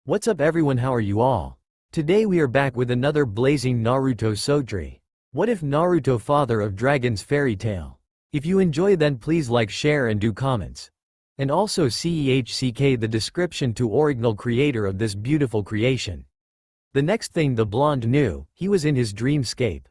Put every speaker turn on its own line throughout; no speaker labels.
What's up everyone, how are you all? Today we are back with another blazing Naruto Sotri. What if Naruto father of dragons fairy tale? If you enjoy then please like, share and do comments. And also CEHCK the description to original creator of this beautiful creation. The next thing the blonde knew, he was in his dreamscape.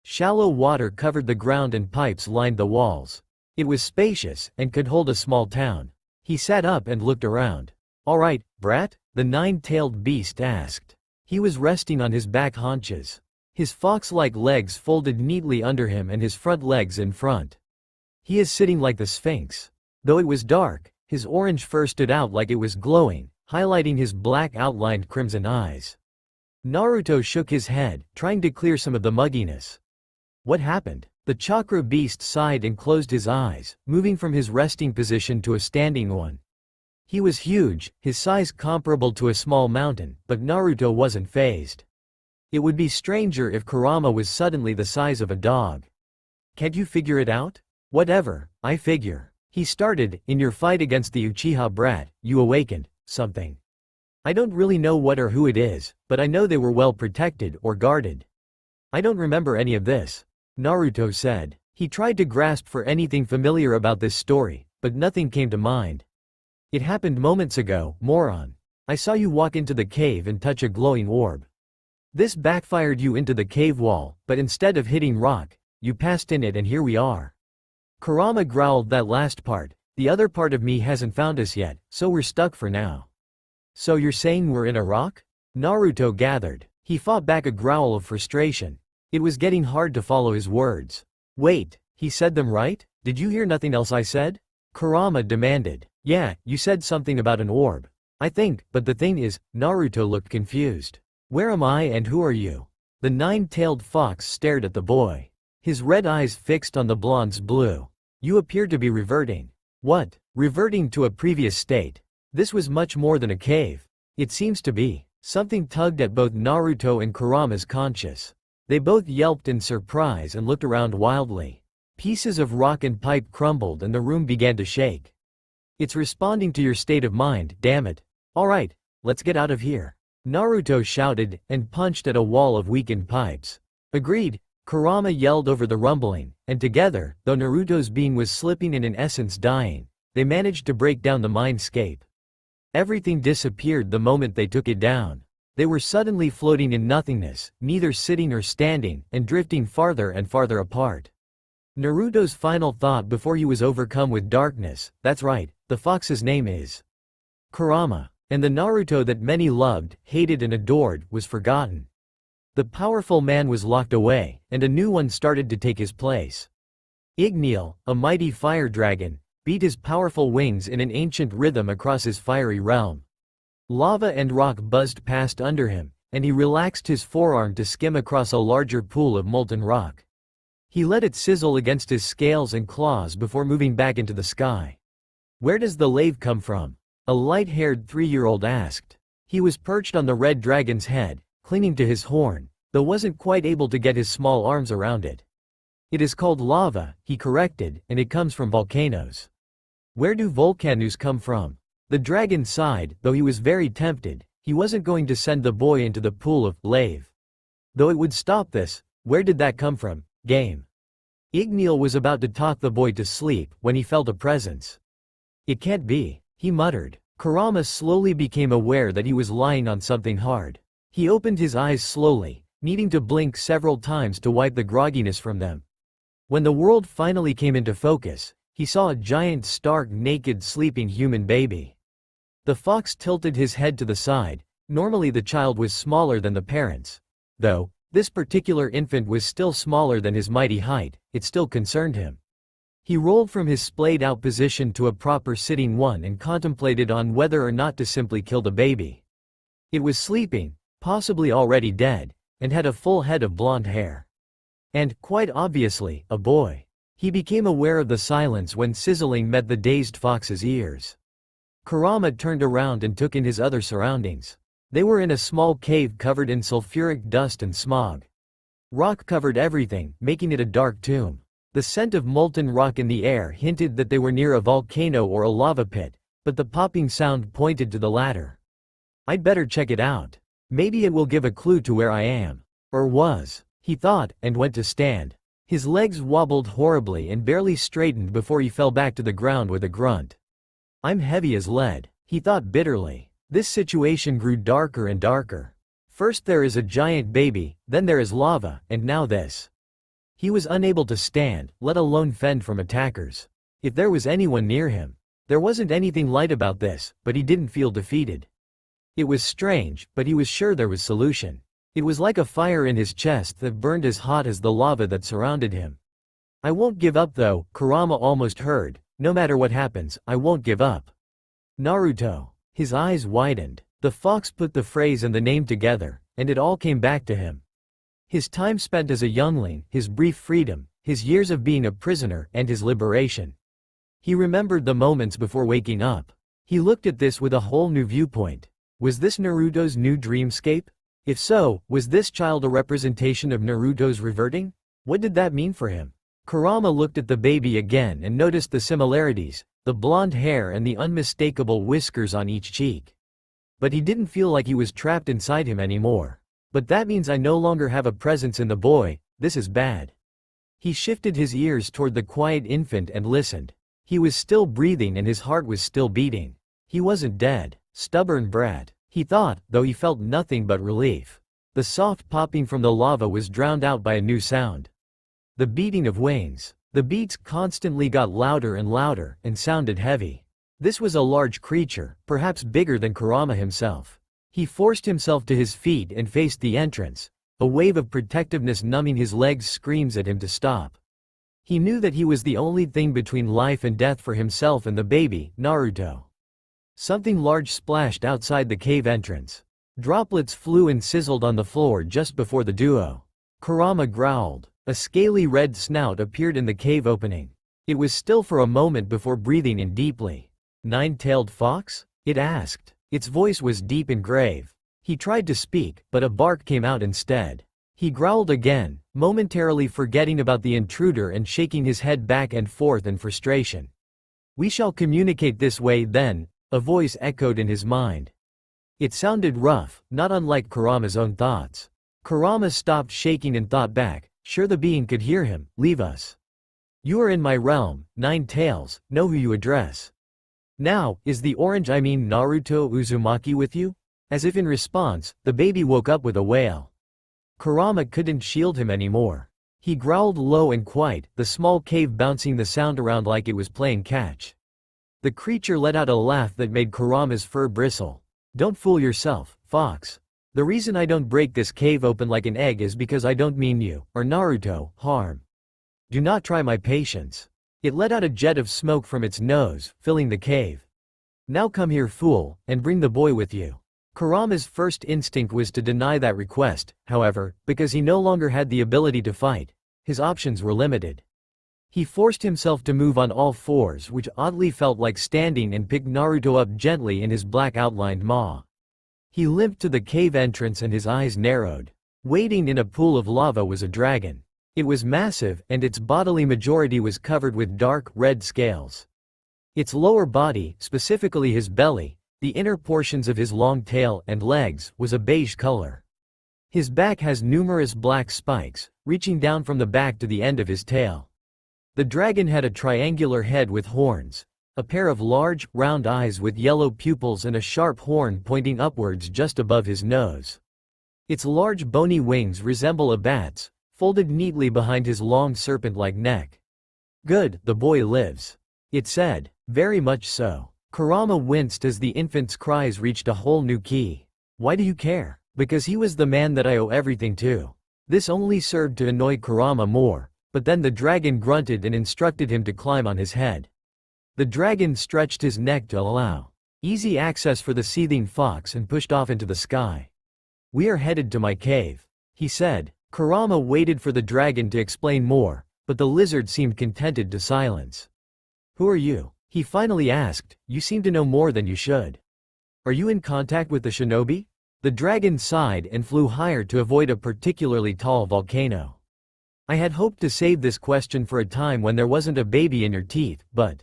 Shallow water covered the ground and pipes lined the walls. It was spacious and could hold a small town. He sat up and looked around. "Alright, brat?" the nine-tailed beast asked. He was resting on his back haunches. His fox-like legs folded neatly under him and his front legs in front. He is sitting like the Sphinx. Though it was dark, his orange fur stood out like it was glowing, highlighting his black outlined crimson eyes. Naruto shook his head, trying to clear some of the mugginess. What happened? The chakra beast sighed and closed his eyes, moving from his resting position to a standing one. He was huge, his size comparable to a small mountain, but Naruto wasn't fazed. It would be stranger if Kurama was suddenly the size of a dog. Can't you figure it out? Whatever, I figure. He started, in your fight against the Uchiha brat, you awakened something. I don't really know what or who it is, but I know they were well protected or guarded. I don't remember any of this, Naruto said. He tried to grasp for anything familiar about this story, but nothing came to mind. It happened moments ago, moron. I saw you walk into the cave and touch a glowing orb. This backfired you into the cave wall, but instead of hitting rock, you passed in it and here we are. Kurama growled that last part. The other part of me hasn't found us yet, so we're stuck for now. So you're saying we're in a rock? Naruto gathered. He fought back a growl of frustration. It was getting hard to follow his words. Wait, he said them right? Did you hear nothing else I said? Kurama demanded. Yeah, you said something about an orb. I think, but the thing is, Naruto looked confused. Where am I and who are you? The nine-tailed fox stared at the boy. His red eyes fixed on the blonde's blue. You appear to be reverting. What? Reverting to a previous state. This was much more than a cave. It seems to be. Something tugged at both Naruto and Kurama's conscience. They both yelped in surprise and looked around wildly. Pieces of rock and pipe crumbled and the room began to shake. It's responding to your state of mind, damn it. Alright, let's get out of here. Naruto shouted, and punched at a wall of weakened pipes. Agreed, Kurama yelled over the rumbling, and together, though Naruto's being was slipping and in essence dying, they managed to break down the mindscape. Everything disappeared the moment they took it down. They were suddenly floating in nothingness, neither sitting or standing, and drifting farther and farther apart. Naruto's final thought before he was overcome with darkness, that's right, the fox's name is Kurama, and the Naruto that many loved, hated and adored, was forgotten. The powerful man was locked away, and a new one started to take his place. Dragneel, a mighty fire dragon, beat his powerful wings in an ancient rhythm across his fiery realm. Lava and rock buzzed past under him, and he relaxed his forearm to skim across a larger pool of molten rock. He let it sizzle against his scales and claws before moving back into the sky. Where does the lave come from? A light-haired 3-year-old asked. He was perched on the red dragon's head, clinging to his horn, though wasn't quite able to get his small arms around it. It is called lava, he corrected, and it comes from volcanoes. Where do volcanoes come from? The dragon sighed, though he was very tempted. He wasn't going to send the boy into the pool of lave. Though it would stop this, where did that come from? Game. Dragneel was about to talk the boy to sleep when he felt a presence. It can't be, he muttered. Kurama slowly became aware that he was lying on something hard. He opened his eyes slowly, needing to blink several times to wipe the grogginess from them. When the world finally came into focus, he saw a giant, stark, naked, sleeping human baby. The fox tilted his head to the side. Normally the child was smaller than the parents. Though this particular infant was still smaller than his mighty height, it still concerned him. He rolled from his splayed-out position to a proper sitting one and contemplated on whether or not to simply kill the baby. It was sleeping, possibly already dead, and had a full head of blonde hair. And, quite obviously, a boy. He became aware of the silence when sizzling met the dazed fox's ears. Kurama turned around and took in his other surroundings. They were in a small cave covered in sulfuric dust and smog. Rock covered everything, making it a dark tomb. The scent of molten rock in the air hinted that they were near a volcano or a lava pit, but the popping sound pointed to the latter. I'd better check it out. Maybe it will give a clue to where I am. Or was. He thought, and went to stand. His legs wobbled horribly and barely straightened before he fell back to the ground with a grunt. I'm heavy as lead, he thought bitterly. This situation grew darker and darker. First there is a giant baby, then there is lava, and now this. He was unable to stand, let alone fend from attackers. If there was anyone near him. There wasn't anything light about this, but he didn't feel defeated. It was strange, but he was sure there was solution. It was like a fire in his chest that burned as hot as the lava that surrounded him. I won't give up though, Kurama almost heard. No matter what happens, I won't give up. Naruto. His eyes widened. The fox put the phrase and the name together, and it all came back to him. His time spent as a youngling, his brief freedom, his years of being a prisoner, and his liberation. He remembered the moments before waking up. He looked at this with a whole new viewpoint. Was this Naruto's new dreamscape? If so, was this child a representation of Naruto's reverting? What did that mean for him? Kurama looked at the baby again and noticed the similarities, the blonde hair and the unmistakable whiskers on each cheek. But he didn't feel like he was trapped inside him anymore. But that means I no longer have a presence in the boy, this is bad. He shifted his ears toward the quiet infant and listened. He was still breathing and his heart was still beating. He wasn't dead. Stubborn brat, he thought, though he felt nothing but relief. The soft popping from the lava was drowned out by a new sound. The beating of wings. The beats constantly got louder and sounded heavy. This was a large creature, perhaps bigger than Kurama himself. He forced himself to his feet and faced the entrance. A wave of protectiveness numbing his legs screams at him to stop. He knew that he was the only thing between life and death for himself and the baby, Naruto. Something large splashed outside the cave entrance. Droplets flew and sizzled on the floor just before the duo. Kurama growled. A scaly red snout appeared in the cave opening. It was still for a moment before breathing in deeply. Nine-tailed fox? It asked. Its voice was deep and grave. He tried to speak, but a bark came out instead. He growled again, momentarily forgetting about the intruder and shaking his head back and forth in frustration. We shall communicate this way then, a voice echoed in his mind. It sounded rough, not unlike Kurama's own thoughts. Kurama stopped shaking and thought back, sure the being could hear him, leave us. You are in my realm, Nine Tails, know who you address. Now, is the Naruto Uzumaki with you? As if in response, the baby woke up with a wail. Kurama couldn't shield him anymore. He growled low and quiet, the small cave bouncing the sound around like it was playing catch. The creature let out a laugh that made Kurama's fur bristle. Don't fool yourself, fox. The reason I don't break this cave open like an egg is because I don't mean you, or Naruto, harm. Do not try my patience. It let out a jet of smoke from its nose, filling the cave. Now come here, fool, and bring the boy with you. Kurama's first instinct was to deny that request, however, because he no longer had the ability to fight. His options were limited. He forced himself to move on all fours, which oddly felt like standing, and picked Naruto up gently in his black outlined maw. He limped to the cave entrance and his eyes narrowed. Waiting in a pool of lava was a dragon. It was massive, and its bodily majority was covered with dark, red scales. Its lower body, specifically his belly, the inner portions of his long tail and legs, was a beige color. His back has numerous black spikes, reaching down from the back to the end of his tail. The dragon had a triangular head with horns, a pair of large, round eyes with yellow pupils and a sharp horn pointing upwards just above his nose. Its large bony wings resemble a bat's, folded neatly behind his long serpent-like neck. Good, the boy lives. It said. Very much so. Kurama winced as the infant's cries reached a whole new key. Why do you care? Because he was the man that I owe everything to. This only served to annoy Kurama more, but then the dragon grunted and instructed him to climb on his head. The dragon stretched his neck to allow easy access for the seething fox and pushed off into the sky. We are headed to my cave, he said. Kurama waited for the dragon to explain more, but the lizard seemed contented to silence. Who are you? He finally asked. You seem to know more than you should. Are you in contact with the shinobi? The dragon sighed and flew higher to avoid a particularly tall volcano. I had hoped to save this question for a time when there wasn't a baby in your teeth, but...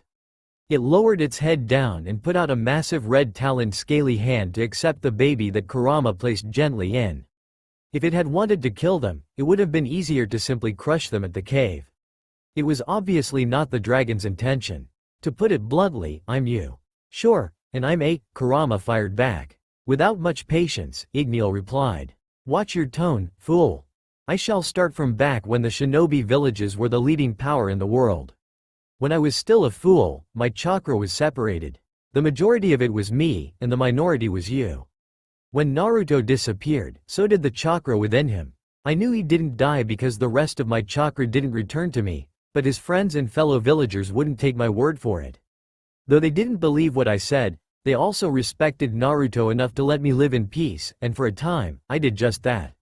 It lowered its head down and put out a massive red-taloned scaly hand to accept the baby that Kurama placed gently in. If it had wanted to kill them, it would have been easier to simply crush them at the cave. It was obviously not the dragon's intention. To put it bluntly, I'm you. Sure, and I'm a, Kurama fired back. Without much patience, Dragneel replied. Watch your tone, fool. I shall start from back when the shinobi villages were the leading power in the world. When I was still a fool, my chakra was separated. The majority of it was me, and the minority was you. When Naruto disappeared, so did the chakra within him. I knew he didn't die because the rest of my chakra didn't return to me, but his friends and fellow villagers wouldn't take my word for it. Though they didn't believe what I said, they also respected Naruto enough to let me live in peace, and for a time, I did just that.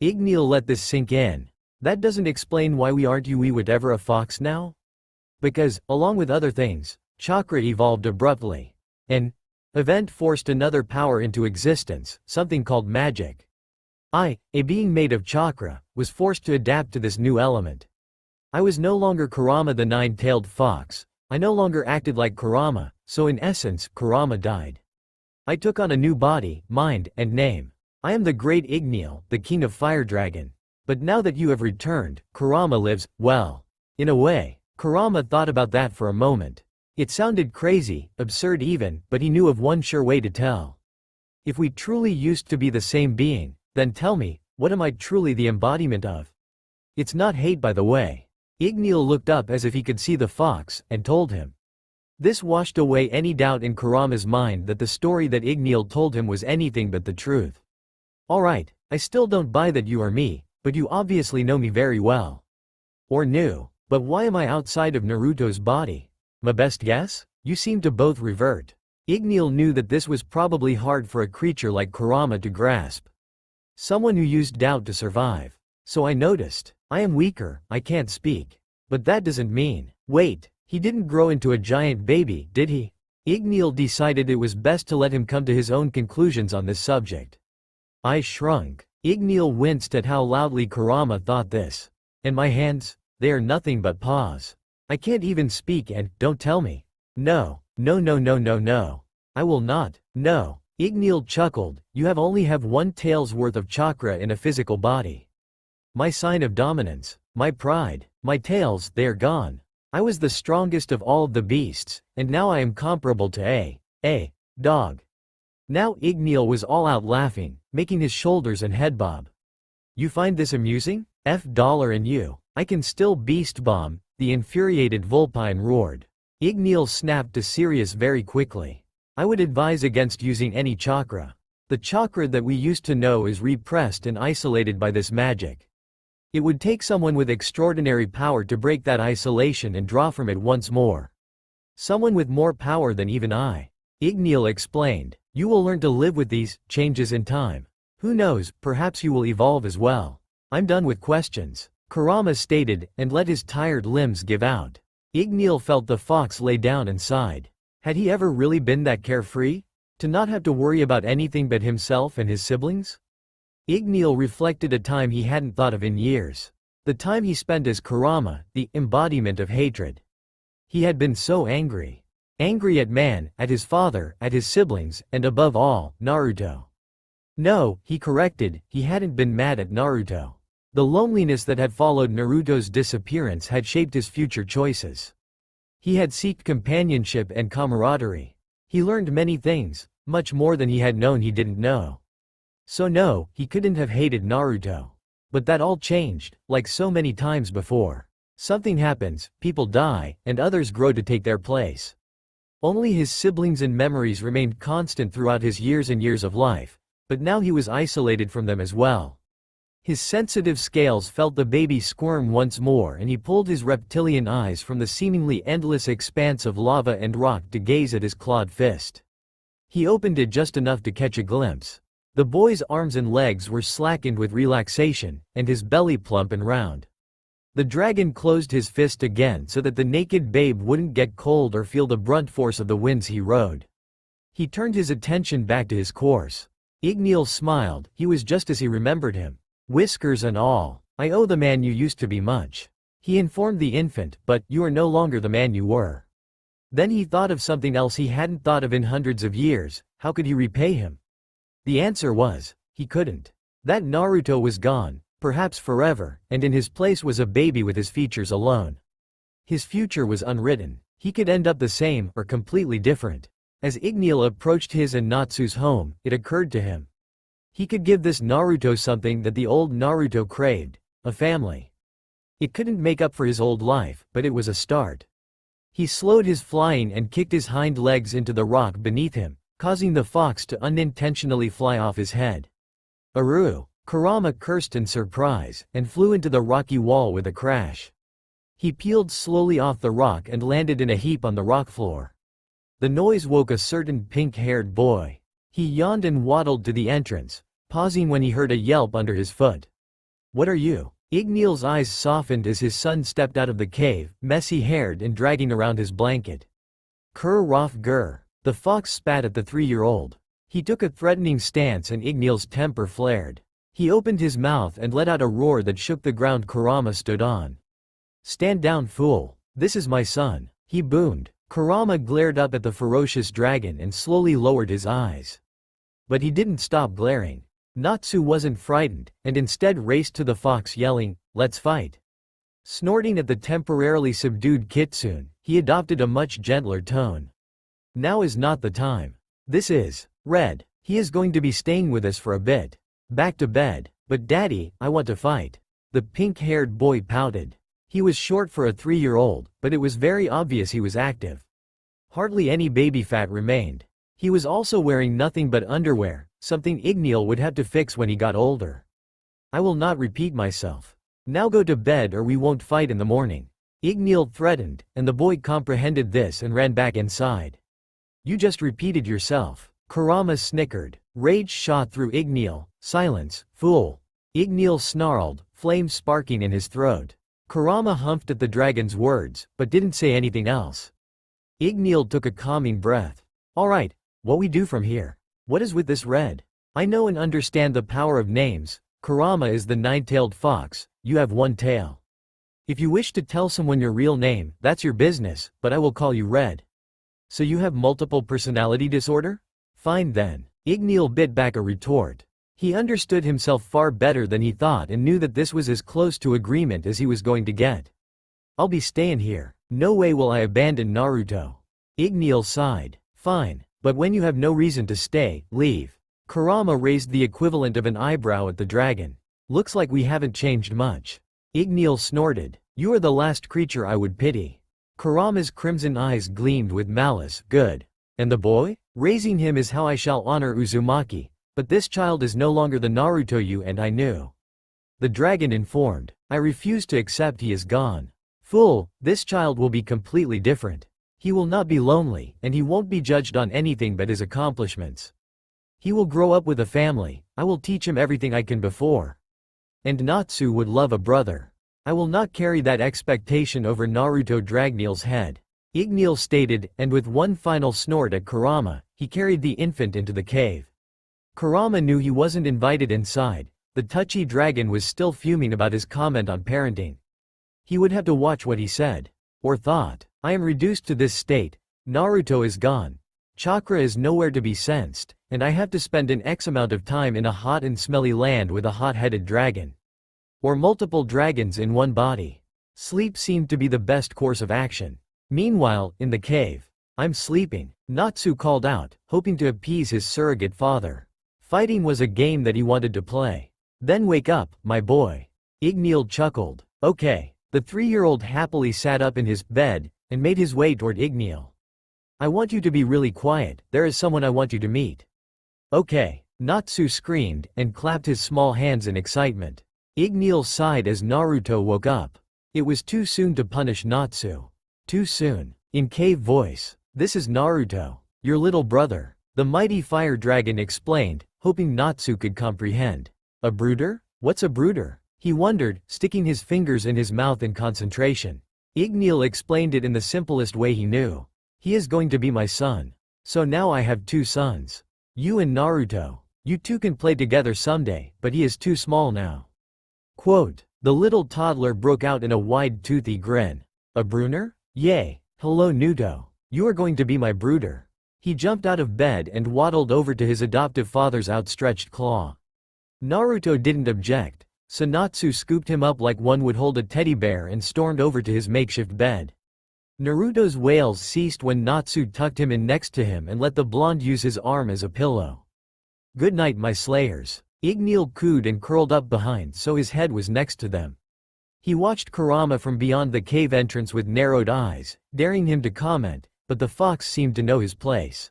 Dragneel let this sink in. That doesn't explain why we aren't whatever a fox now? Because, along with other things, chakra evolved abruptly. An event forced another power into existence, something called magic. I, a being made of chakra, was forced to adapt to this new element. I was no longer Kurama the nine-tailed fox. I no longer acted like Kurama, so in essence, Kurama died. I took on a new body, mind, and name. I am the great Dragneel, the king of Fire Dragon. But now that you have returned, Kurama lives, well. In a way, Kurama thought about that for a moment. It sounded crazy, absurd even, but he knew of one sure way to tell. If we truly used to be the same being, then tell me, what am I truly the embodiment of? It's not hate, by the way. Dragneel looked up as if he could see the fox, and told him. This washed away any doubt in Kurama's mind that the story that Dragneel told him was anything but the truth. Alright, I still don't buy that you are me, but you obviously know me very well. Or knew, but why am I outside of Naruto's body? My best guess? You seem to both revert. Dragneel knew that this was probably hard for a creature like Kurama to grasp. Someone who used doubt to survive. So I noticed. I am weaker, I can't speak. But that doesn't mean. Wait, he didn't grow into a giant baby, did he? Dragneel decided it was best to let him come to his own conclusions on this subject. I shrunk. Dragneel winced at how loudly Kurama thought this. And my hands? They are nothing but paws. I can't even speak and, don't tell me. No. I will not. No. Dragneel chuckled, you only have one tail's worth of chakra in a physical body. My sign of dominance, my pride, my tails, they are gone. I was the strongest of all of the beasts, and now I am comparable to a dog. Now Dragneel was all out laughing, making his shoulders and head bob. You find this amusing? $, and you. I can still beast bomb, the infuriated Vulpine roared. Dragneel snapped to serious very quickly. I would advise against using any chakra. The chakra that we used to know is repressed and isolated by this magic. It would take someone with extraordinary power to break that isolation and draw from it once more. Someone with more power than even I. Dragneel explained. You will learn to live with these changes in time. Who knows, perhaps you will evolve as well. I'm done with questions. Kurama stated, and let his tired limbs give out. Dragneel felt the fox lay down and sighed. Had he ever really been that carefree? To not have to worry about anything but himself and his siblings? Dragneel reflected a time he hadn't thought of in years. The time he spent as Kurama, the embodiment of hatred. He had been so angry. Angry at man, at his father, at his siblings, and above all, Naruto. No, he corrected, he hadn't been mad at Naruto. The loneliness that had followed Naruto's disappearance had shaped his future choices. He had sought companionship and camaraderie. He learned many things, much more than he had known he didn't know. So no, he couldn't have hated Naruto. But that all changed, like so many times before. Something happens, people die, and others grow to take their place. Only his siblings and memories remained constant throughout his years and years of life, but now he was isolated from them as well. His sensitive scales felt the baby squirm once more, and he pulled his reptilian eyes from the seemingly endless expanse of lava and rock to gaze at his clawed fist. He opened it just enough to catch a glimpse. The boy's arms and legs were slackened with relaxation, and his belly plump and round. The dragon closed his fist again so that the naked babe wouldn't get cold or feel the brunt force of the winds he rode. He turned his attention back to his course. Dragneel smiled, he was just as he remembered him. Whiskers and all. I owe the man you used to be much. He informed the infant, but you are no longer the man you were. Then he thought of something else he hadn't thought of in hundreds of years. How could he repay him? The answer was, he couldn't. That Naruto was gone, perhaps forever, and in his place was a baby with his features alone. His future was unwritten. He could end up the same or completely different. As Dragneel approached his and Natsu's home, it occurred to him. He could give this Naruto something that the old Naruto craved, a family. It couldn't make up for his old life, but it was a start. He slowed his flying and kicked his hind legs into the rock beneath him, causing the fox to unintentionally fly off his head. Aru! Kurama cursed in surprise, and flew into the rocky wall with a crash. He peeled slowly off the rock and landed in a heap on the rock floor. The noise woke a certain pink-haired boy. He yawned and waddled to the entrance, pausing when he heard a yelp under his foot. "What are you?" Igneel's eyes softened as his son stepped out of the cave, messy-haired and dragging around his blanket. "Kur Rof Gur." The fox spat at the 3-year-old. He took a threatening stance and Igneel's temper flared. He opened his mouth and let out a roar that shook the ground Kurama stood on. "Stand down, fool. This is my son," he boomed. Kurama glared up at the ferocious dragon and slowly lowered his eyes. But he didn't stop glaring. Natsu wasn't frightened, and instead raced to the fox yelling, "Let's fight." Snorting at the temporarily subdued kitsune, he adopted a much gentler tone. "Now is not the time. This is Red. He is going to be staying with us for a bit. Back to bed." "But daddy, I want to fight." The pink-haired boy pouted. He was short for a 3-year-old, but it was very obvious he was active. Hardly any baby fat remained. He was also wearing nothing but underwear, something Dragneel would have to fix when he got older. "I will not repeat myself. Now go to bed or we won't fight in the morning," Dragneel threatened, and the boy comprehended this and ran back inside. "You just repeated yourself." Kurama snickered. Rage shot through Dragneel. "Silence, fool." Dragneel snarled, flames sparking in his throat. Kurama humphed at the dragon's words, but didn't say anything else. Dragneel took a calming breath. "All right, what we do from here? What is with this Red? I know and understand the power of names. Kurama is the 9-tailed fox, you have 1 tail. If you wish to tell someone your real name, that's your business, but I will call you Red. So you have multiple personality disorder? Fine then." Dragneel bit back a retort. He understood himself far better than he thought and knew that this was as close to agreement as he was going to get. "I'll be stayin' here. No way will I abandon Naruto." Dragneel sighed. "Fine, but when you have no reason to stay, leave." Kurama raised the equivalent of an eyebrow at the dragon. "Looks like we haven't changed much." Dragneel snorted. "You are the last creature I would pity." Kurama's crimson eyes gleamed with malice. "Good. And the boy? Raising him is how I shall honor Uzumaki. But this child is no longer the Naruto you and I knew." The dragon informed. "I refuse to accept he is gone." "Fool, this child will be completely different. He will not be lonely, and he won't be judged on anything but his accomplishments. He will grow up with a family. I will teach him everything I can before. And Natsu would love a brother. I will not carry that expectation over Naruto." Dragneel's head. Dragneel stated, and with one final snort at Kurama, he carried the infant into the cave. Kurama knew he wasn't invited inside. The touchy dragon was still fuming about his comment on parenting. He would have to watch what he said. Or thought. "I am reduced to this state. Naruto is gone. Chakra is nowhere to be sensed, and I have to spend an X amount of time in a hot and smelly land with a hot-headed dragon. Or multiple dragons in one body. Sleep seemed to be the best course of action." Meanwhile, in the cave. "I'm sleeping," Natsu called out, hoping to appease his surrogate father. Fighting was a game that he wanted to play. "Then wake up, my boy." Dragneel chuckled. "Okay." The 3-year-old happily sat up in his bed and made his way toward Dragneel. "I want you to be really quiet, there is someone I want you to meet." "Okay," Natsu screamed and clapped his small hands in excitement. Dragneel sighed as Naruto woke up. It was too soon to punish Natsu. Too soon. In cave voice. "This is Naruto, your little brother," the mighty fire dragon explained, hoping Natsu could comprehend. "A brooder? What's a brooder?" he wondered, sticking his fingers in his mouth in concentration. Dragneel explained it in the simplest way he knew. "He is going to be my son. So now I have 2 sons. You and Naruto. You two can play together someday, but he is too small now." Quote. The little toddler broke out in a wide toothy grin. "A brooder? Yay. Hello Nuto. You are going to be my brooder. He jumped out of bed and waddled over to his adoptive father's outstretched claw. Naruto didn't object, so Natsu scooped him up like one would hold a teddy bear and stormed over to his makeshift bed. Naruto's wails ceased when Natsu tucked him in next to him and let the blonde use his arm as a pillow. "Good night, my slayers." Dragneel cooed and curled up behind so his head was next to them. He watched Kurama from beyond the cave entrance with narrowed eyes, daring him to comment, but the fox seemed to know his place.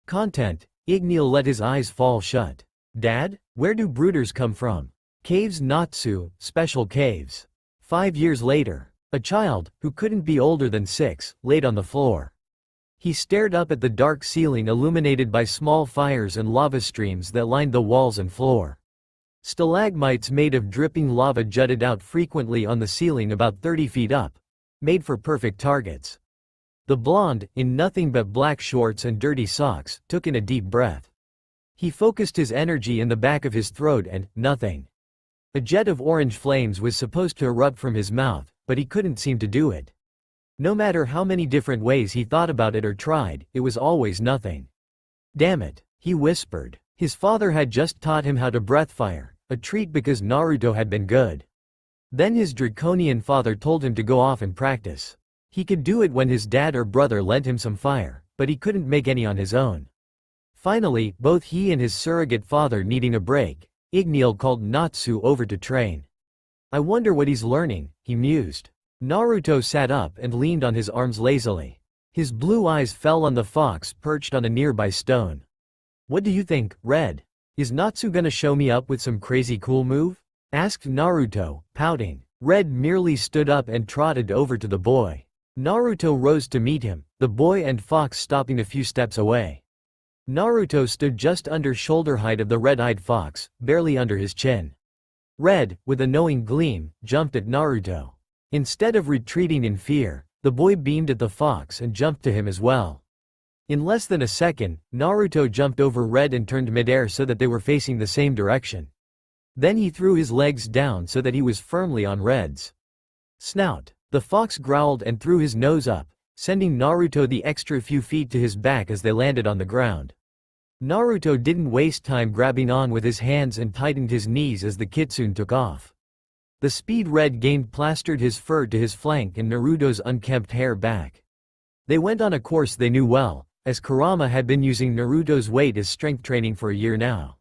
Content. Dragneel let his eyes fall shut. "Dad, where do brooders come from?" "Caves Natsu, special caves." 5 years later. A child, who couldn't be older than 6, laid on the floor. He stared up at the dark ceiling illuminated by small fires and lava streams that lined the walls and floor. Stalagmites made of dripping lava jutted out frequently on the ceiling about 30 feet up, made for perfect targets. The blonde, in nothing but black shorts and dirty socks, took in a deep breath. He focused his energy in the back of his throat and, nothing. A jet of orange flames was supposed to erupt from his mouth, but he couldn't seem to do it. No matter how many different ways he thought about it or tried, it was always nothing. "Damn it," he whispered. His father had just taught him how to breath fire, a treat because Naruto had been good. Then his draconian father told him to go off and practice. He could do it when his dad or brother lent him some fire, but he couldn't make any on his own. Finally, both he and his surrogate father needing a break, Dragneel called Natsu over to train. "I wonder what he's learning," he mused. Naruto sat up and leaned on his arms lazily. His blue eyes fell on the fox perched on a nearby stone. "What do you think, Red? Is Natsu gonna show me up with some crazy cool move?" asked Naruto, pouting. Red merely stood up and trotted over to the boy. Naruto rose to meet him, the boy and fox stopping a few steps away. Naruto stood just under shoulder height of the red-eyed fox, barely under his chin. Red, with a knowing gleam, jumped at Naruto. Instead of retreating in fear, the boy beamed at the fox and jumped to him as well. In less than a second, Naruto jumped over Red and turned midair so that they were facing the same direction. Then he threw his legs down so that he was firmly on Red's snout. The fox growled and threw his nose up, sending Naruto the extra few feet to his back as they landed on the ground. Naruto didn't waste time grabbing on with his hands and tightened his knees as the kitsune took off. The speed Red gained plastered his fur to his flank and Naruto's unkempt hair back. They went on a course they knew well, as Kurama had been using Naruto's weight as strength training for a year now.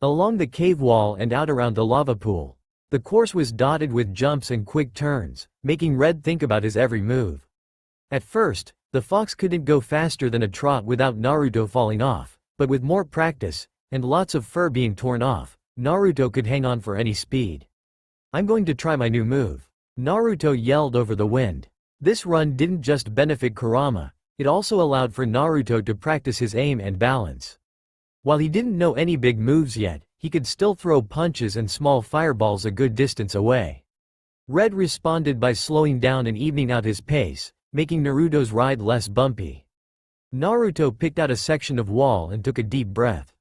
Along the cave wall and out around the lava pool, the course was dotted with jumps and quick turns, making Red think about his every move. At first, the fox couldn't go faster than a trot without Naruto falling off, but with more practice, and lots of fur being torn off, Naruto could hang on for any speed. "I'm going to try my new move," Naruto yelled over the wind. This run didn't just benefit Kurama, it also allowed for Naruto to practice his aim and balance. While he didn't know any big moves yet, he could still throw punches and small fireballs a good distance away. Red responded by slowing down and evening out his pace, making Naruto's ride less bumpy. Naruto picked out a section of wall and took a deep breath.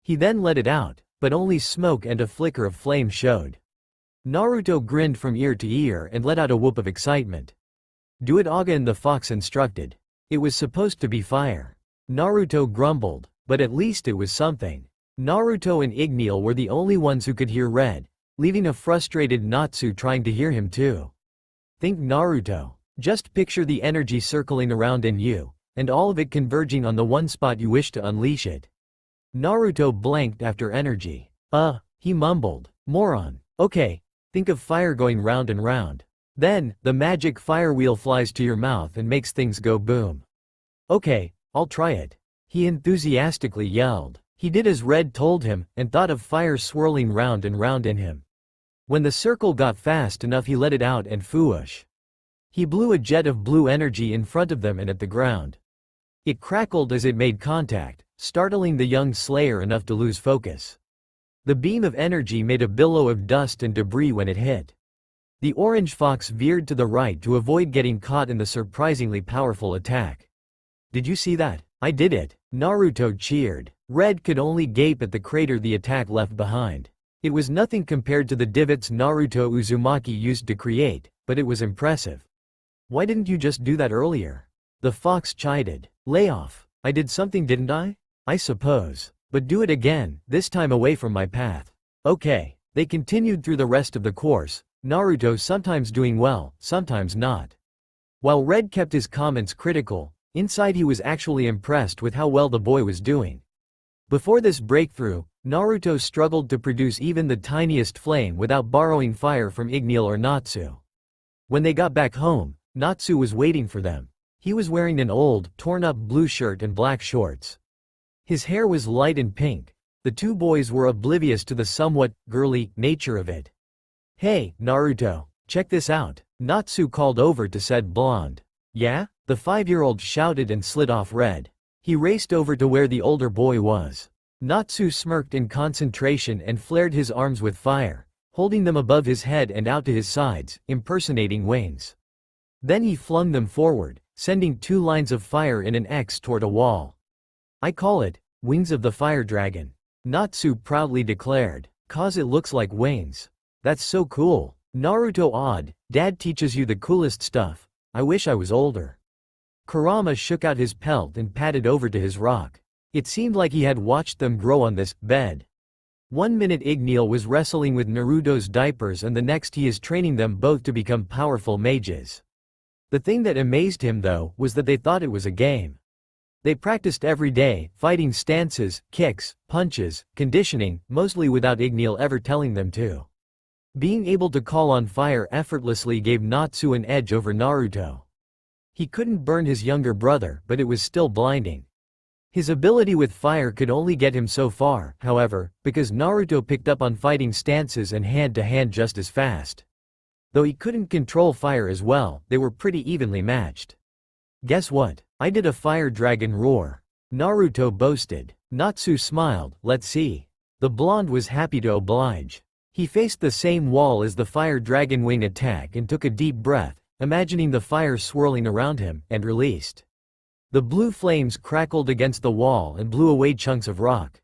He then let it out, but only smoke and a flicker of flame showed. Naruto grinned from ear to ear and let out a whoop of excitement. "Do it again," the fox instructed. "It was supposed to be fire." Naruto grumbled, but at least it was something. Naruto and Dragneel were the only ones who could hear Red, leaving a frustrated Natsu trying to hear him too. "Think Naruto. Just picture the energy circling around in you, and all of it converging on the one spot you wish to unleash it." Naruto blanked after energy. He mumbled. "Moron. Okay, think of fire going round and round. Then, the magic fire wheel flies to your mouth and makes things go boom." "Okay, I'll try it," he enthusiastically yelled. He did as Red told him, and thought of fire swirling round and round in him. When the circle got fast enough he let it out and foosh. He blew a jet of blue energy in front of them and at the ground. It crackled as it made contact, startling the young slayer enough to lose focus. The beam of energy made a billow of dust and debris when it hit. The orange fox veered to the right to avoid getting caught in the surprisingly powerful attack. "Did you see that? I did it," Naruto cheered. Red could only gape at the crater the attack left behind. It was nothing compared to the divots Naruto Uzumaki used to create, but it was impressive. "Why didn't you just do that earlier?" The fox chided. Lay off. I did something, didn't I? I suppose. But do it again, this time away from my path. Okay. They continued through the rest of the course, Naruto sometimes doing well, sometimes not. While Red kept his comments critical, inside he was actually impressed with how well the boy was doing. Before this breakthrough, Naruto struggled to produce even the tiniest flame without borrowing fire from Dragneel or Natsu. When they got back home, Natsu was waiting for them. He was wearing an old, torn-up blue shirt and black shorts. His hair was light and pink. The two boys were oblivious to the somewhat girly nature of it. Hey, Naruto, check this out, Natsu called over to said blonde. Yeah? The 5-year-old shouted and slid off Red. He raced over to where the older boy was. Natsu smirked in concentration and flared his arms with fire, holding them above his head and out to his sides, impersonating wings. Then he flung them forward, sending 2 lines of fire in an X toward a wall. I call it, Wings of the Fire Dragon. Natsu proudly declared, "'Cause it looks like wings. That's so cool." Naruto awed, Dad teaches you the coolest stuff. I wish I was older. Kurama shook out his pelt and padded over to his rock. It seemed like he had watched them grow on this bed. 1 minute Dragneel was wrestling with Naruto's diapers and the next he is training them both to become powerful mages. The thing that amazed him though was that they thought it was a game. They practiced every day, fighting stances, kicks, punches, conditioning, mostly without Dragneel ever telling them to. Being able to call on fire effortlessly gave Natsu an edge over Naruto. He couldn't burn his younger brother, but it was still blinding. His ability with fire could only get him so far, however, because Naruto picked up on fighting stances and hand-to-hand just as fast. Though he couldn't control fire as well, they were pretty evenly matched. Guess what? I did a fire dragon roar. Naruto boasted. Natsu smiled, let's see. The blonde was happy to oblige. He faced the same wall as the fire dragon wing attack and took a deep breath, imagining the fire swirling around him, and released. The blue flames crackled against the wall and blew away chunks of rock.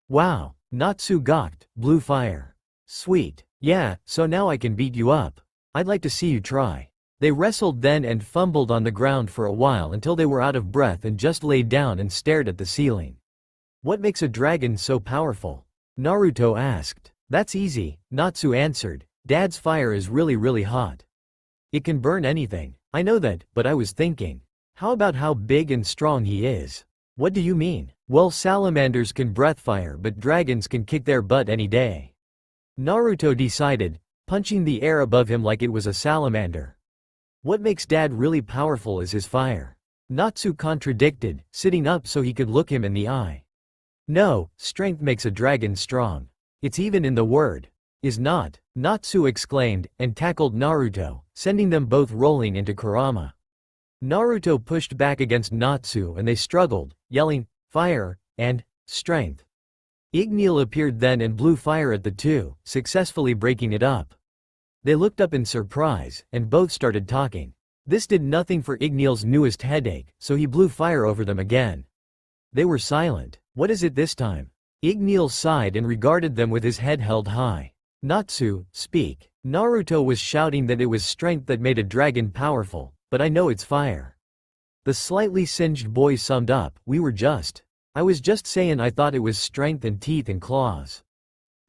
Wow, Natsu gawked, blue fire. Sweet. Yeah, so now I can beat you up. I'd like to see you try. They wrestled then and fumbled on the ground for a while until they were out of breath and just laid down and stared at the ceiling. What makes a dragon so powerful? Naruto asked. That's easy, Natsu answered. Dad's fire is really hot. It can burn anything. I know that, but I was thinking. How about how big and strong he is? What do you mean? Well, salamanders can breath fire but dragons can kick their butt any day. Naruto decided, punching the air above him like it was a salamander. What makes Dad really powerful is his fire. Natsu contradicted, sitting up so he could look him in the eye. No, strength makes a dragon strong. It's even in the word. Is not, Natsu exclaimed, and tackled Naruto, sending them both rolling into Kurama. Naruto pushed back against Natsu and they struggled, yelling, fire, and strength. Dragneel appeared then and blew fire at the two, successfully breaking it up. They looked up in surprise, and both started talking. This did nothing for Dragneel's newest headache, so he blew fire over them again. They were silent. What is it this time? Dragneel sighed and regarded them with his head held high. Natsu, speak. Naruto was shouting that it was strength that made a dragon powerful, but I know it's fire. The slightly singed boy summed up, I was just saying I thought it was strength and teeth and claws.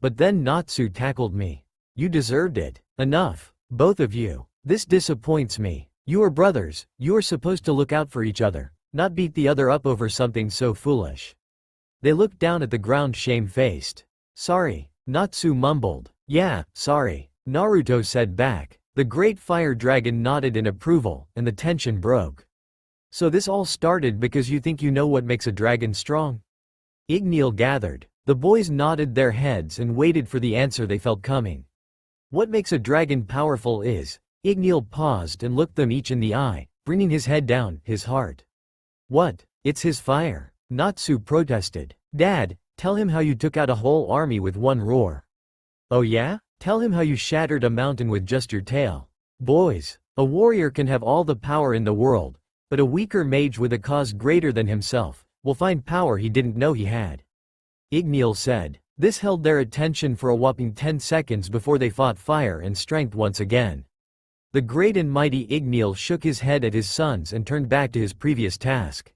But then Natsu tackled me. You deserved it. Enough. Both of you. This disappoints me. You are brothers, you are supposed to look out for each other, not beat the other up over something so foolish. They looked down at the ground shame-faced. Sorry. Natsu mumbled. Yeah, sorry. Naruto said back. The great fire dragon nodded in approval, and the tension broke. So this all started because you think you know what makes a dragon strong? Dragneel gathered. The boys nodded their heads and waited for the answer they felt coming. What makes a dragon powerful is, Dragneel paused and looked them each in the eye, bringing his head down, his heart. What? It's his fire. Natsu protested. Dad, tell him how you took out a whole army with one roar. Oh yeah? Tell him how you shattered a mountain with just your tail. Boys, a warrior can have all the power in the world, but a weaker mage with a cause greater than himself will find power he didn't know he had. Dragneel said. This held their attention for a whopping 10 seconds before they fought fire and strength once again. The great and mighty Dragneel shook his head at his sons and turned back to his previous task.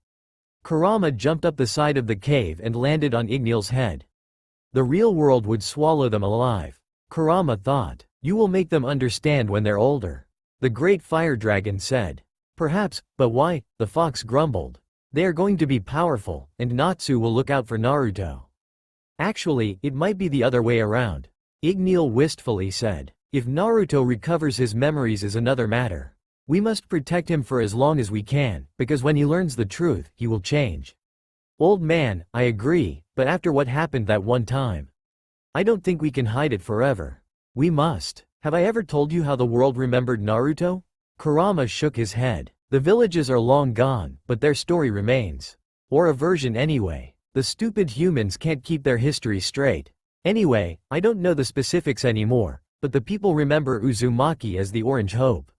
Kurama jumped up the side of the cave and landed on Dragneel's head. The real world would swallow them alive. Kurama thought. You will make them understand when they're older. The great fire dragon said. Perhaps, but why? The fox grumbled. They are going to be powerful, and Natsu will look out for Naruto. Actually, it might be the other way around. Dragneel wistfully said. If Naruto recovers his memories is another matter. We must protect him for as long as we can, because when he learns the truth, he will change. Old man, I agree, but after what happened that one time, I don't think we can hide it forever. We must. Have I ever told you how the world remembered Naruto? Kurama shook his head. The villages are long gone, but their story remains. Or a version anyway. The stupid humans can't keep their history straight. Anyway, I don't know the specifics anymore, but the people remember Uzumaki as the Orange Hope.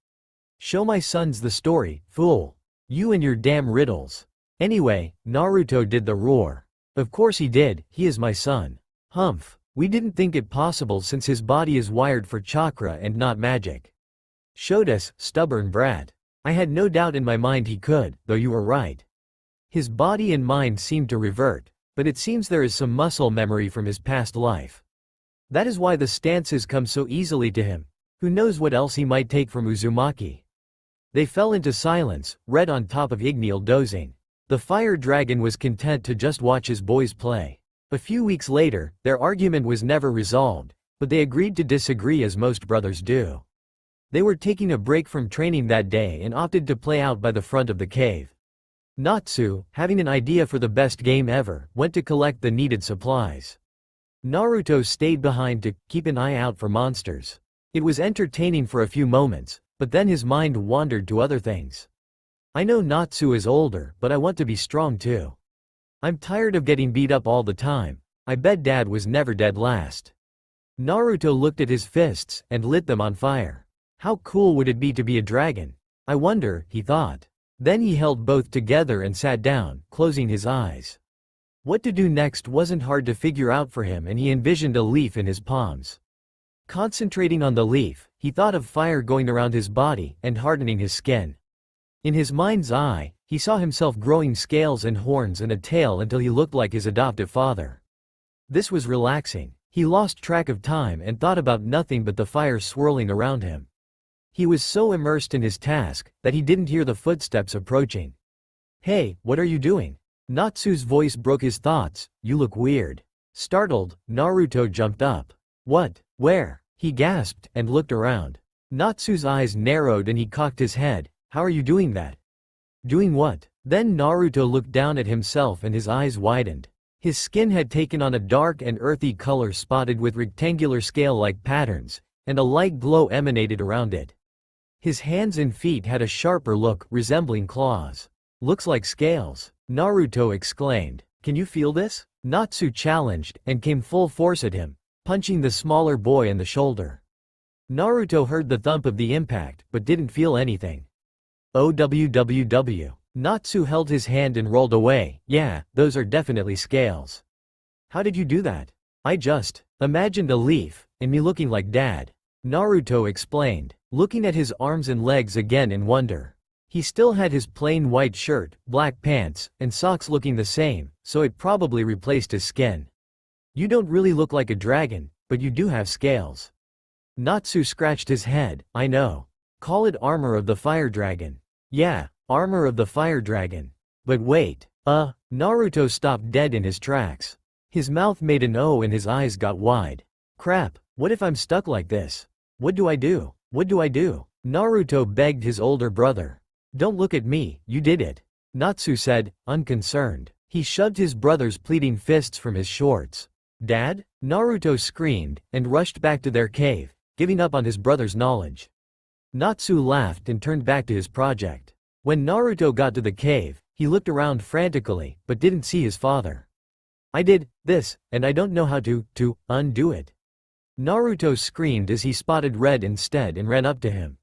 Show my sons the story, fool. You and your damn riddles. Anyway, Naruto did the roar. Of course he did, he is my son. Humph. We didn't think it possible since his body is wired for chakra and not magic. Showed us, stubborn brat. I had no doubt in my mind he could, though you were right. His body and mind seemed to revert, but it seems there is some muscle memory from his past life. That is why the stances come so easily to him. Who knows what else he might take from Uzumaki. They fell into silence, Red on top of Dragneel dozing. The fire dragon was content to just watch his boys play. A few weeks later, their argument was never resolved, but they agreed to disagree as most brothers do. They were taking a break from training that day and opted to play out by the front of the cave. Natsu, having an idea for the best game ever, went to collect the needed supplies. Naruto stayed behind to keep an eye out for monsters. It was entertaining for a few moments, but then his mind wandered to other things. I know Natsu is older, but I want to be strong too. I'm tired of getting beat up all the time. I bet Dad was never dead last. Naruto looked at his fists and lit them on fire. How cool would it be to be a dragon? I wonder, he thought. Then he held both together and sat down, closing his eyes. What to do next wasn't hard to figure out for him, and he envisioned a leaf in his palms. Concentrating on the leaf, he thought of fire going around his body and hardening his skin. In his mind's eye, he saw himself growing scales and horns and a tail until he looked like his adoptive father. This was relaxing. He lost track of time and thought about nothing but the fire swirling around him. He was so immersed in his task that he didn't hear the footsteps approaching. Hey, what are you doing? Natsu's voice broke his thoughts. You look weird. Startled, Naruto jumped up. What? Where? He gasped and looked around. Natsu's eyes narrowed and he cocked his head. How are you doing that? Doing what? Then Naruto looked down at himself and his eyes widened. His skin had taken on a dark and earthy color spotted with rectangular scale-like patterns, and a light glow emanated around it. His hands and feet had a sharper look, resembling claws. Looks like scales, Naruto exclaimed. Can you feel this? Natsu challenged and came full force at him, punching the smaller boy in the shoulder. Naruto heard the thump of the impact, but didn't feel anything. OWWW. Natsu held his hand and rolled away. Yeah, those are definitely scales. How did you do that? I just imagined a leaf, and me looking like Dad. Naruto explained, looking at his arms and legs again in wonder. He still had his plain white shirt, black pants, and socks looking the same, so it probably replaced his skin. You don't really look like a dragon, but you do have scales. Natsu scratched his head. I know. Call it armor of the fire dragon. Yeah, armor of the fire dragon. But wait, Naruto stopped dead in his tracks. His mouth made an O and his eyes got wide. Crap, what if I'm stuck like this? What do I do? What do I do? Naruto begged his older brother. Don't look at me, you did it. Natsu said, unconcerned. He shoved his brother's pleading fists from his shorts. Dad? Naruto screamed, and rushed back to their cave, giving up on his brother's knowledge. Natsu laughed and turned back to his project. When Naruto got to the cave, he looked around frantically, but didn't see his father. I did this, and I don't know how to undo it. Naruto screamed as he spotted Red instead and ran up to him.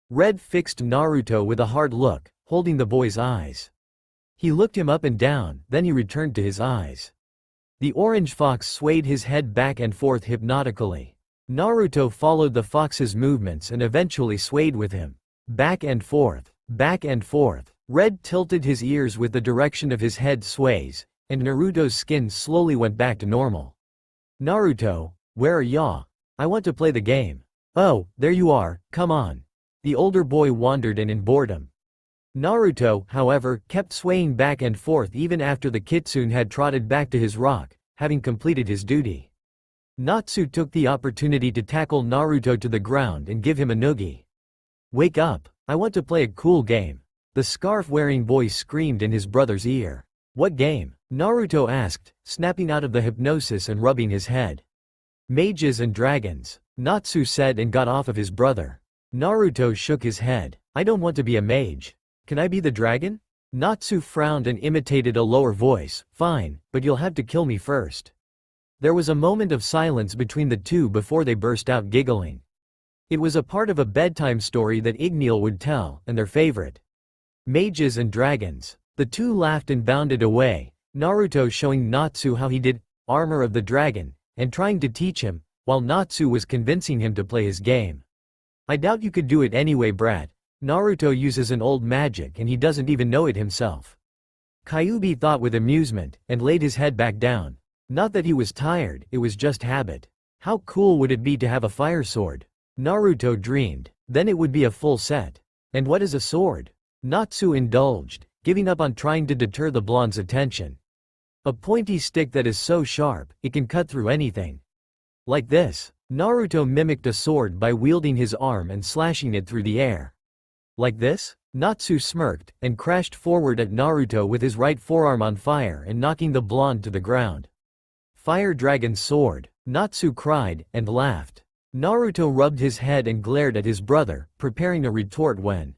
Red fixed Naruto with a hard look, holding the boy's eyes. He looked him up and down, then he returned to his eyes. The orange fox swayed his head back and forth hypnotically. Naruto followed the fox's movements and eventually swayed with him. Back and forth, back and forth. Red tilted his ears with the direction of his head sways, and Naruto's skin slowly went back to normal. Naruto, where are ya? I want to play the game. Oh, there you are, come on. The older boy wandered in boredom. Naruto, however, kept swaying back and forth even after the kitsune had trotted back to his rock, having completed his duty. Natsu took the opportunity to tackle Naruto to the ground and give him a noogie. Wake up, I want to play a cool game. The scarf-wearing boy screamed in his brother's ear. What game? Naruto asked, snapping out of the hypnosis and rubbing his head. Mages and dragons, Natsu said and got off of his brother. Naruto shook his head. I don't want to be a mage. Can I be the dragon? Natsu frowned and imitated a lower voice. Fine, but you'll have to kill me first. There was a moment of silence between the two before they burst out giggling. It was a part of a bedtime story that Dragneel would tell, and their favorite. Mages and dragons. The two laughed and bounded away, Naruto showing Natsu how he did armor of the dragon, and trying to teach him, while Natsu was convincing him to play his game. I doubt you could do it anyway, brat. Naruto uses an old magic and he doesn't even know it himself. Kyuubi thought with amusement, and laid his head back down. Not that he was tired, it was just habit. How cool would it be to have a fire sword? Naruto dreamed. Then it would be a full set. And what is a sword? Natsu indulged, giving up on trying to deter the blonde's attention. A pointy stick that is so sharp, it can cut through anything. Like this. Naruto mimicked a sword by wielding his arm and slashing it through the air. Like this? Natsu smirked, and crashed forward at Naruto with his right forearm on fire and knocking the blonde to the ground. Fire Dragon's sword, Natsu cried, and laughed. Naruto rubbed his head and glared at his brother, preparing a retort when.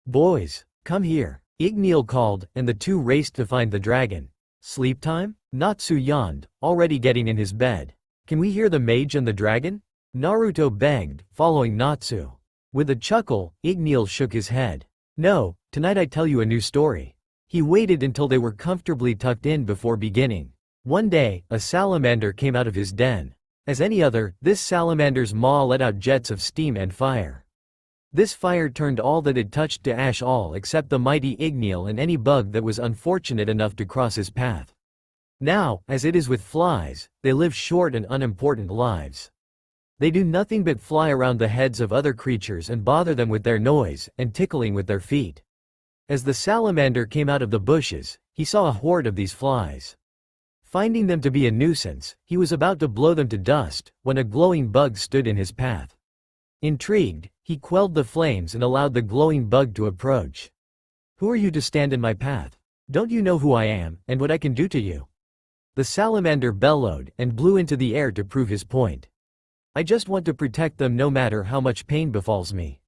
Boys, come here, Dragneel called, and the two raced to find the dragon. Sleep time? Natsu yawned, already getting in his bed. Can we hear the mage and the dragon? Naruto begged, following Natsu. With a chuckle, Dragneel shook his head. No, tonight I tell you a new story. He waited until they were comfortably tucked in before beginning. One day, a salamander came out of his den. As any other, this salamander's maw let out jets of steam and fire. This fire turned all that it touched to ash, all except the mighty Dragneel and any bug that was unfortunate enough to cross his path. Now, as it is with flies, they live short and unimportant lives. They do nothing but fly around the heads of other creatures and bother them with their noise and tickling with their feet. As the salamander came out of the bushes, he saw a horde of these flies. Finding them to be a nuisance, he was about to blow them to dust, when a glowing bug stood in his path. Intrigued, he quelled the flames and allowed the glowing bug to approach. Who are you to stand in my path? Don't you know who I am, and what I can do to you? The salamander bellowed, and blew into the air to prove his point. I just want to protect them no matter how much pain befalls me.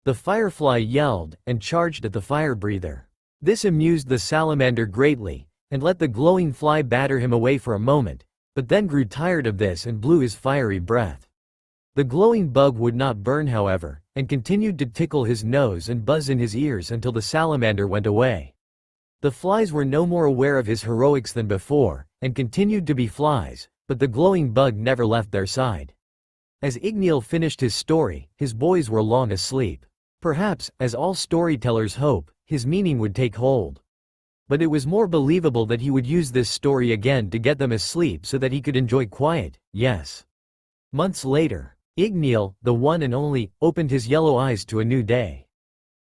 The firefly yelled, and charged at the fire breather. This amused the salamander greatly, and let the glowing fly batter him away for a moment, but then grew tired of this and blew his fiery breath. The glowing bug would not burn, however, and continued to tickle his nose and buzz in his ears until the salamander went away. The flies were no more aware of his heroics than before, and continued to be flies, but the glowing bug never left their side. As Dragneel finished his story, his boys were long asleep. Perhaps, as all storytellers hope, his meaning would take hold. But it was more believable that he would use this story again to get them asleep so that he could enjoy quiet, yes. Months later, Dragneel, the one and only, opened his yellow eyes to a new day.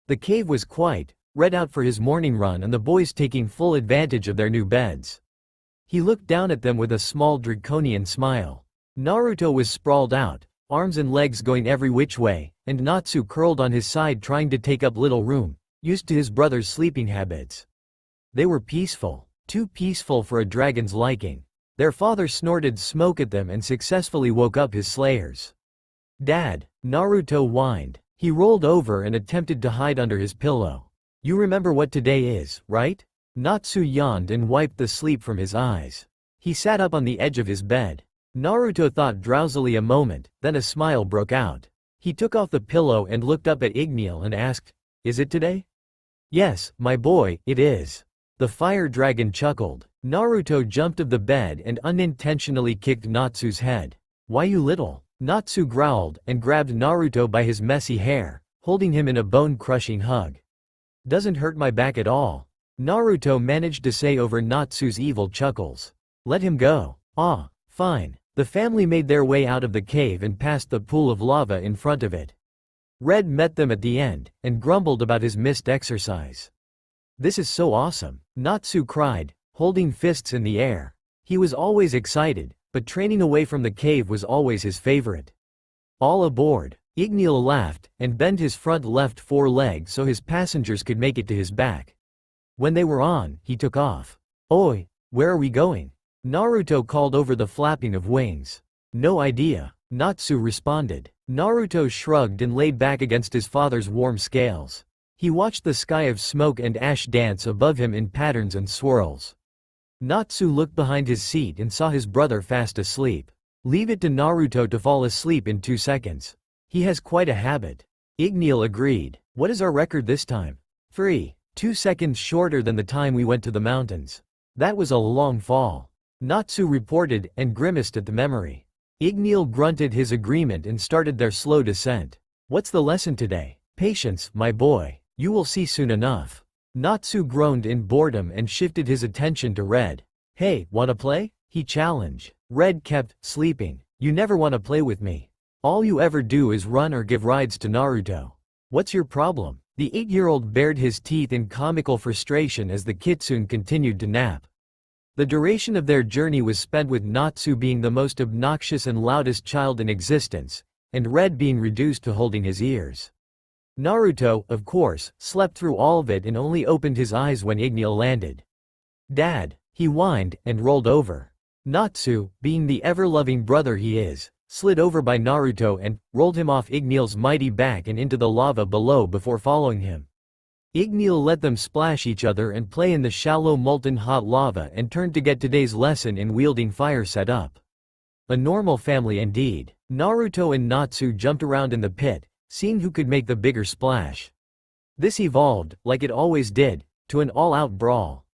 The cave was quiet, read out for his morning run and the boys taking full advantage of their new beds. He looked down at them with a small draconian smile. Naruto was sprawled out, arms and legs going every which way, and Natsu curled on his side trying to take up little room, used to his brother's sleeping habits. They were peaceful, too peaceful for a dragon's liking. Their father snorted smoke at them and successfully woke up his slayers. Dad, Naruto whined. He rolled over and attempted to hide under his pillow. You remember what today is, right? Natsu yawned and wiped the sleep from his eyes. He sat up on the edge of his bed. Naruto thought drowsily a moment, then a smile broke out. He took off the pillow and looked up at Dragneel and asked, Is it today? Yes, my boy, it is. The fire dragon chuckled. Naruto jumped of the bed and unintentionally kicked Natsu's head. Why you little? Natsu growled and grabbed Naruto by his messy hair, holding him in a bone-crushing hug. Doesn't hurt my back at all, Naruto managed to say over Natsu's evil chuckles. Let him go. Ah, fine. The family made their way out of the cave and past the pool of lava in front of it. Red met them at the end, and grumbled about his missed exercise. This is so awesome, Natsu cried, holding fists in the air. He was always excited, but training away from the cave was always his favorite. All aboard. Dragneel laughed, and bent his front left foreleg so his passengers could make it to his back. When they were on, he took off. Oi, where are we going? Naruto called over the flapping of wings. No idea, Natsu responded. Naruto shrugged and laid back against his father's warm scales. He watched the sky of smoke and ash dance above him in patterns and swirls. Natsu looked behind his seat and saw his brother fast asleep. Leave it to Naruto to fall asleep in 2 seconds. He has quite a habit. Dragneel agreed. What is our record this time? 3. 2 seconds shorter than the time we went to the mountains. That was a long fall, Natsu reported and grimaced at the memory. Dragneel grunted his agreement and started their slow descent. What's the lesson today? Patience, my boy. You will see soon enough. Natsu groaned in boredom and shifted his attention to Red. Hey, wanna play? He challenged. Red kept sleeping. You never wanna play with me. All you ever do is run or give rides to Naruto. What's your problem? The 8-year-old bared his teeth in comical frustration as the kitsune continued to nap. The duration of their journey was spent with Natsu being the most obnoxious and loudest child in existence, and Red being reduced to holding his ears. Naruto, of course, slept through all of it and only opened his eyes when Dragneel landed. Dad, he whined and rolled over. Natsu, being the ever-loving brother he is, slid over by Naruto and rolled him off Dragneel's mighty back and into the lava below before following him. Dragneel let them splash each other and play in the shallow molten hot lava and turned to get today's lesson in wielding fire set up. A normal family indeed. Naruto and Natsu jumped around in the pit, seeing who could make the bigger splash. This evolved, like it always did, to an all-out brawl.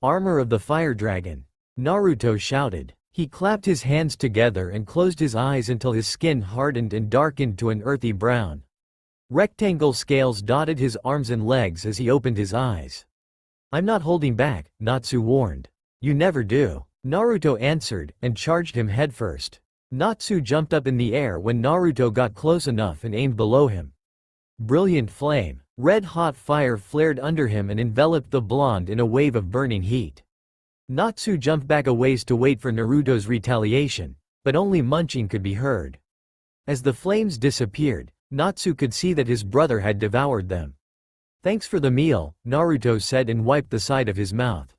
Armor of the Fire Dragon, Naruto shouted. He clapped his hands together and closed his eyes until his skin hardened and darkened to an earthy brown. Rectangle scales dotted his arms and legs as he opened his eyes. I'm not holding back, Natsu warned. You never do, Naruto answered and charged him headfirst. Natsu jumped up in the air when Naruto got close enough and aimed below him. Brilliant flame. Red-hot fire flared under him and enveloped the blonde in a wave of burning heat. Natsu jumped back a ways to wait for Naruto's retaliation, but only munching could be heard. As the flames disappeared, Natsu could see that his brother had devoured them. Thanks for the meal, Naruto said and wiped the side of his mouth.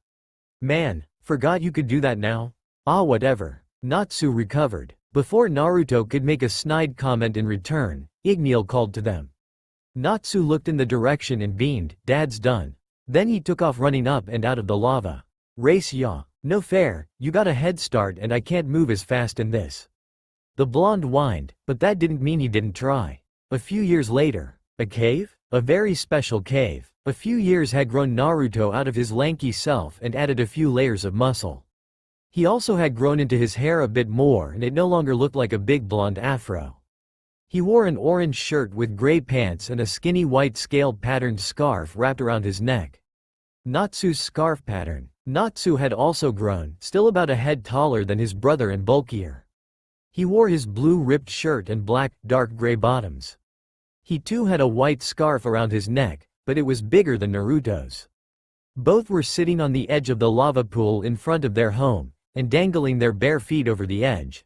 Man, forgot you could do that now? Ah, whatever. Natsu recovered. Before Naruto could make a snide comment in return, Dragneel called to them. Natsu looked in the direction and beamed, Dad's done. Then he took off running up and out of the lava. Race ya. No fair, you got a head start and I can't move as fast in this. The blonde whined, but that didn't mean he didn't try. A few years later. A cave? A very special cave. A few years had grown Naruto out of his lanky self and added a few layers of muscle. He also had grown into his hair a bit more and it no longer looked like a big blonde afro. He wore an orange shirt with gray pants and a skinny white scale-patterned scarf wrapped around his neck. Natsu's scarf pattern. Natsu had also grown, still about a head taller than his brother and bulkier. He wore his blue ripped shirt and black, dark gray bottoms. He too had a white scarf around his neck, but it was bigger than Naruto's. Both were sitting on the edge of the lava pool in front of their home, and dangling their bare feet over the edge.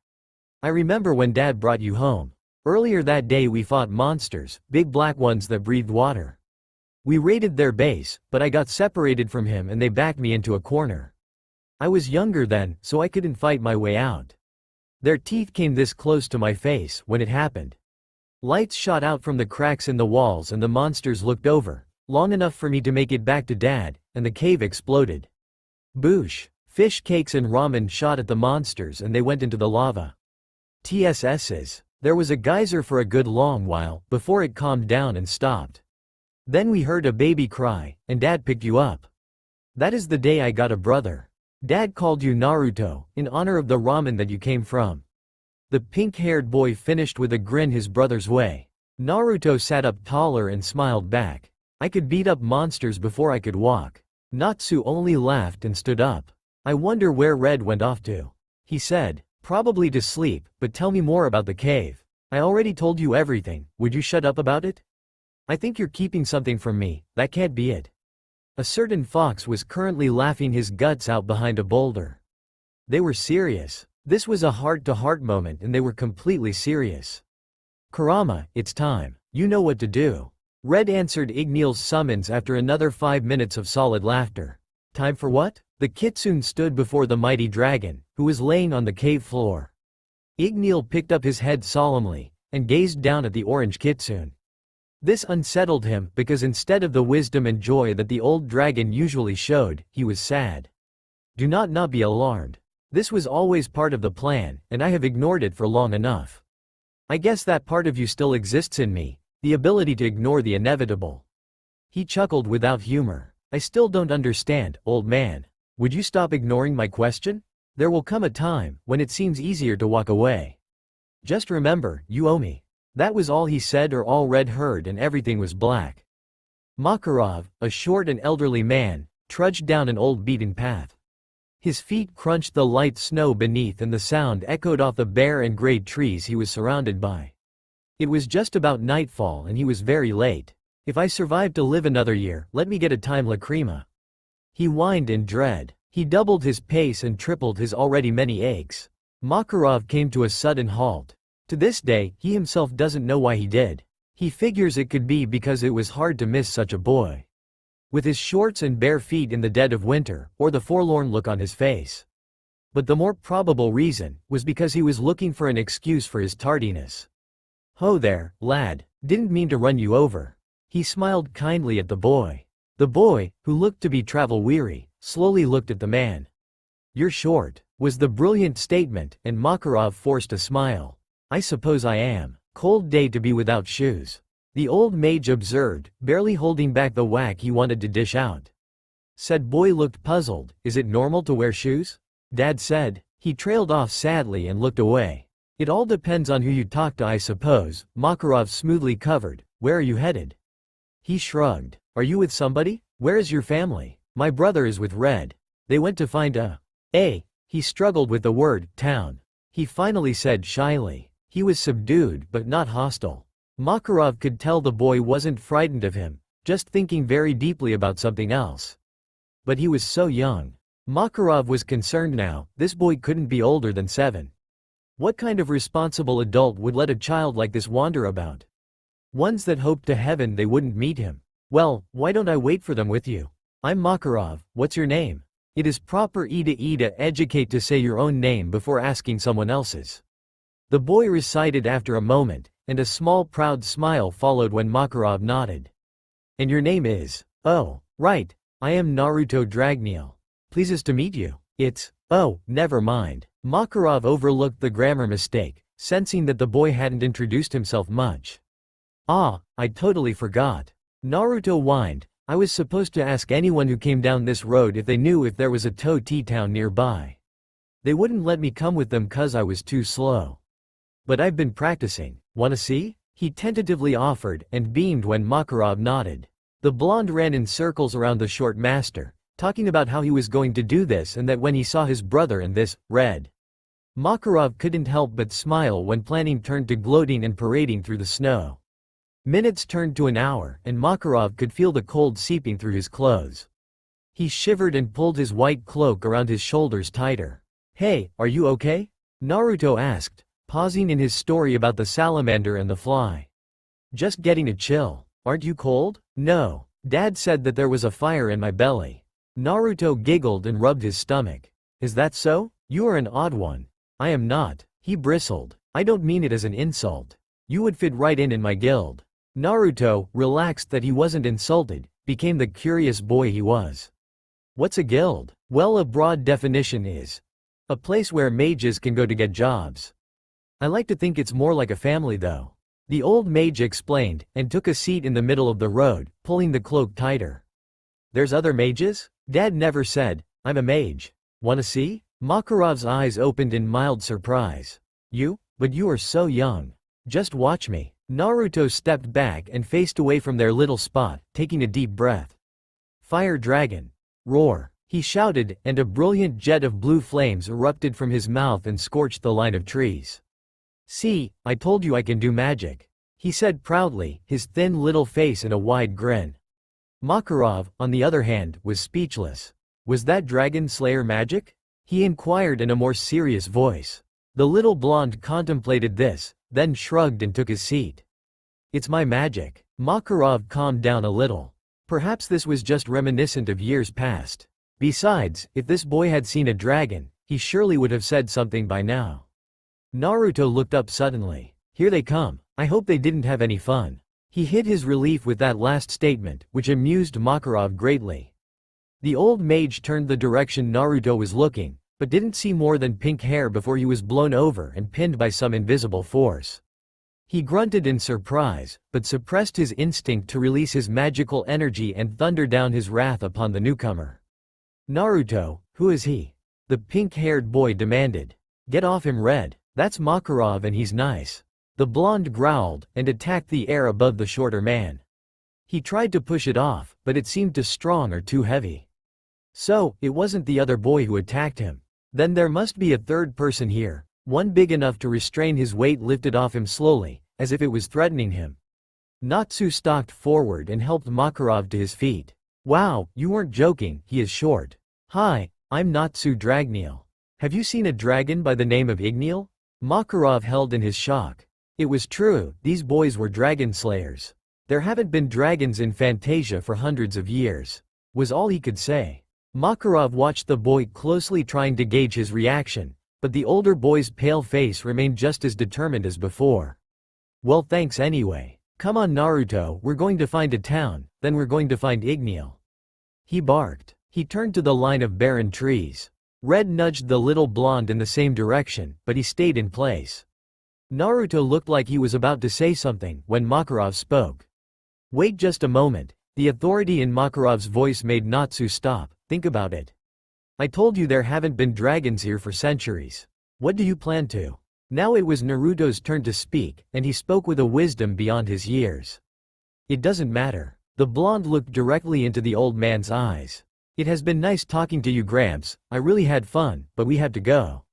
I remember when Dad brought you home. Earlier that day we fought monsters, big black ones that breathed water. We raided their base, but I got separated from him and they backed me into a corner. I was younger then, so I couldn't fight my way out. Their teeth came this close to my face when it happened. Lights shot out from the cracks in the walls and the monsters looked over, long enough for me to make it back to Dad, and the cave exploded. Boosh! Fish cakes and ramen shot at the monsters and they went into the lava. TSS's. There was a geyser for a good long while, before it calmed down and stopped. Then we heard a baby cry, and Dad picked you up. That is the day I got a brother. Dad called you Naruto, in honor of the ramen that you came from. The pink-haired boy finished with a grin his brother's way. Naruto sat up taller and smiled back. I could beat up monsters before I could walk. Natsu only laughed and stood up. I wonder where Red went off to. He said, probably to sleep, but tell me more about the cave. I already told you everything, would you shut up about it? I think you're keeping something from me, that can't be it. A certain fox was currently laughing his guts out behind a boulder. They were serious. This was a heart-to-heart moment and they were completely serious. Kurama, it's time. You know what to do. Red answered Igneel's summons after another 5 minutes of solid laughter. Time for what? The kitsune stood before the mighty dragon, who was laying on the cave floor. Igneel picked up his head solemnly, and gazed down at the orange kitsune. This unsettled him because instead of the wisdom and joy that the old dragon usually showed, he was sad. Do not be alarmed. This was always part of the plan, and I have ignored it for long enough. I guess that part of you still exists in me, the ability to ignore the inevitable. He chuckled without humor. I still don't understand, old man. Would you stop ignoring my question? There will come a time when it seems easier to walk away. Just remember, you owe me. That was all he said or all Red heard and everything was black. Makarov, a short and elderly man, trudged down an old beaten path. His feet crunched the light snow beneath and the sound echoed off the bare and gray trees he was surrounded by. It was just about nightfall and he was very late. If I survive to live another year, let me get a time lacrima. He whined in dread. He doubled his pace and tripled his already many aches. Makarov came to a sudden halt. To this day, he himself doesn't know why he did. He figures it could be because it was hard to miss such a boy. With his shorts and bare feet in the dead of winter, or the forlorn look on his face. But the more probable reason was because he was looking for an excuse for his tardiness. Ho there, lad, didn't mean to run you over. He smiled kindly at the boy. The boy, who looked to be travel-weary, slowly looked at the man. You're short, was the brilliant statement, and Makarov forced a smile. I suppose I am. Cold day to be without shoes. The old mage observed, barely holding back the whack he wanted to dish out. Said boy looked puzzled, is it normal to wear shoes? Dad said. He trailed off sadly and looked away. It all depends on who you talk to I suppose, Makarov smoothly covered. Where are you headed? He shrugged. Are you with somebody? Where is your family? My brother is with Red. They went to find he struggled with the word, town. He finally said shyly. He was subdued but not hostile. Makarov could tell the boy wasn't frightened of him, just thinking very deeply about something else. But he was so young. Makarov was concerned now, this boy couldn't be older than 7. What kind of responsible adult would let a child like this wander about? Ones that hoped to heaven they wouldn't meet him. Well, why don't I wait for them with you? I'm Makarov, what's your name? It is proper to educate to say your own name before asking someone else's. The boy recited after a moment, and a small proud smile followed when Makarov nodded. And your name is? Oh, right, I am Naruto Dragneel. Pleases to meet you. It's, oh, never mind. Makarov overlooked the grammar mistake, sensing that the boy hadn't introduced himself much. Ah, I totally forgot. Naruto whined. I was supposed to ask anyone who came down this road if they knew if there was a tea town nearby. They wouldn't let me come with them cause I was too slow. But I've been practicing. Wanna see? He tentatively offered and beamed when Makarov nodded. The blonde ran in circles around the short master, talking about how he was going to do this and that when he saw his brother and this, Red. Makarov couldn't help but smile when planning turned to gloating and parading through the snow. Minutes turned to an hour, and Makarov could feel the cold seeping through his clothes. He shivered and pulled his white cloak around his shoulders tighter. Hey, are you okay? Naruto asked, pausing in his story about the salamander and the fly. Just getting a chill. Aren't you cold? No. Dad said that there was a fire in my belly. Naruto giggled and rubbed his stomach. Is that so? You are an odd one. I am not. He bristled. I don't mean it as an insult. You would fit right in my guild. Naruto, relaxed that he wasn't insulted, became the curious boy he was. What's a guild? Well, a broad definition is a place where mages can go to get jobs. I like to think it's more like a family though. The old mage explained, and took a seat in the middle of the road, pulling the cloak tighter. There's other mages? Dad never said, I'm a mage. Wanna see? Makarov's eyes opened in mild surprise. You? But you are so young. Just watch me. Naruto stepped back and faced away from their little spot, taking a deep breath. Fire dragon. Roar. He shouted, and a brilliant jet of blue flames erupted from his mouth and scorched the line of trees. See, I told you I can do magic, he said proudly, his thin little face in a wide grin. Makarov, on the other hand, was speechless. Was that Dragon Slayer magic? He inquired in a more serious voice. The little blonde contemplated this, then shrugged and took his seat. It's my magic. Makarov calmed down a little. Perhaps this was just reminiscent of years past. Besides, if this boy had seen a dragon, he surely would have said something by now. Naruto looked up suddenly. Here they come. I hope they didn't have any fun. He hid his relief with that last statement, which amused Makarov greatly. The old mage turned the direction Naruto was looking, but didn't see more than pink hair before he was blown over and pinned by some invisible force. He grunted in surprise, but suppressed his instinct to release his magical energy and thunder down his wrath upon the newcomer. Naruto, who is he? The pink-haired boy demanded. Get off him, Red. That's Makarov and he's nice. The blonde growled and attacked the air above the shorter man. He tried to push it off, but it seemed too strong or too heavy. So, it wasn't the other boy who attacked him. Then there must be a third person here, one big enough to restrain his weight lifted off him slowly, as if it was threatening him. Natsu stalked forward and helped Makarov to his feet. Wow, you weren't joking, he is short. Hi, I'm Natsu Dragneel. Have you seen a dragon by the name of Igneel? Makarov held in his shock. It was true, these boys were dragon slayers. There haven't been dragons in Fantasia for hundreds of years, was all he could say. Makarov watched the boy closely, trying to gauge his reaction, but the older boy's pale face remained just as determined as before. Well, thanks anyway. Come on, Naruto, we're going to find a town, then we're going to find Igneel. He barked. He turned to the line of barren trees. Red nudged the little blonde in the same direction, but he stayed in place. Naruto looked like he was about to say something when Makarov spoke. Wait just a moment. The authority in Makarov's voice made Natsu stop. Think about it. I told you there haven't been dragons here for centuries. What do you plan to? Now it was Naruto's turn to speak, and he spoke with a wisdom beyond his years. It doesn't matter. The blonde looked directly into the old man's eyes. It has been nice talking to you, Gramps. I really had fun, but we have to go.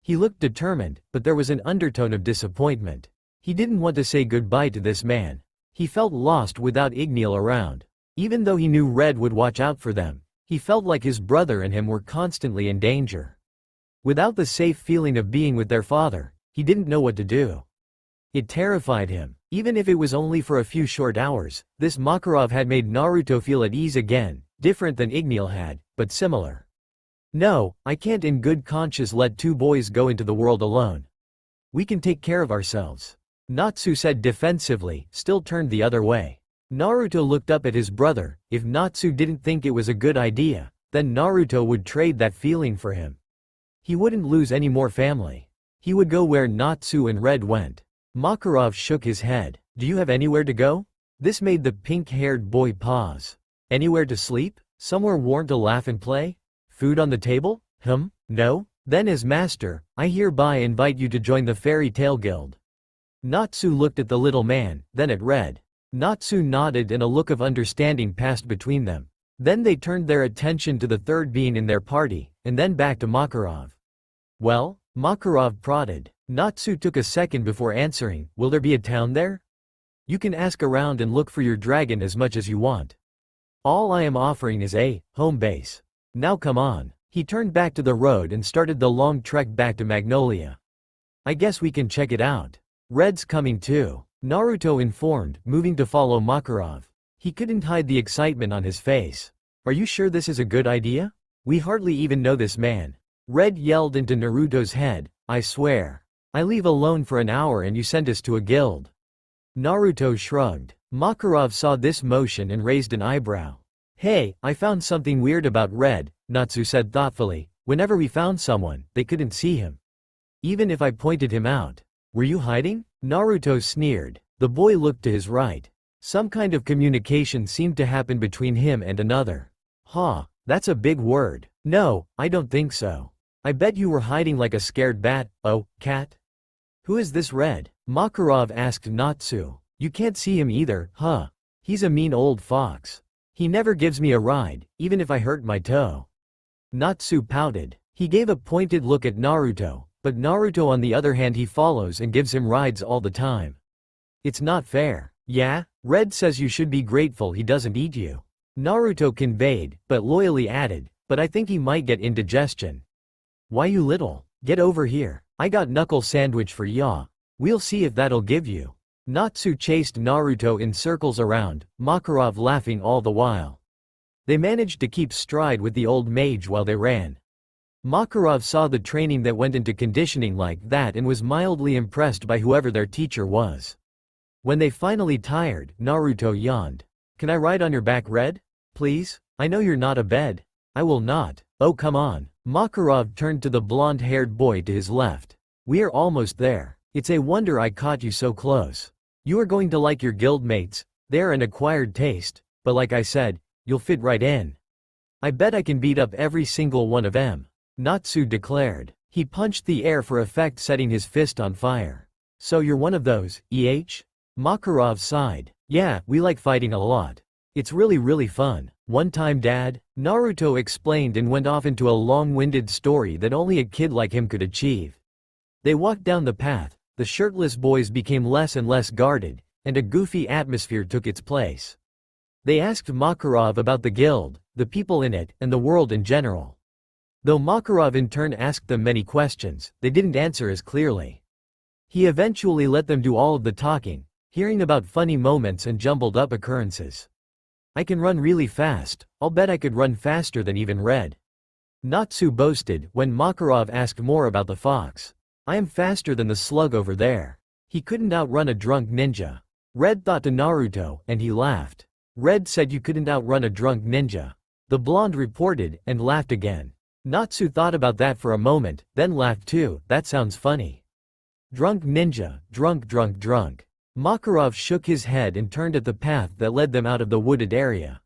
He looked determined, but there was an undertone of disappointment. He didn't want to say goodbye to this man. He felt lost without Igneel around. Even though he knew Red would watch out for them, he felt like his brother and him were constantly in danger. Without the safe feeling of being with their father, he didn't know what to do. It terrified him. Even if it was only for a few short hours, this Makarov had made Naruto feel at ease again, different than Igneel had, but similar. No, I can't in good conscience let two boys go into the world alone. We can take care of ourselves, Natsu said defensively, still turned the other way. Naruto looked up at his brother. If Natsu didn't think it was a good idea, then Naruto would trade that feeling for him. He wouldn't lose any more family. He would go where Natsu and Red went. Makarov shook his head. Do you have anywhere to go? This made the pink-haired boy pause. Anywhere to sleep? Somewhere warm to laugh and play? Food on the table? No? Then as master, I hereby invite you to join the Fairy Tale Guild. Natsu looked at the little man, then at Red. Natsu nodded and a look of understanding passed between them. Then they turned their attention to the third being in their party, and then back to Makarov. Well? Makarov prodded. Natsu took a second before answering. Will there be a town there? You can ask around and look for your dragon as much as you want. All I am offering is a home base. Now come on. He turned back to the road and started the long trek back to Magnolia. I guess we can check it out. Red's coming too, Naruto informed, moving to follow Makarov. He couldn't hide the excitement on his face. Are you sure this is a good idea? We hardly even know this man. Red yelled into Naruto's head. I swear. I leave alone for an hour and you send us to a guild. Naruto shrugged. Makarov saw this motion and raised an eyebrow. Hey, I found something weird about Red, Natsu said thoughtfully. Whenever we found someone, they couldn't see him. Even if I pointed him out. Were you hiding? Naruto sneered. The boy looked to his right. Some kind of communication seemed to happen between him and another. That's a big word. No, I don't think so. I bet you were hiding like a scared bat. Oh, cat? Who is this Red? Makarov asked Natsu. You can't see him either, huh? He's a mean old fox. He never gives me a ride, even if I hurt my toe. Natsu pouted. He gave a pointed look at Naruto, but Naruto on the other hand he follows and gives him rides all the time. It's not fair. Yeah? Red says you should be grateful he doesn't eat you. Naruto conveyed, but loyally added, but I think he might get indigestion. Why you little? Get over here. I got knuckle sandwich for ya. We'll see if that'll give you. Natsu chased Naruto in circles around, Makarov laughing all the while. They managed to keep stride with the old mage while they ran. Makarov saw the training that went into conditioning like that and was mildly impressed by whoever their teacher was. When they finally tired, Naruto yawned. Can I ride on your back, Red? Please? I know you're not a bed. I will not. Oh come on. Makarov turned to the blonde-haired boy to his left. We're almost there. It's a wonder I caught you so close. You are going to like your guildmates, they're an acquired taste, but like I said, you'll fit right in. I bet I can beat up every single one of them. Natsu declared. He punched the air for effect, setting his fist on fire. So you're one of those, Makarov sighed. Yeah, we like fighting a lot. It's really fun. One time Dad, Naruto explained and went off into a long-winded story that only a kid like him could achieve. They walked down the path, the shirtless boys became less and less guarded, and a goofy atmosphere took its place. They asked Makarov about the guild, the people in it, and the world in general. Though Makarov in turn asked them many questions, they didn't answer as clearly. He eventually let them do all of the talking, hearing about funny moments and jumbled up occurrences. I can run really fast, I'll bet I could run faster than even Red. Natsu boasted when Makarov asked more about the fox. I am faster than the slug over there. He couldn't outrun a drunk ninja. Red thought to Naruto, and he laughed. Red said you couldn't outrun a drunk ninja. The blonde reported, and laughed again. Natsu thought about that for a moment, then laughed too. That sounds funny. Drunk ninja, drunk. Makarov shook his head and turned at the path that led them out of the wooded area.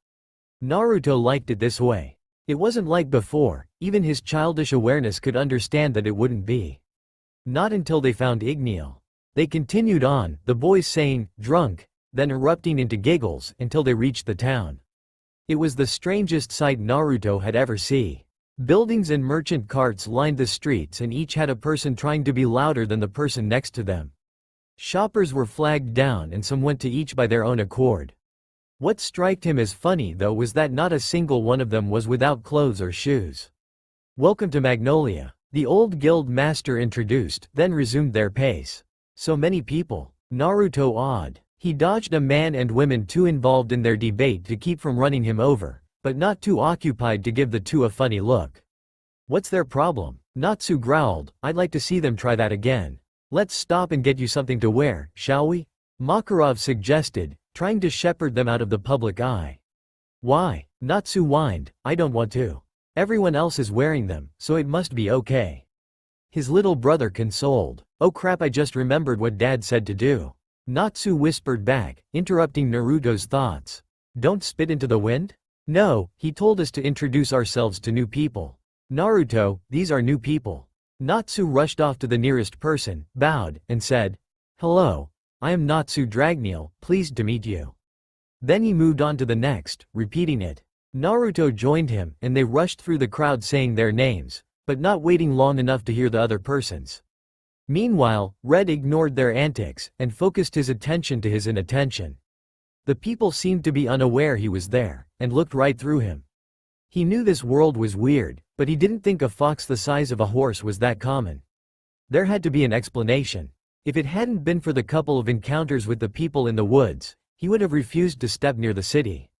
Naruto liked it this way. It wasn't like before, even his childish awareness could understand that it wouldn't be. Not until they found Dragneel. They continued on, the boys saying, drunk, then erupting into giggles, until they reached the town. It was the strangest sight Naruto had ever seen. Buildings and merchant carts lined the streets and each had a person trying to be louder than the person next to them. Shoppers were flagged down and some went to each by their own accord. What struck him as funny though was that not a single one of them was without clothes or shoes. Welcome to Magnolia. The old guild master introduced, then resumed their pace. So many people. Naruto awed. He dodged a man and women too involved in their debate to keep from running him over, but not too occupied to give the two a funny look. What's their problem? Natsu growled, I'd like to see them try that again. Let's stop and get you something to wear, shall we? Makarov suggested, trying to shepherd them out of the public eye. Why? Natsu whined, I don't want to. Everyone else is wearing them, so it must be okay. His little brother consoled. Oh crap, I just remembered what Dad said to do. Natsu whispered back, interrupting Naruto's thoughts. Don't spit into the wind? No, he told us to introduce ourselves to new people. Naruto, these are new people. Natsu rushed off to the nearest person, bowed, and said, Hello, I am Natsu Dragneel, pleased to meet you. Then he moved on to the next, repeating it. Naruto joined him, and they rushed through the crowd saying their names, but not waiting long enough to hear the other person's. Meanwhile, Red ignored their antics, and focused his attention to his inattention. The people seemed to be unaware he was there, and looked right through him. He knew this world was weird, but he didn't think a fox the size of a horse was that common. There had to be an explanation. If it hadn't been for the couple of encounters with the people in the woods, he would have refused to step near the city.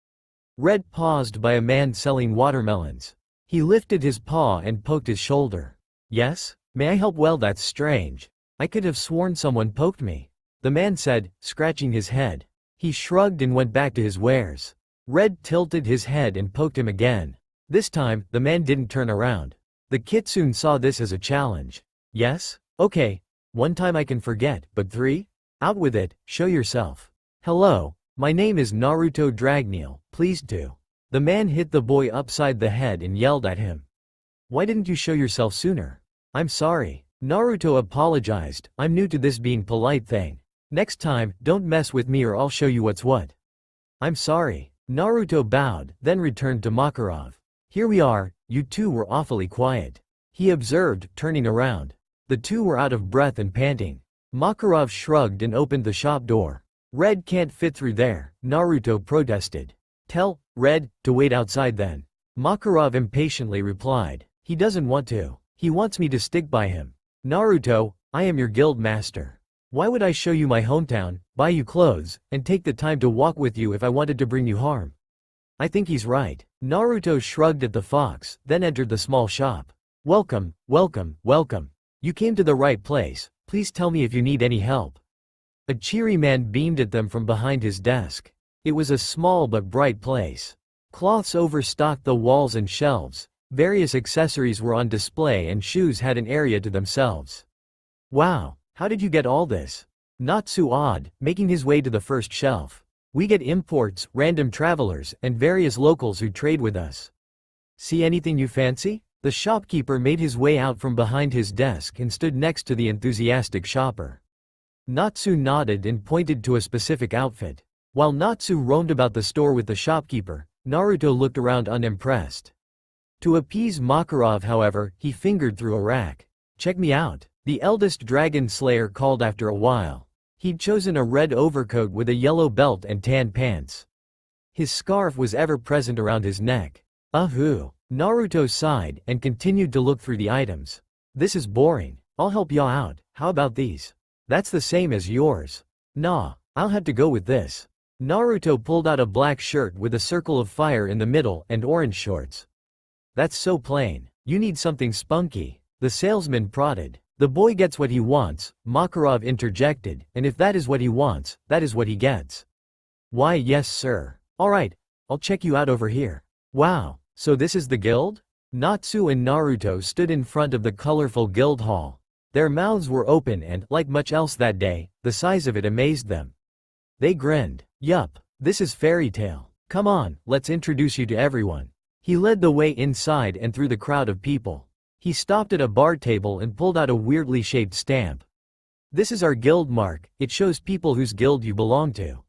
Red paused by a man selling watermelons. He lifted his paw and poked his shoulder. Yes? May I help? Well, that's strange. I could have sworn someone poked me. The man said, scratching his head. He shrugged and went back to his wares. Red tilted his head and poked him again. This time, the man didn't turn around. The kitsune saw this as a challenge. Yes? Okay. One time I can forget, but three? Out with it, show yourself. Hello. My name is Naruto Dragneel, pleased to. The man hit the boy upside the head and yelled at him. Why didn't you show yourself sooner? I'm sorry. Naruto apologized, I'm new to this being polite thing. Next time, don't mess with me or I'll show you what's what. I'm sorry. Naruto bowed, then returned to Makarov. Here we are, you two were awfully quiet. He observed, turning around. The two were out of breath and panting. Makarov shrugged and opened the shop door. Red can't fit through there, Naruto protested. Tell Red to wait outside then. Makarov impatiently replied. He doesn't want to. He wants me to stick by him. Naruto, I am your guild master. Why would I show you my hometown, buy you clothes, and take the time to walk with you if I wanted to bring you harm? I think he's right. Naruto shrugged at the fox, then entered the small shop. Welcome, welcome, welcome. You came to the right place. Please tell me if you need any help. A cheery man beamed at them from behind his desk. It was a small but bright place. Cloths overstocked the walls and shelves. Various accessories were on display and shoes had an area to themselves. Wow, how did you get all this? Natsu awed, making his way to the first shelf. We get imports, random travelers, and various locals who trade with us. See anything you fancy? The shopkeeper made his way out from behind his desk and stood next to the enthusiastic shopper. Natsu nodded and pointed to a specific outfit. While Natsu roamed about the store with the shopkeeper, Naruto looked around unimpressed. To appease Makarov, however, he fingered through a rack. Check me out, the eldest dragon slayer called after a while. He'd chosen a red overcoat with a yellow belt and tan pants. His scarf was ever present around his neck. Naruto sighed and continued to look through the items. This is boring. I'll help y'all out. How about these? That's the same as yours. Nah, I'll have to go with this. Naruto pulled out a black shirt with a circle of fire in the middle and orange shorts. That's so plain. You need something spunky. The salesman prodded. The boy gets what he wants, Makarov interjected, and if that is what he wants, that is what he gets. Why yes sir. Alright, I'll check you out over here. Wow, so this is the guild? Natsu and Naruto stood in front of the colorful guild hall. Their mouths were open and, like much else that day, the size of it amazed them. They grinned. Yup, this is fairy tale. Come on, let's introduce you to everyone. He led the way inside and through the crowd of people. He stopped at a bar table and pulled out a weirdly shaped stamp. This is our guild mark, it shows people whose guild you belong to.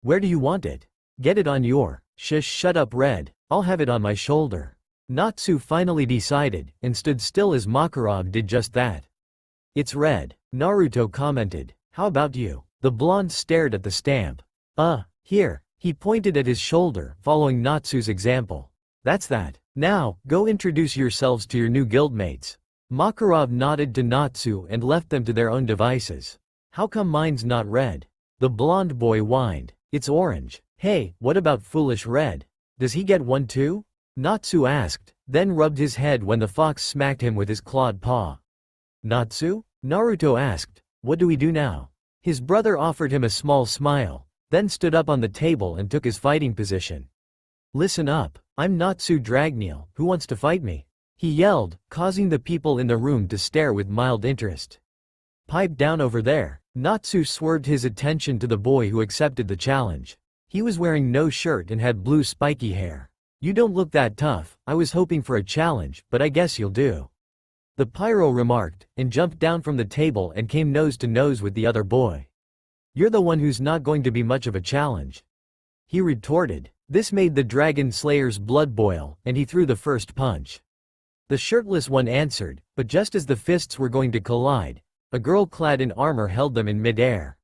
Where do you want it? Get it on your. Shut up Red, I'll have it on my shoulder. Natsu finally decided, and stood still as Makarov did just that. It's red, Naruto commented. How about you? The blonde stared at the stamp. Here. He pointed at his shoulder, following Natsu's example. That's that. Now, go introduce yourselves to your new guildmates. Makarov nodded to Natsu and left them to their own devices. How come mine's not red? The blonde boy whined. It's orange. Hey, what about foolish Red? Does he get one too? Natsu asked, then rubbed his head when the fox smacked him with his clawed paw. Natsu? Naruto asked, what do we do now? His brother offered him a small smile, then stood up on the table and took his fighting position. Listen up, I'm Natsu Dragneel, who wants to fight me? He yelled, causing the people in the room to stare with mild interest. Pipe down over there. Natsu swerved his attention to the boy who accepted the challenge. He was wearing no shirt and had blue spiky hair. You don't look that tough, I was hoping for a challenge, but I guess you'll do. The pyro remarked, and jumped down from the table and came nose to nose with the other boy. You're the one who's not going to be much of a challenge. He retorted. This made the dragon slayer's blood boil, and he threw the first punch. The shirtless one answered, but just as the fists were going to collide, a girl clad in armor held them in midair.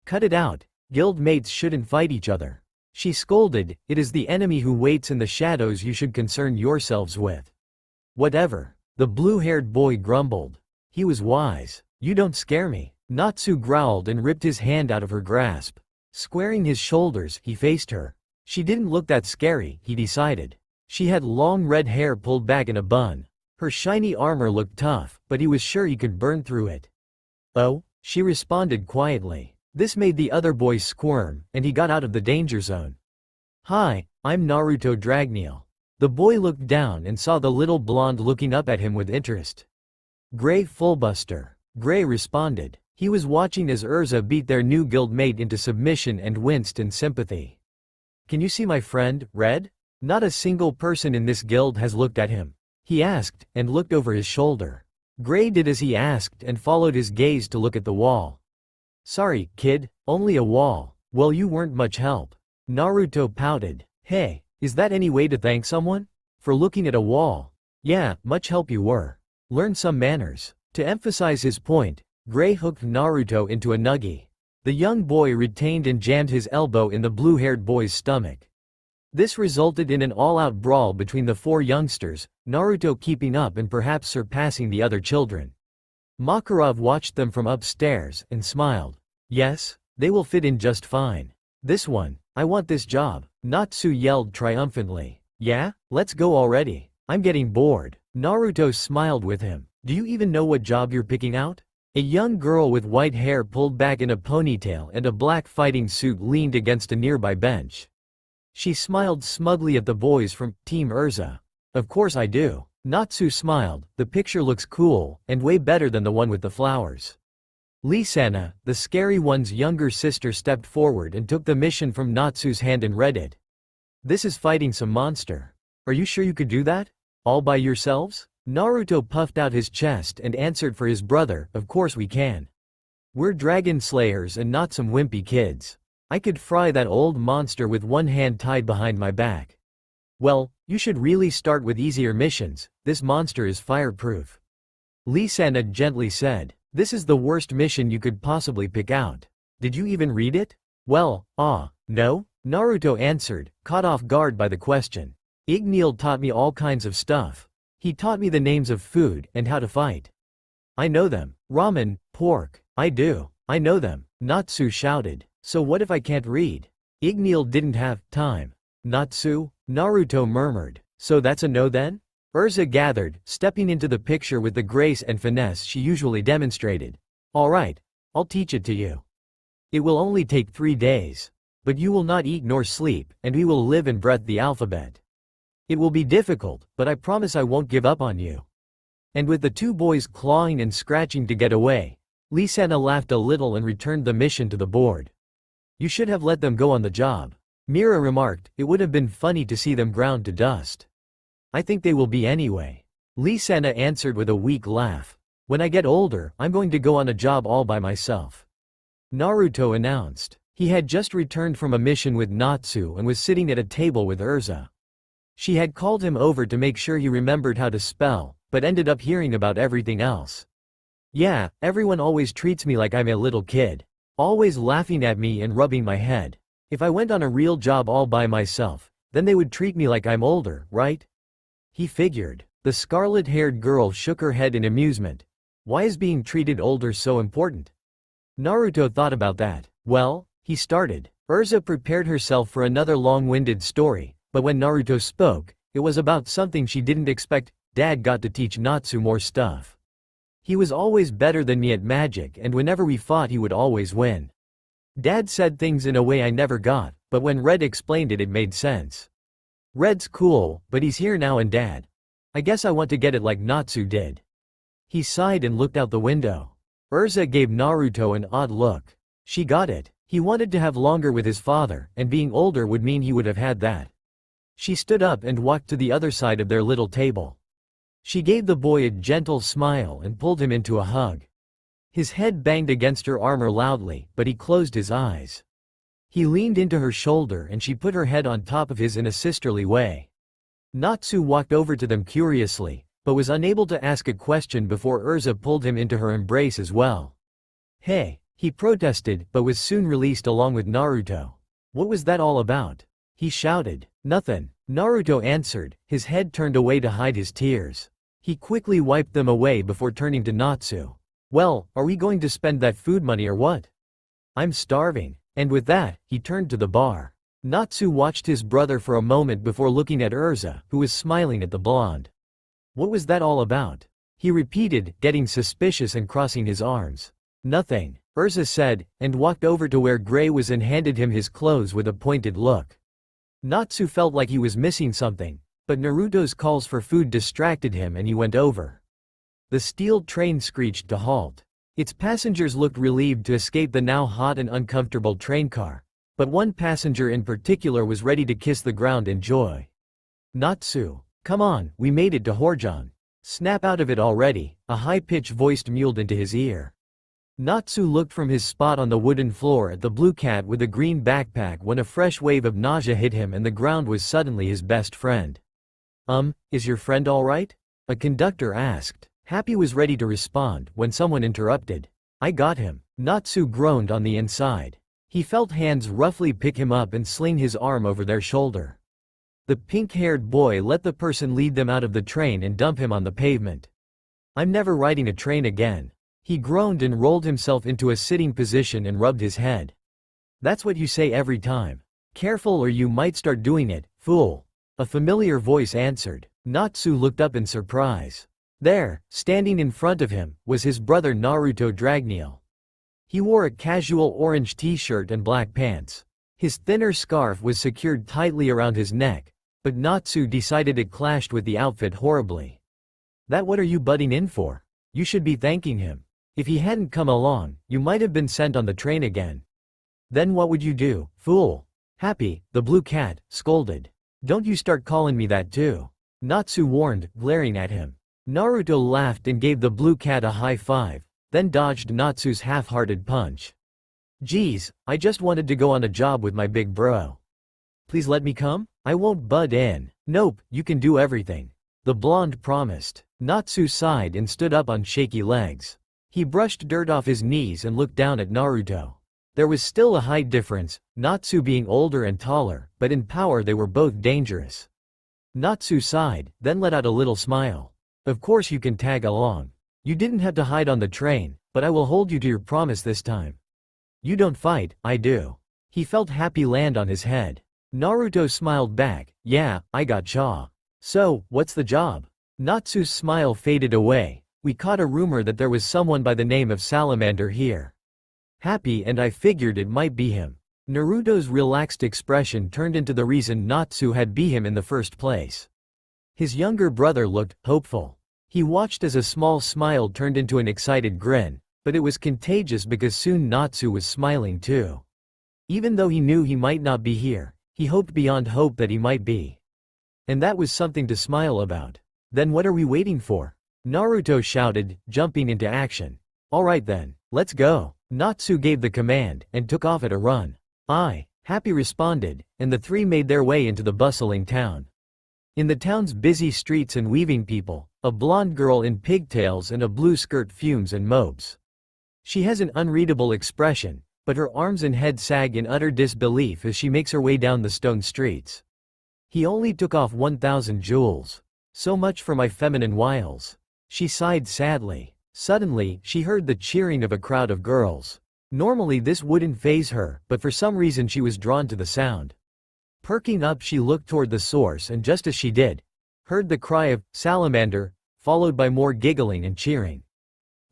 Cut it out, guild mates shouldn't fight each other. She scolded, it is the enemy who waits in the shadows you should concern yourselves with. Whatever. The blue-haired boy grumbled. He was wise. You don't scare me. Natsu growled and ripped his hand out of her grasp. Squaring his shoulders, he faced her. She didn't look that scary, he decided. She had long red hair pulled back in a bun. Her shiny armor looked tough, but he was sure he could burn through it. Oh? She responded quietly. This made the other boy squirm, and he got out of the danger zone. Hi, I'm Naruto Dragneel. The boy looked down and saw the little blonde looking up at him with interest. Gray Fullbuster. Gray responded. He was watching as Urza beat their new guildmate into submission and winced in sympathy. Can you see my friend, Red? Not a single person in this guild has looked at him. He asked, and looked over his shoulder. Gray did as he asked and followed his gaze to look at the wall. Sorry, kid, only a wall. Well, you weren't much help. Naruto pouted. Hey, is that any way to thank someone? For looking at a wall? Yeah, much help you were. Learn some manners. To emphasize his point, Gray hooked Naruto into a nuggie. The young boy retained and jammed his elbow in the blue-haired boy's stomach. This resulted in an all-out brawl between the four youngsters, Naruto keeping up and perhaps surpassing the other children. Makarov watched them from upstairs and smiled. Yes, they will fit in just fine. This one, I want this job, Natsu yelled triumphantly. Yeah, let's go already. I'm getting bored. Naruto smiled with him. Do you even know what job you're picking out? A young girl with white hair pulled back in a ponytail and a black fighting suit leaned against a nearby bench. She smiled smugly at the boys from Team Urza. Of course I do. Natsu smiled. The picture looks cool, and way better than the one with the flowers. Lisana, the scary one's younger sister, stepped forward and took the mission from Natsu's hand and read it. This is fighting some monster. Are you sure you could do that? All by yourselves? Naruto puffed out his chest and answered for his brother, of course we can. We're dragon slayers and not some wimpy kids. I could fry that old monster with one hand tied behind my back. Well, you should really start with easier missions, this monster is fireproof. Lisana gently said. This is the worst mission you could possibly pick out. Did you even read it? Well, no? Naruto answered, caught off guard by the question. Dragneel taught me all kinds of stuff. He taught me the names of food and how to fight. I know them. Ramen, pork. I do. I know them. Natsu shouted. So what if I can't read? Dragneel didn't have time. Natsu? Naruto murmured. So that's a no then? Urza gathered, stepping into the picture with the grace and finesse she usually demonstrated. Alright, I'll teach it to you. It will only take 3 days. But you will not eat nor sleep, and we will live and breath the alphabet. It will be difficult, but I promise I won't give up on you. And with the two boys clawing and scratching to get away, Lisana laughed a little and returned the mission to the board. You should have let them go on the job. Mira remarked, it would have been funny to see them ground to dust. I think they will be anyway. Lisana answered with a weak laugh. When I get older, I'm going to go on a job all by myself. Naruto announced. He had just returned from a mission with Natsu and was sitting at a table with Urza. She had called him over to make sure he remembered how to spell, but ended up hearing about everything else. Yeah, everyone always treats me like I'm a little kid. Always laughing at me and rubbing my head. If I went on a real job all by myself, then they would treat me like I'm older, right? He figured. The scarlet-haired girl shook her head in amusement. Why is being treated older so important? Naruto thought about that. Well, he started. Urza prepared herself for another long-winded story, but when Naruto spoke, it was about something she didn't expect. Dad got to teach Natsu more stuff. He was always better than me at magic, and whenever we fought he would always win. Dad said things in a way I never got, but when Red explained it, it made sense. Red's cool, but he's here now and Dad. I guess I want to get it like Natsu did. He sighed and looked out the window. Urza gave Naruto an odd look. She got it. He wanted to have longer with his father, and being older would mean he would have had that. She stood up and walked to the other side of their little table. She gave the boy a gentle smile and pulled him into a hug. His head banged against her armor loudly, but he closed his eyes. He leaned into her shoulder and she put her head on top of his in a sisterly way. Natsu walked over to them curiously, but was unable to ask a question before Urza pulled him into her embrace as well. Hey, he protested, but was soon released along with Naruto. What was that all about? He shouted. Nothing. Naruto answered, his head turned away to hide his tears. He quickly wiped them away before turning to Natsu. Well, are we going to spend that food money or what? I'm starving. And with that, he turned to the bar. Natsu watched his brother for a moment before looking at Urza, who was smiling at the blonde. What was that all about? He repeated, getting suspicious and crossing his arms. Nothing, Urza said, and walked over to where Gray was and handed him his clothes with a pointed look. Natsu felt like he was missing something, but Naruto's calls for food distracted him and he went over. The steel train screeched to halt. Its passengers looked relieved to escape the now hot and uncomfortable train car, but one passenger in particular was ready to kiss the ground in joy. Natsu, come on, we made it to Horjon. Snap out of it already, a high-pitched voice mewled into his ear. Natsu looked from his spot on the wooden floor at the blue cat with a green backpack when a fresh wave of nausea hit him and the ground was suddenly his best friend. Is your friend alright? A conductor asked. Happy was ready to respond when someone interrupted. I got him. Natsu groaned on the inside. He felt hands roughly pick him up and sling his arm over their shoulder. The pink-haired boy let the person lead them out of the train and dump him on the pavement. I'm never riding a train again. He groaned and rolled himself into a sitting position and rubbed his head. That's what you say every time. Careful or you might start doing it, fool. A familiar voice answered. Natsu looked up in surprise. There, standing in front of him, was his brother Naruto Dragneel. He wore a casual orange t-shirt and black pants. His thinner scarf was secured tightly around his neck, but Natsu decided it clashed with the outfit horribly. That what are you butting in for? You should be thanking him. If he hadn't come along, you might have been sent on the train again. Then what would you do, fool? Happy, the blue cat, scolded. Don't you start calling me that too. Natsu warned, glaring at him. Naruto laughed and gave the blue cat a high five, then dodged Natsu's half-hearted punch. Geez, I just wanted to go on a job with my big bro. Please let me come? I won't butt in. Nope, you can do everything. The blonde promised. Natsu sighed and stood up on shaky legs. He brushed dirt off his knees and looked down at Naruto. There was still a height difference, Natsu being older and taller, but in power they were both dangerous. Natsu sighed, then let out a little smile. Of course you can tag along. You didn't have to hide on the train, but I will hold you to your promise this time. You don't fight, I do. He felt Happy land on his head. Naruto smiled back, yeah, I got Chaw. So, what's the job? Natsu's smile faded away. We caught a rumor that there was someone by the name of Salamander here. Happy and I figured it might be him. Naruto's relaxed expression turned into the reason Natsu had be him in the first place. His younger brother looked hopeful. He watched as a small smile turned into an excited grin, but it was contagious because soon Natsu was smiling too. Even though he knew he might not be here, he hoped beyond hope that he might be. And that was something to smile about. Then what are we waiting for? Naruto shouted, jumping into action. Alright then, let's go. Natsu gave the command, and took off at a run. Happy responded, and the three made their way into the bustling town. In the town's busy streets and weaving people, a blonde girl in pigtails and a blue skirt fumes and mopes. She has an unreadable expression, but her arms and head sag in utter disbelief as she makes her way down the stone streets. He only took off 1,000 jewels. So much for my feminine wiles. She sighed sadly. Suddenly, she heard the cheering of a crowd of girls. Normally this wouldn't faze her, but for some reason she was drawn to the sound. Perking up she looked toward the source and just as she did, heard the cry of, Salamander, followed by more giggling and cheering.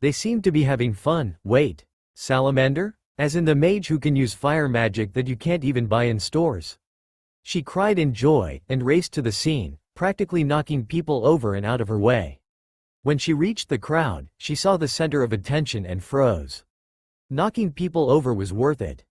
They seemed to be having fun. Wait. Salamander? As in the mage who can use fire magic that you can't even buy in stores. She cried in joy, and raced to the scene, practically knocking people over and out of her way. When she reached the crowd, she saw the center of attention and froze. Knocking people over was worth it.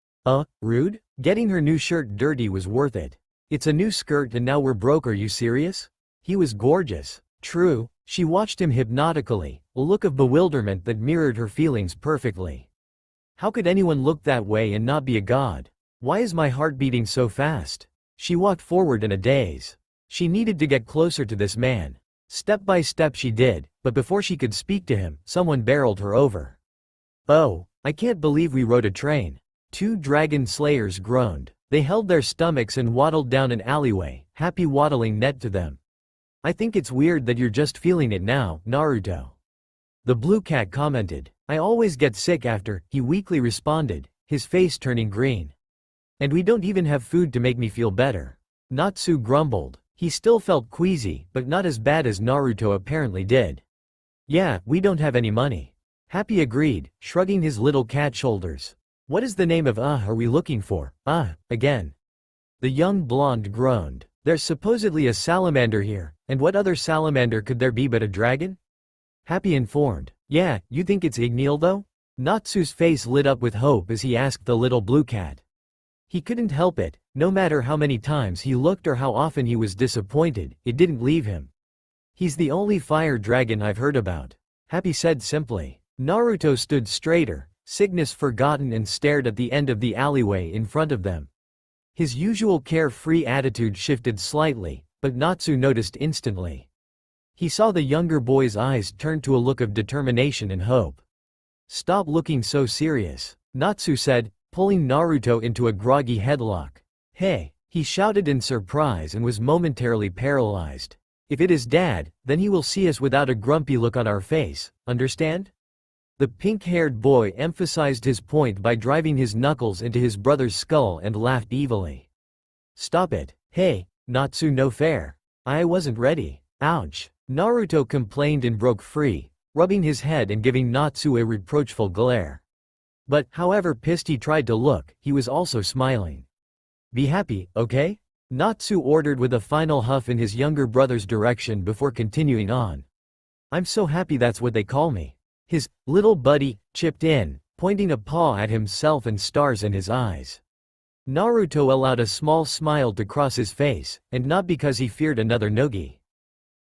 Rude? Getting her new shirt dirty was worth it. It's a new skirt and now we're broke, are you serious? He was gorgeous. True. She watched him hypnotically, a look of bewilderment that mirrored her feelings perfectly. How could anyone look that way and not be a god? Why is my heart beating so fast? She walked forward in a daze. She needed to get closer to this man. Step by step she did, but before she could speak to him, someone barreled her over. Oh, I can't believe we rode a train. Two dragon slayers groaned. They held their stomachs and waddled down an alleyway, Happy waddling net to them. I think it's weird that you're just feeling it now, Naruto. The blue cat commented. I always get sick after, he weakly responded, his face turning green. And we don't even have food to make me feel better. Natsu grumbled. He still felt queasy, but not as bad as Naruto apparently did. Yeah, we don't have any money. Happy agreed, shrugging his little cat shoulders. What is the name of are we looking for? Again. The young blonde groaned. There's supposedly a salamander here, and what other salamander could there be but a dragon? Happy informed. Yeah, you think it's Dragneel though? Natsu's face lit up with hope as he asked the little blue cat. He couldn't help it, no matter how many times he looked or how often he was disappointed, it didn't leave him. He's the only fire dragon I've heard about, Happy said simply. Naruto stood straighter, sickness forgotten, and stared at the end of the alleyway in front of them. His usual carefree attitude shifted slightly, but Natsu noticed instantly. He saw the younger boy's eyes turn to a look of determination and hope. "Stop looking so serious," Natsu said, pulling Naruto into a groggy headlock. "Hey," he shouted in surprise and was momentarily paralyzed. "If it is Dad, then he will see us without a grumpy look on our face, understand?" The pink-haired boy emphasized his point by driving his knuckles into his brother's skull and laughed evilly. "Stop it. Hey, Natsu, no fair. I wasn't ready. Ouch." Naruto complained and broke free, rubbing his head and giving Natsu a reproachful glare. But, however pissed he tried to look, he was also smiling. "Be happy, okay?" Natsu ordered with a final huff in his younger brother's direction before continuing on. "I'm so happy that's what they call me." His little buddy chipped in, pointing a paw at himself and stars in his eyes. Naruto allowed a small smile to cross his face, and not because he feared another Nogi.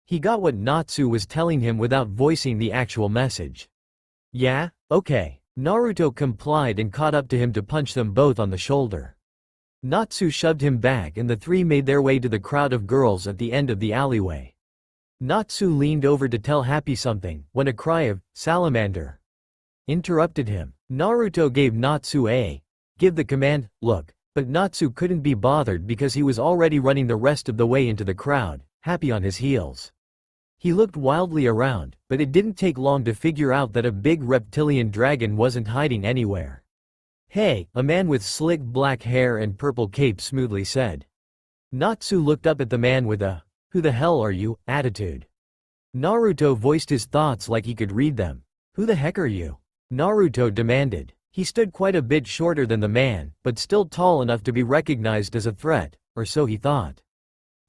He got what Natsu was telling him without voicing the actual message. "Yeah, okay." Naruto complied and caught up to him to punch them both on the shoulder. Natsu shoved him back and the three made their way to the crowd of girls at the end of the alleyway. Natsu leaned over to tell Happy something, when a cry of, "Salamander!" interrupted him. Naruto gave Natsu a "give the command" look, but Natsu couldn't be bothered because he was already running the rest of the way into the crowd, Happy on his heels. He looked wildly around, but it didn't take long to figure out that a big reptilian dragon wasn't hiding anywhere. "Hey," a man with slick black hair and purple cape smoothly said. Natsu looked up at the man with a "who the hell are you" attitude. Naruto voiced his thoughts like he could read them. "Who the heck are you?" Naruto demanded. He stood quite a bit shorter than the man, but still tall enough to be recognized as a threat, or so he thought.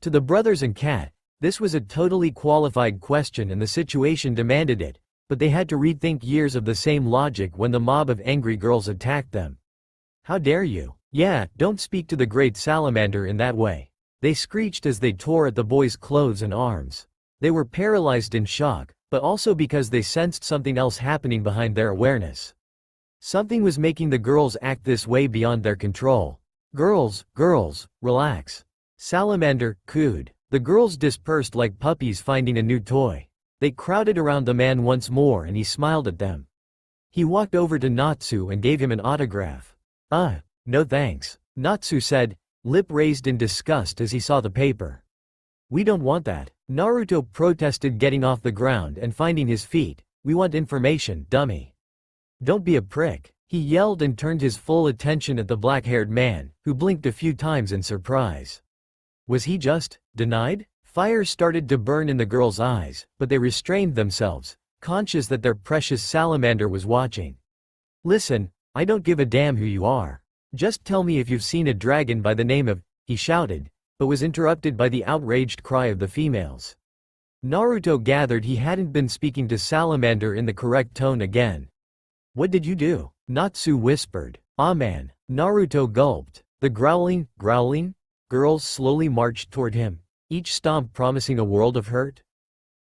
To the brothers and Cat, this was a totally qualified question and the situation demanded it, but they had to rethink years of the same logic when the mob of angry girls attacked them. "How dare you? Yeah, don't speak to the great salamander in that way," they screeched as they tore at the boy's clothes and arms. They were paralyzed in shock, but also because they sensed something else happening behind their awareness. Something was making the girls act this way beyond their control. Girls, relax." Salamander cooed. The girls dispersed like puppies finding a new toy. They crowded around the man once more and he smiled at them. He walked over to Natsu and gave him an autograph. No thanks," Natsu said, lip raised in disgust as he saw the paper. "We don't want that," Naruto protested, getting off the ground and finding his feet. "We want information, dummy." "Don't be a prick," he yelled and turned his full attention at the black-haired man, who blinked a few times in surprise. Was he just denied? Fire started to burn in the girls' eyes, but they restrained themselves, conscious that their precious salamander was watching. "Listen, I don't give a damn who you are. Just tell me if you've seen a dragon by the name of," he shouted, but was interrupted by the outraged cry of the females. Naruto gathered he hadn't been speaking to Salamander in the correct tone again. "What did you do?" Natsu whispered. "Ah man." Naruto gulped. The growling girls slowly marched toward him, each stomp promising a world of hurt.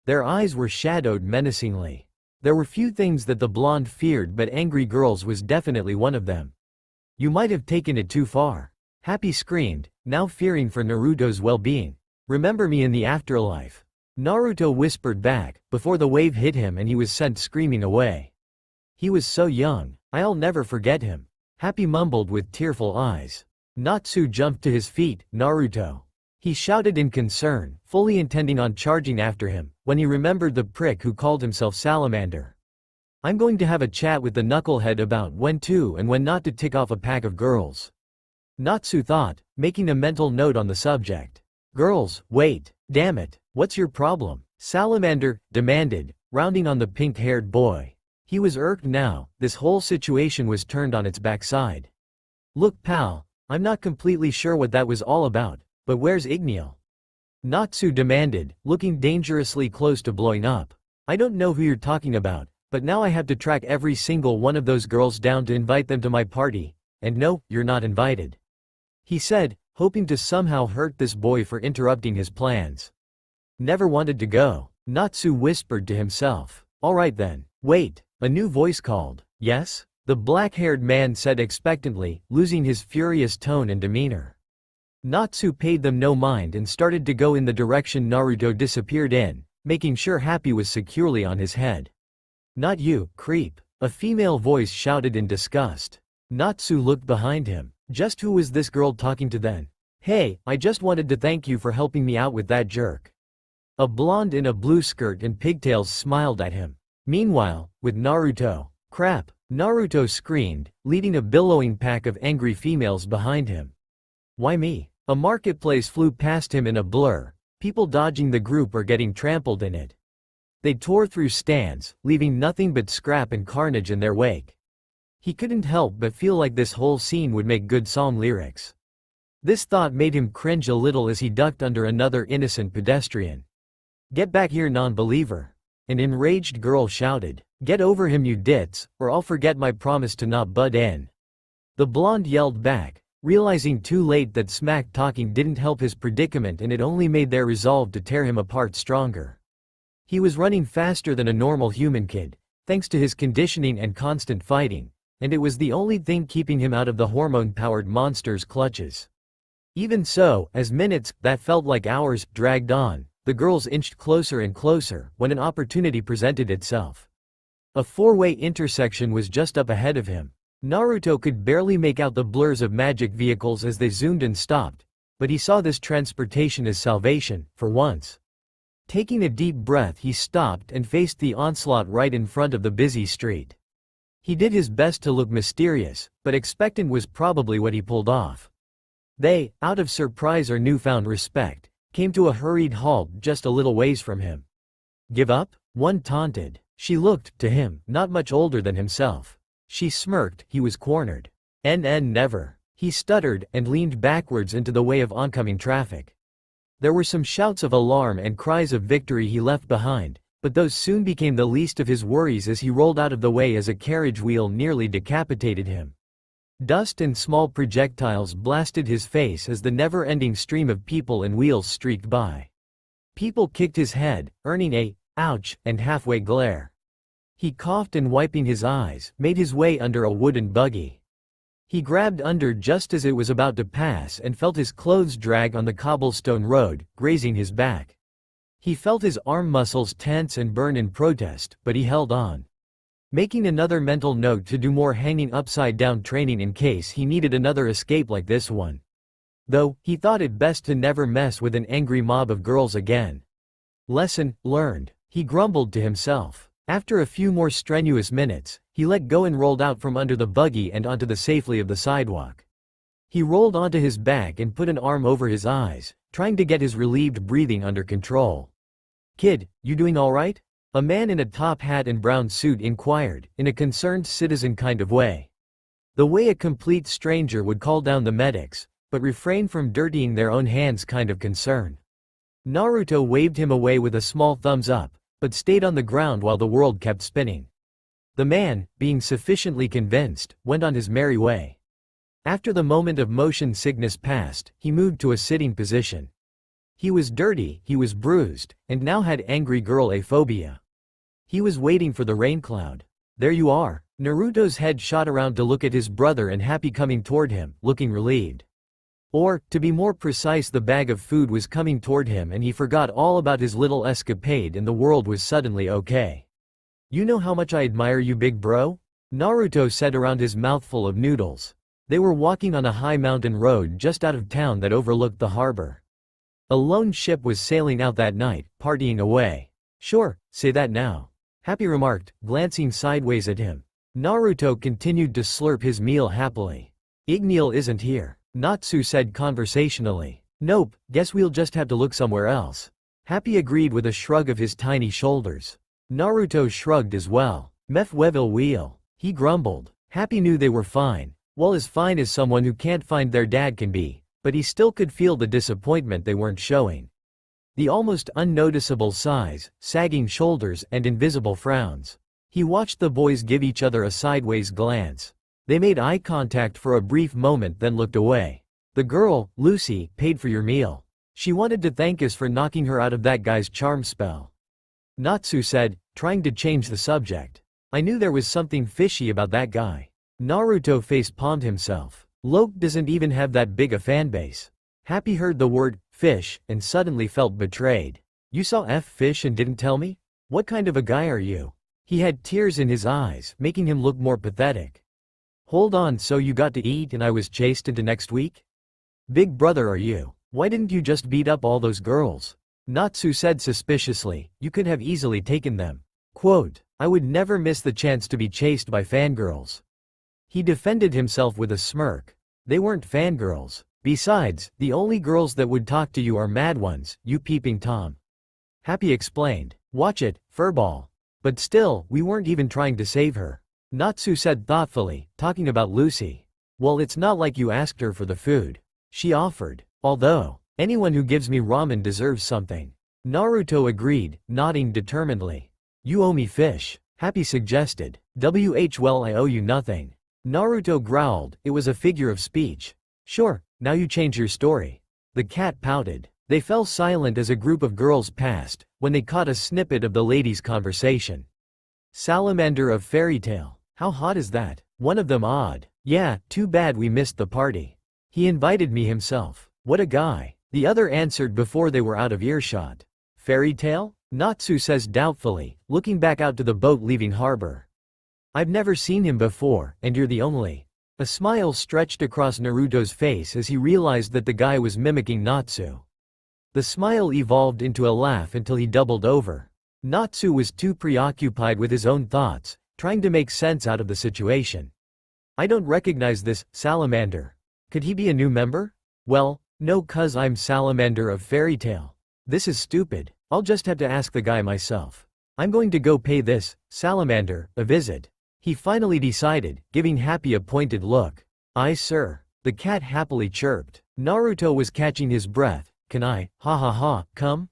Their eyes were shadowed menacingly. There were few things that the blonde feared, but angry girls was definitely one of them. "You might have taken it too far," Happy screamed, now fearing for Naruto's well-being. "Remember me in the afterlife," Naruto whispered back, before the wave hit him and he was sent screaming away. "He was so young, I'll never forget him," Happy mumbled with tearful eyes. Natsu jumped to his feet. "Naruto!" he shouted in concern, fully intending on charging after him, when he remembered the prick who called himself Salamander. "I'm going to have a chat with the knucklehead about when to and when not to tick off a pack of girls," Natsu thought, making a mental note on the subject. "Girls, wait, damn it, what's your problem?" Salamander demanded, rounding on the pink-haired boy. He was irked now, this whole situation was turned on its backside. "Look pal, I'm not completely sure what that was all about, but where's Dragneel?" Natsu demanded, looking dangerously close to blowing up. "I don't know who you're talking about, but now I have to track every single one of those girls down to invite them to my party, and no, you're not invited," he said, hoping to somehow hurt this boy for interrupting his plans. "Never wanted to go," Natsu whispered to himself. Alright then. Wait, a new voice called. Yes? The black-haired man said expectantly, losing his furious tone and demeanor. Natsu paid them no mind and started to go in the direction Naruto disappeared in, making sure Happy was securely on his head. Not you, creep. A female voice shouted in disgust. Natsu looked behind him. Just who was this girl talking to then? Hey, I just wanted to thank you for helping me out with that jerk. A blonde in a blue skirt and pigtails smiled at him. Meanwhile, with Naruto. Crap, Naruto screamed, leading a billowing pack of angry females behind him. Why me? A marketplace flew past him in a blur, people dodging the group or getting trampled in it. They tore through stands, leaving nothing but scrap and carnage in their wake. He couldn't help but feel like this whole scene would make good song lyrics. This thought made him cringe a little as he ducked under another innocent pedestrian. Get back here, non-believer. An enraged girl shouted. Get over him, you ditz, or I'll forget my promise to not butt in. The blonde yelled back, realizing too late that smack talking didn't help his predicament and it only made their resolve to tear him apart stronger. He was running faster than a normal human kid, thanks to his conditioning and constant fighting, and it was the only thing keeping him out of the hormone-powered monster's clutches. Even so, as minutes, that felt like hours, dragged on, the girls inched closer and closer when an opportunity presented itself. A four-way intersection was just up ahead of him. Naruto could barely make out the blurs of magic vehicles as they zoomed and stopped, but he saw this transportation as salvation, for once. Taking a deep breath, he stopped and faced the onslaught right in front of the busy street. He did his best to look mysterious, but expectant was probably what he pulled off. They, out of surprise or newfound respect, came to a hurried halt just a little ways from him. Give up? One taunted. She looked, to him, not much older than himself. She smirked, he was cornered. Never. He stuttered and leaned backwards into the way of oncoming traffic. There were some shouts of alarm and cries of victory he left behind, but those soon became the least of his worries as he rolled out of the way as a carriage wheel nearly decapitated him. Dust and small projectiles blasted his face as the never-ending stream of people and wheels streaked by. People kicked his head, earning a ouch and halfway glare. He coughed and wiping his eyes, made his way under a wooden buggy. He grabbed under just as it was about to pass and felt his clothes drag on the cobblestone road, grazing his back. He felt his arm muscles tense and burn in protest, but he held on. Making another mental note to do more hanging upside down training in case he needed another escape like this one. Though, he thought it best to never mess with an angry mob of girls again. Lesson learned, he grumbled to himself. After a few more strenuous minutes, he let go and rolled out from under the buggy and onto the safety of the sidewalk. He rolled onto his back and put an arm over his eyes, trying to get his relieved breathing under control. Kid, you doing alright? A man in a top hat and brown suit inquired, in a concerned citizen kind of way. The way a complete stranger would call down the medics, but refrain from dirtying their own hands kind of concern. Naruto waved him away with a small thumbs up, but stayed on the ground while the world kept spinning. The man, being sufficiently convinced, went on his merry way. After the moment of motion sickness passed, he moved to a sitting position. He was dirty, he was bruised, and now had angry girl aphobia. He was waiting for the rain cloud. There you are. Naruto's head shot around to look at his brother and Happy coming toward him, looking relieved. Or, to be more precise, the bag of food was coming toward him and he forgot all about his little escapade and the world was suddenly okay. You know how much I admire you, big bro? Naruto said around his mouthful of noodles. They were walking on a high mountain road just out of town that overlooked the harbor. A lone ship was sailing out that night, partying away. Sure, say that now. Happy remarked, glancing sideways at him. Naruto continued to slurp his meal happily. Dragneel isn't here, Natsu said conversationally. Nope, guess we'll just have to look somewhere else. Happy agreed with a shrug of his tiny shoulders. Naruto shrugged as well. Mef will wheel, he grumbled. Happy knew they were fine, well as fine as someone who can't find their dad can be, but he still could feel the disappointment they weren't showing. The almost unnoticeable size, sagging shoulders and invisible frowns. He watched the boys give each other a sideways glance. They made eye contact for a brief moment then looked away. The girl, Lucy, paid for your meal. She wanted to thank us for knocking her out of that guy's charm spell. Natsu said, trying to change the subject. I knew there was something fishy about that guy. Naruto face-palmed himself. Loke doesn't even have that big a fanbase. Happy heard the word, fish, and suddenly felt betrayed. You saw fish and didn't tell me? What kind of a guy are you? He had tears in his eyes, making him look more pathetic. Hold on, so you got to eat and I was chased into next week? Big brother are you? Why didn't you just beat up all those girls? Natsu said suspiciously, you could have easily taken them. Quote, I would never miss the chance to be chased by fangirls. He defended himself with a smirk. They weren't fangirls. Besides, the only girls that would talk to you are mad ones, you peeping Tom. Happy explained. Watch it, furball. But still, we weren't even trying to save her. Natsu said thoughtfully, talking about Lucy. Well, it's not like you asked her for the food. She offered. Although, anyone who gives me ramen deserves something. Naruto agreed, nodding determinedly. You owe me fish. Happy suggested. Well, I owe you nothing. Naruto growled, it was a figure of speech. Sure, now you change your story. The cat pouted. They fell silent as a group of girls passed, when they caught a snippet of the ladies' conversation. Salamander of fairy tale. How hot is that? One of them awed. Yeah, too bad we missed the party. He invited me himself. What a guy. The other answered before they were out of earshot. Fairy tale? Natsu says doubtfully, looking back out to the boat leaving harbor. I've never seen him before, and you're the only. A smile stretched across Naruto's face as he realized that the guy was mimicking Natsu. The smile evolved into a laugh until he doubled over. Natsu was too preoccupied with his own thoughts, trying to make sense out of the situation. I don't recognize this salamander. Could he be a new member? Well, no, cuz I'm Salamander of Fairy Tale. This is stupid. I'll just have to ask the guy myself. I'm going to go pay this salamander a visit. He finally decided, giving Happy a pointed look. Aye sir. The cat happily chirped. Naruto was catching his breath. Can I, ha ha ha, come?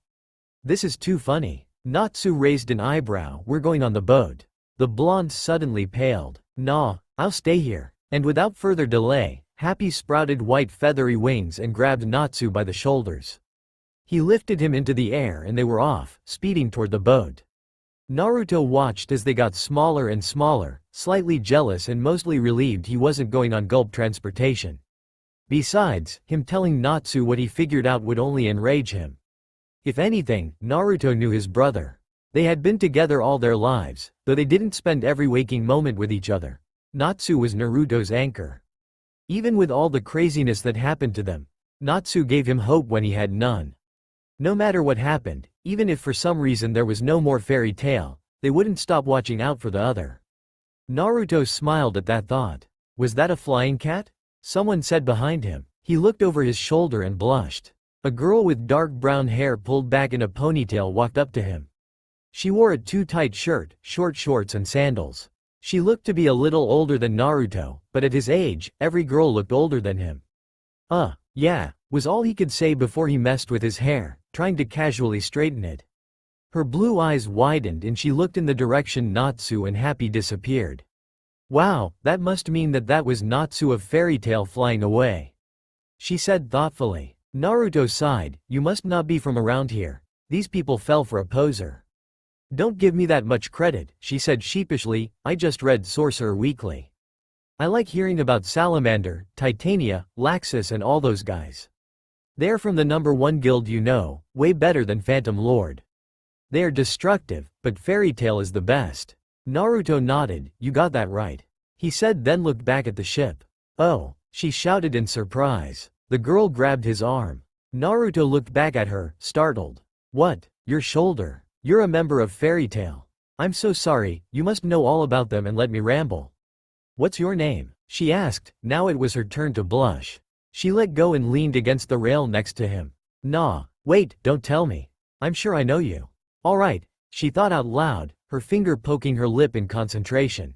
This is too funny. Natsu raised an eyebrow. We're going on the boat. The blonde suddenly paled. Nah, I'll stay here. And without further delay, Happy sprouted white feathery wings and grabbed Natsu by the shoulders. He lifted him into the air and they were off, speeding toward the boat. Naruto watched as they got smaller and smaller, slightly jealous and mostly relieved he wasn't going on gulp transportation. Besides, him telling Natsu what he figured out would only enrage him. If anything, Naruto knew his brother. They had been together all their lives, though they didn't spend every waking moment with each other. Natsu was Naruto's anchor. Even with all the craziness that happened to them, Natsu gave him hope when he had none. No matter what happened, even if for some reason there was no more fairy tale, they wouldn't stop watching out for the other. Naruto smiled at that thought. Was that a flying cat? Someone said behind him. He looked over his shoulder and blushed. A girl with dark brown hair pulled back in a ponytail walked up to him. She wore a too-tight shirt, short shorts and sandals. She looked to be a little older than Naruto, but at his age, every girl looked older than him. Yeah, was all he could say before he messed with his hair, trying to casually straighten it. Her blue eyes widened and she looked in the direction Natsu and Happy disappeared. Wow, that must mean that was Natsu of Fairy Tail flying away. She said thoughtfully. Naruto sighed, you must not be from around here. These people fell for a poser. Don't give me that much credit, she said sheepishly, I just read Sorcerer Weekly. I like hearing about Salamander, Titania, Laxus and all those guys. They're from the #1 guild you know, way better than Phantom Lord. They are destructive, but Fairy Tail is the best. Naruto nodded, you got that right. He said then looked back at the ship. Oh, she shouted in surprise. The girl grabbed his arm. Naruto looked back at her, startled. What? Your shoulder? You're a member of Fairy Tail. I'm so sorry, you must know all about them and let me ramble. What's your name? She asked, now it was her turn to blush. She let go and leaned against the rail next to him. Nah, wait, don't tell me. I'm sure I know you. Alright, she thought out loud, her finger poking her lip in concentration.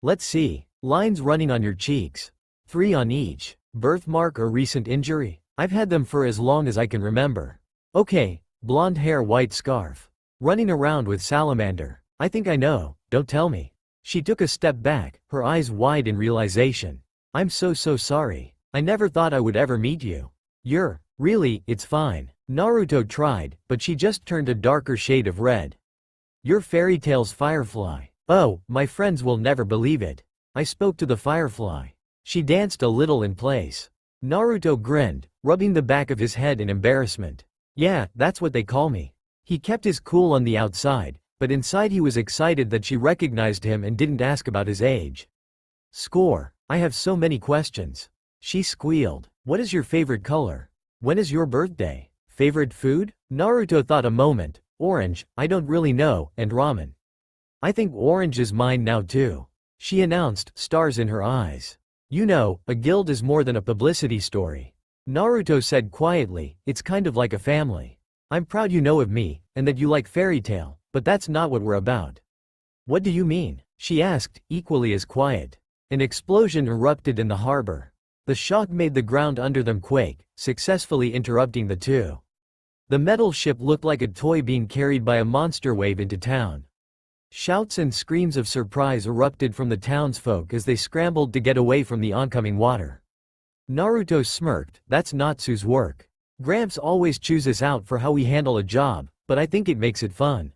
Let's see. Lines running on your cheeks. 3 on each. Birthmark or recent injury? I've had them for as long as I can remember. Okay, blonde hair, white scarf. Running around with Salamander. I think I know, don't tell me. She took a step back, her eyes wide in realization. I'm so sorry. I never thought I would ever meet you. Really, it's fine. Naruto tried, but she just turned a darker shade of red. You're Fairy Tail's Firefly. Oh, my friends will never believe it. I spoke to the Firefly. She danced a little in place. Naruto grinned, rubbing the back of his head in embarrassment. Yeah, that's what they call me. He kept his cool on the outside, but inside he was excited that she recognized him and didn't ask about his age. Score. I have so many questions. She squealed. What is your favorite color? When is your birthday? Favorite food? Naruto thought a moment. Orange, I don't really know, and ramen. I think orange is mine now too. She announced, stars in her eyes. You know, a guild is more than a publicity story. Naruto said quietly, it's kind of like a family. I'm proud you know of me, and that you like Fairy Tail, but that's not what we're about. What do you mean? She asked, equally as quiet. An explosion erupted in the harbor. The shock made the ground under them quake, successfully interrupting the two. The metal ship looked like a toy being carried by a monster wave into town. Shouts and screams of surprise erupted from the townsfolk as they scrambled to get away from the oncoming water. Naruto smirked, that's Natsu's work. Gramps always chews us out for how we handle a job, but I think it makes it fun.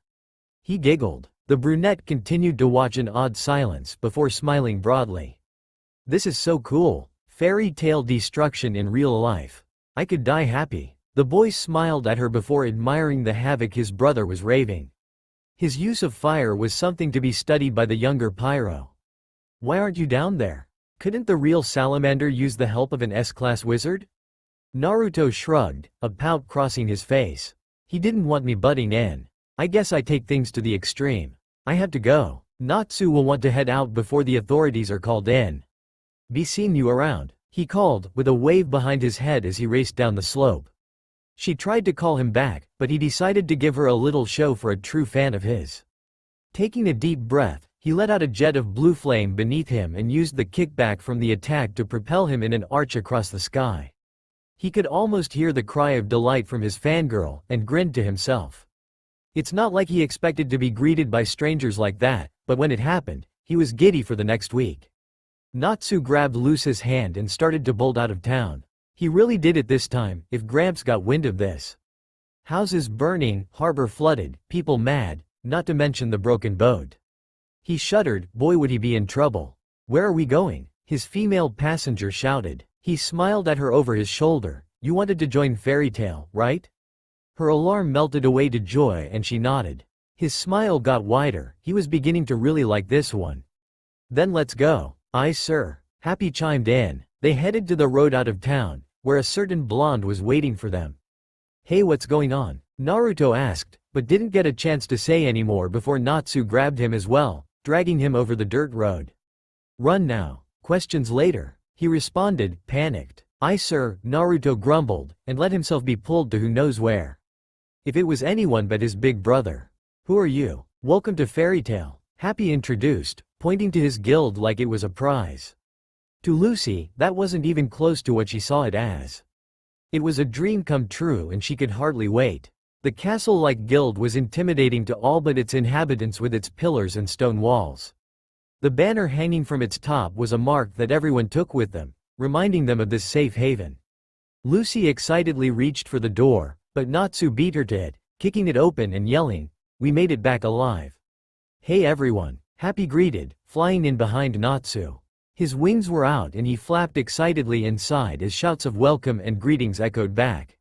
He giggled. The brunette continued to watch in odd silence before smiling broadly. This is so cool. Fairy Tail destruction in real life. I could die happy. The boy smiled at her before admiring the havoc his brother was raving. His use of fire was something to be studied by the younger Pyro. Why aren't you down there? Couldn't the real salamander use the help of an S-class wizard? Naruto shrugged, a pout crossing his face. He didn't want me butting in. I guess I take things to the extreme. I have to go. Natsu will want to head out before the authorities are called in. Be seeing you around, he called, with a wave behind his head as he raced down the slope. She tried to call him back, but he decided to give her a little show for a true fan of his. Taking a deep breath, he let out a jet of blue flame beneath him and used the kickback from the attack to propel him in an arch across the sky. He could almost hear the cry of delight from his fangirl, and grinned to himself. It's not like he expected to be greeted by strangers like that, but when it happened, he was giddy for the next week. Natsu grabbed Luce's hand and started to bolt out of town. He really did it this time, if Gramps got wind of this. Houses burning, harbor flooded, people mad, not to mention the broken boat. He shuddered, boy would he be in trouble. Where are we going? His female passenger shouted. He smiled at her over his shoulder. You wanted to join Fairy Tail, right? Her alarm melted away to joy and she nodded. His smile got wider, he was beginning to really like this one. Then let's go. Aye sir. Happy chimed in. They headed to the road out of town, where a certain blonde was waiting for them. Hey, what's going on? Naruto asked, but didn't get a chance to say any more before Natsu grabbed him as well, dragging him over the dirt road. Run now. Questions later. He responded, panicked. Aye sir, Naruto grumbled, and let himself be pulled to who knows where. If it was anyone but his big brother. Who are you? Welcome to Fairy Tail. Happy introduced, pointing to his guild like it was a prize. To Lucy, that wasn't even close to what she saw it as. It was a dream come true and she could hardly wait. The castle-like guild was intimidating to all but its inhabitants with its pillars and stone walls. The banner hanging from its top was a mark that everyone took with them, reminding them of this safe haven. Lucy excitedly reached for the door, but Natsu beat her to it, kicking it open and yelling, "We made it back alive." Hey everyone, Happy greeted, flying in behind Natsu. His wings were out and he flapped excitedly inside as shouts of welcome and greetings echoed back.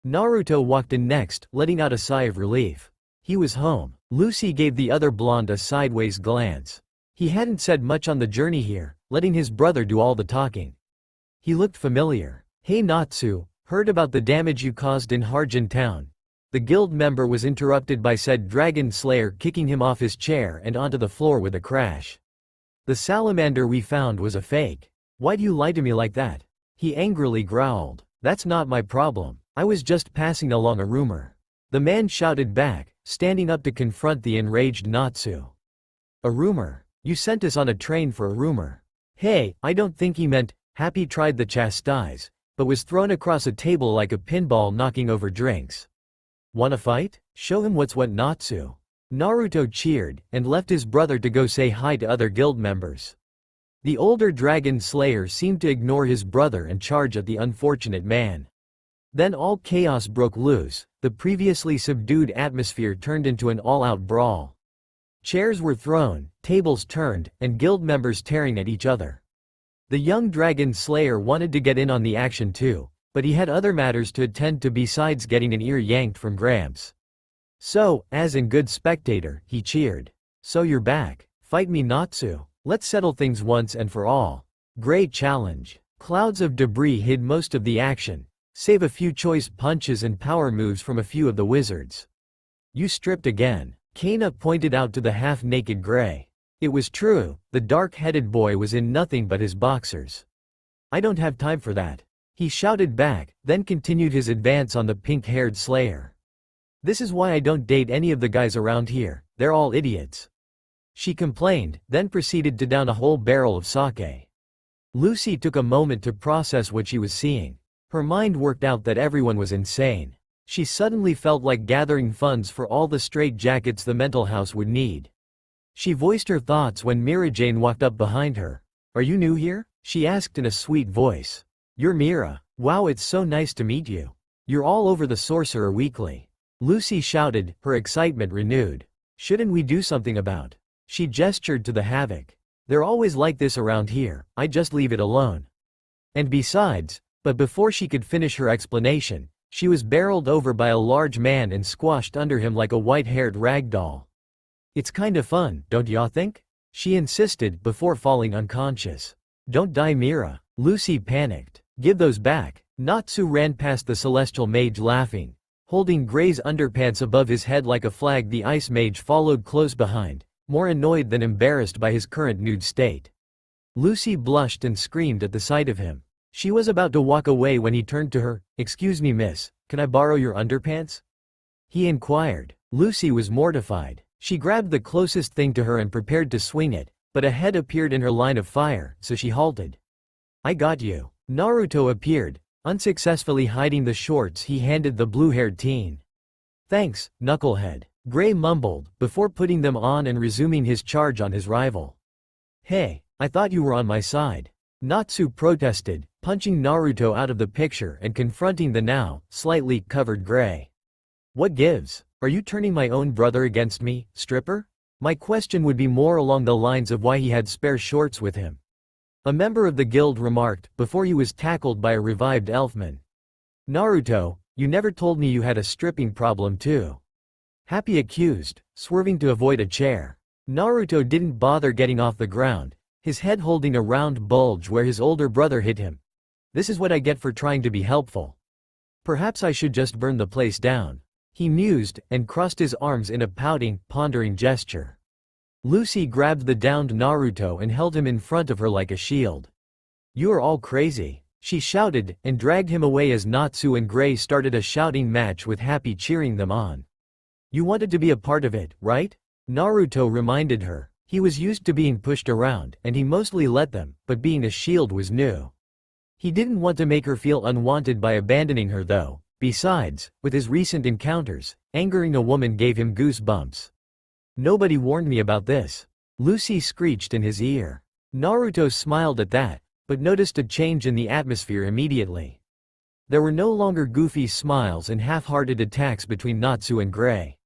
Naruto walked in next, letting out a sigh of relief. He was home. Lucy gave the other blonde a sideways glance. He hadn't said much on the journey here, letting his brother do all the talking. He looked familiar. Hey Natsu, heard about the damage you caused in Harjin town. The guild member was interrupted by said dragon slayer kicking him off his chair and onto the floor with a crash. The salamander we found was a fake. Why do you lie to me like that? He angrily growled. That's not my problem. I was just passing along a rumor. The man shouted back, standing up to confront the enraged Natsu. A rumor? You sent us on a train for a rumor. Hey, I don't think he meant. Happy tried to chastise, but was thrown across a table like a pinball knocking over drinks. Wanna fight? Show him what's what Natsu. Naruto cheered, and left his brother to go say hi to other guild members. The older dragon slayer seemed to ignore his brother and charge at the unfortunate man. Then all chaos broke loose, the previously subdued atmosphere turned into an all-out brawl. Chairs were thrown, tables turned, and guild members tearing at each other. The young dragon slayer wanted to get in on the action too, but he had other matters to attend to besides getting an ear yanked from Gramps. So, as in good spectator, he cheered. "So you're back. Fight me, Natsu. Let's settle things once and for all." Great challenge. Clouds of debris hid most of the action, save a few choice punches and power moves from a few of the wizards. "You stripped again," Kana pointed out to the half-naked Gray. It was true, the dark-headed boy was in nothing but his boxers. "I don't have time for that," he shouted back, then continued his advance on the pink-haired slayer. "This is why I don't date any of the guys around here, they're all idiots," she complained, then proceeded to down a whole barrel of sake. Lucy took a moment to process what she was seeing. Her mind worked out that everyone was insane. She suddenly felt like gathering funds for all the straitjackets the mental house would need. She voiced her thoughts when Mira Jane walked up behind her. "Are you new here?" she asked in a sweet voice. "You're Mira. Wow, it's so nice to meet you. You're all over the Sorcerer Weekly," Lucy shouted, her excitement renewed. "Shouldn't we do something about?" She gestured to the Havoc. "They're always like this around here, I just leave it alone. And besides," but before she could finish her explanation, she was barreled over by a large man and squashed under him like a white-haired rag doll. "It's kinda fun, don't ya think?" she insisted before falling unconscious. "Don't die, Mira," Lucy panicked. "Give those back." Natsu ran past the celestial mage laughing. Holding Gray's underpants above his head like a flag, the ice mage followed close behind, more annoyed than embarrassed by his current nude state. Lucy blushed and screamed at the sight of him. She was about to walk away when he turned to her. "Excuse me, miss, can I borrow your underpants?" he inquired. Lucy was mortified. She grabbed the closest thing to her and prepared to swing it, but a head appeared in her line of fire, so she halted. "I got you." Naruto appeared, unsuccessfully hiding the shorts he handed the blue-haired teen. "Thanks, knucklehead," Gray mumbled, before putting them on and resuming his charge on his rival. "Hey, I thought you were on my side," Natsu protested, punching Naruto out of the picture and confronting the now slightly covered Gray. "What gives? Are you turning my own brother against me, stripper?" My question would be more along the lines of why he had spare shorts with him, a member of the guild remarked, before he was tackled by a revived elfman. "Naruto, you never told me you had a stripping problem too," Happy accused, swerving to avoid a chair. Naruto didn't bother getting off the ground, his head holding a round bulge where his older brother hit him. "This is what I get for trying to be helpful. Perhaps I should just burn the place down," he mused, and crossed his arms in a pouting, pondering gesture. Lucy grabbed the downed Naruto and held him in front of her like a shield. "You are all crazy," she shouted, and dragged him away as Natsu and Gray started a shouting match with Happy cheering them on. "You wanted to be a part of it, right?" Naruto reminded her. He was used to being pushed around, and he mostly let them, but being a shield was new. He didn't want to make her feel unwanted by abandoning her though. Besides, with his recent encounters, angering a woman gave him goosebumps. "Nobody warned me about this," Lucy screeched in his ear. Naruto smiled at that, but noticed a change in the atmosphere immediately. There were no longer goofy smiles and half-hearted attacks between Natsu and Gray.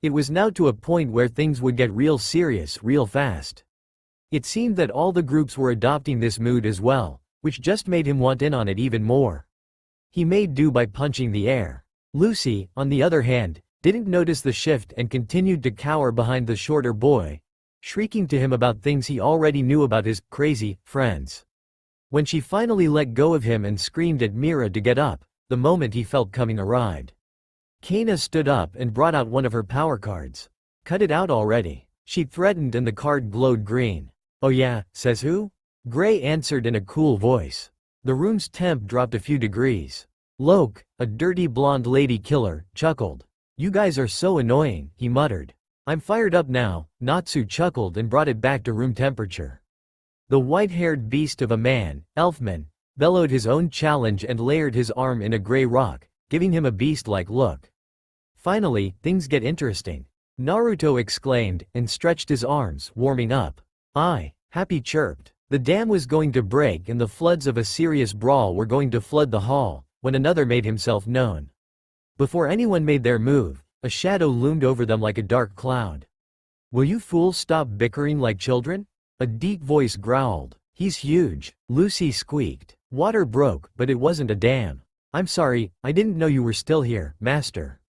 It was now to a point where things would get real serious real fast. It seemed that all the groups were adopting this mood as well, which just made him want in on it even more. He made do by punching the air. Lucy, on the other hand, didn't notice the shift and continued to cower behind the shorter boy, shrieking to him about things he already knew about his crazy friends. When she finally let go of him and screamed at Mira to get up, the moment he felt coming arrived. Kana stood up and brought out one of her power cards. "Cut it out already," she threatened, and the card glowed green. "Oh yeah, says who?" Gray answered in a cool voice. The room's temp dropped a few degrees. Loke, a dirty blonde lady killer, chuckled. "You guys are so annoying," he muttered. "I'm fired up now," Natsu chuckled and brought it back to room temperature. The white-haired beast of a man, Elfman, bellowed his own challenge and layered his arm in a gray rock, giving him a beast-like look. "Finally, things get interesting," Naruto exclaimed, and stretched his arms, warming up. Happy chirped. The dam was going to break and the floods of a serious brawl were going to flood the hall, when another made himself known. Before anyone made their move, a shadow loomed over them like a dark cloud. Will you fools stop bickering like children? A deep voice growled. He's huge. Lucy squeaked. Water broke, but it wasn't a dam. I'm sorry, I didn't know you were still here, master.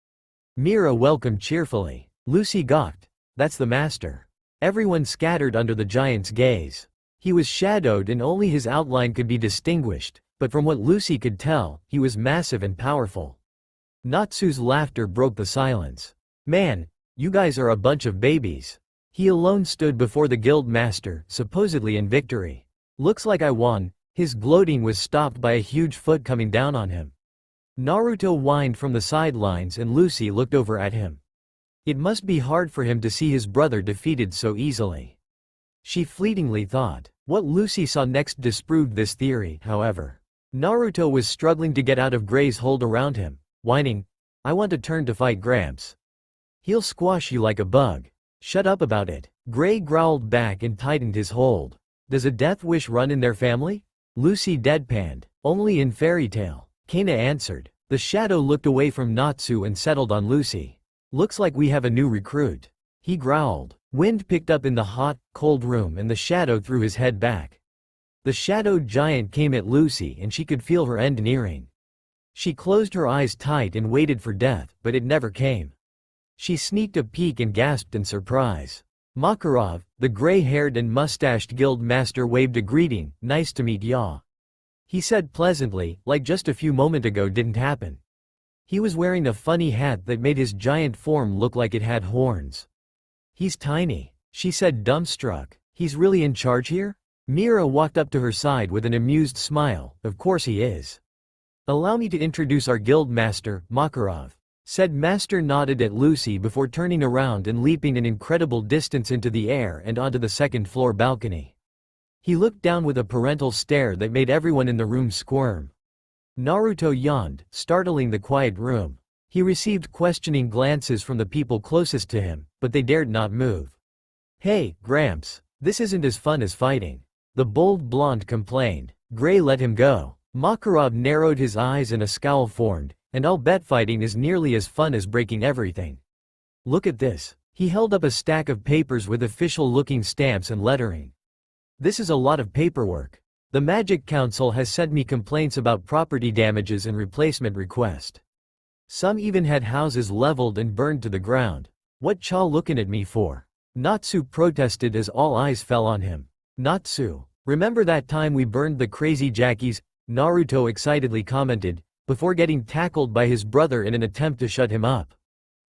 Mira welcomed cheerfully. Lucy gawked. That's the master. Everyone scattered under the giant's gaze. He was shadowed and only his outline could be distinguished, but from what Lucy could tell, he was massive and powerful. Natsu's laughter broke the silence. Man, you guys are a bunch of babies. He alone stood before the guild master, supposedly in victory. Looks like I won. His gloating was stopped by a huge foot coming down on him. Naruto whined from the sidelines and Lucy looked over at him. It must be hard for him to see his brother defeated so easily. She fleetingly thought. What Lucy saw next disproved this theory, however. Naruto was struggling to get out of Gray's hold around him, whining, I want to turn to fight Gramps. He'll squash you like a bug. Shut up about it. Gray growled back and tightened his hold. Does a death wish run in their family? Lucy deadpanned. Only in fairy tale. Kana answered. The shadow looked away from Natsu and settled on Lucy. Looks like we have a new recruit. He growled. Wind picked up in the hot, cold room and the shadow threw his head back. The shadowed giant came at Lucy and she could feel her end nearing. She closed her eyes tight and waited for death, but it never came. She sneaked a peek and gasped in surprise. Makarov, the gray-haired and mustached guild master waved a greeting, nice to meet ya. He said pleasantly, like just a few moments ago didn't happen. He was wearing a funny hat that made his giant form look like it had horns. He's tiny, she said dumbstruck. He's really in charge here? Mira walked up to her side with an amused smile. Of course he is. Allow me to introduce our guild master, Makarov, said Master nodded at Lucy before turning around and leaping an incredible distance into the air and onto the second-floor balcony. He looked down with a parental stare that made everyone in the room squirm. Naruto yawned, startling the quiet room. He received questioning glances from the people closest to him, but they dared not move. Hey, Gramps, this isn't as fun as fighting. The bold blonde complained. Gray let him go. Makarov narrowed his eyes and a scowl formed, and I'll bet fighting is nearly as fun as breaking everything. Look at this. He held up a stack of papers with official-looking stamps and lettering. This is a lot of paperwork. The Magic Council has sent me complaints about property damages and replacement request. Some even had houses leveled and burned to the ground. What cha looking at me for? Natsu protested as all eyes fell on him. Natsu, remember that time we burned the crazy Jackies? Naruto excitedly commented, before getting tackled by his brother in an attempt to shut him up.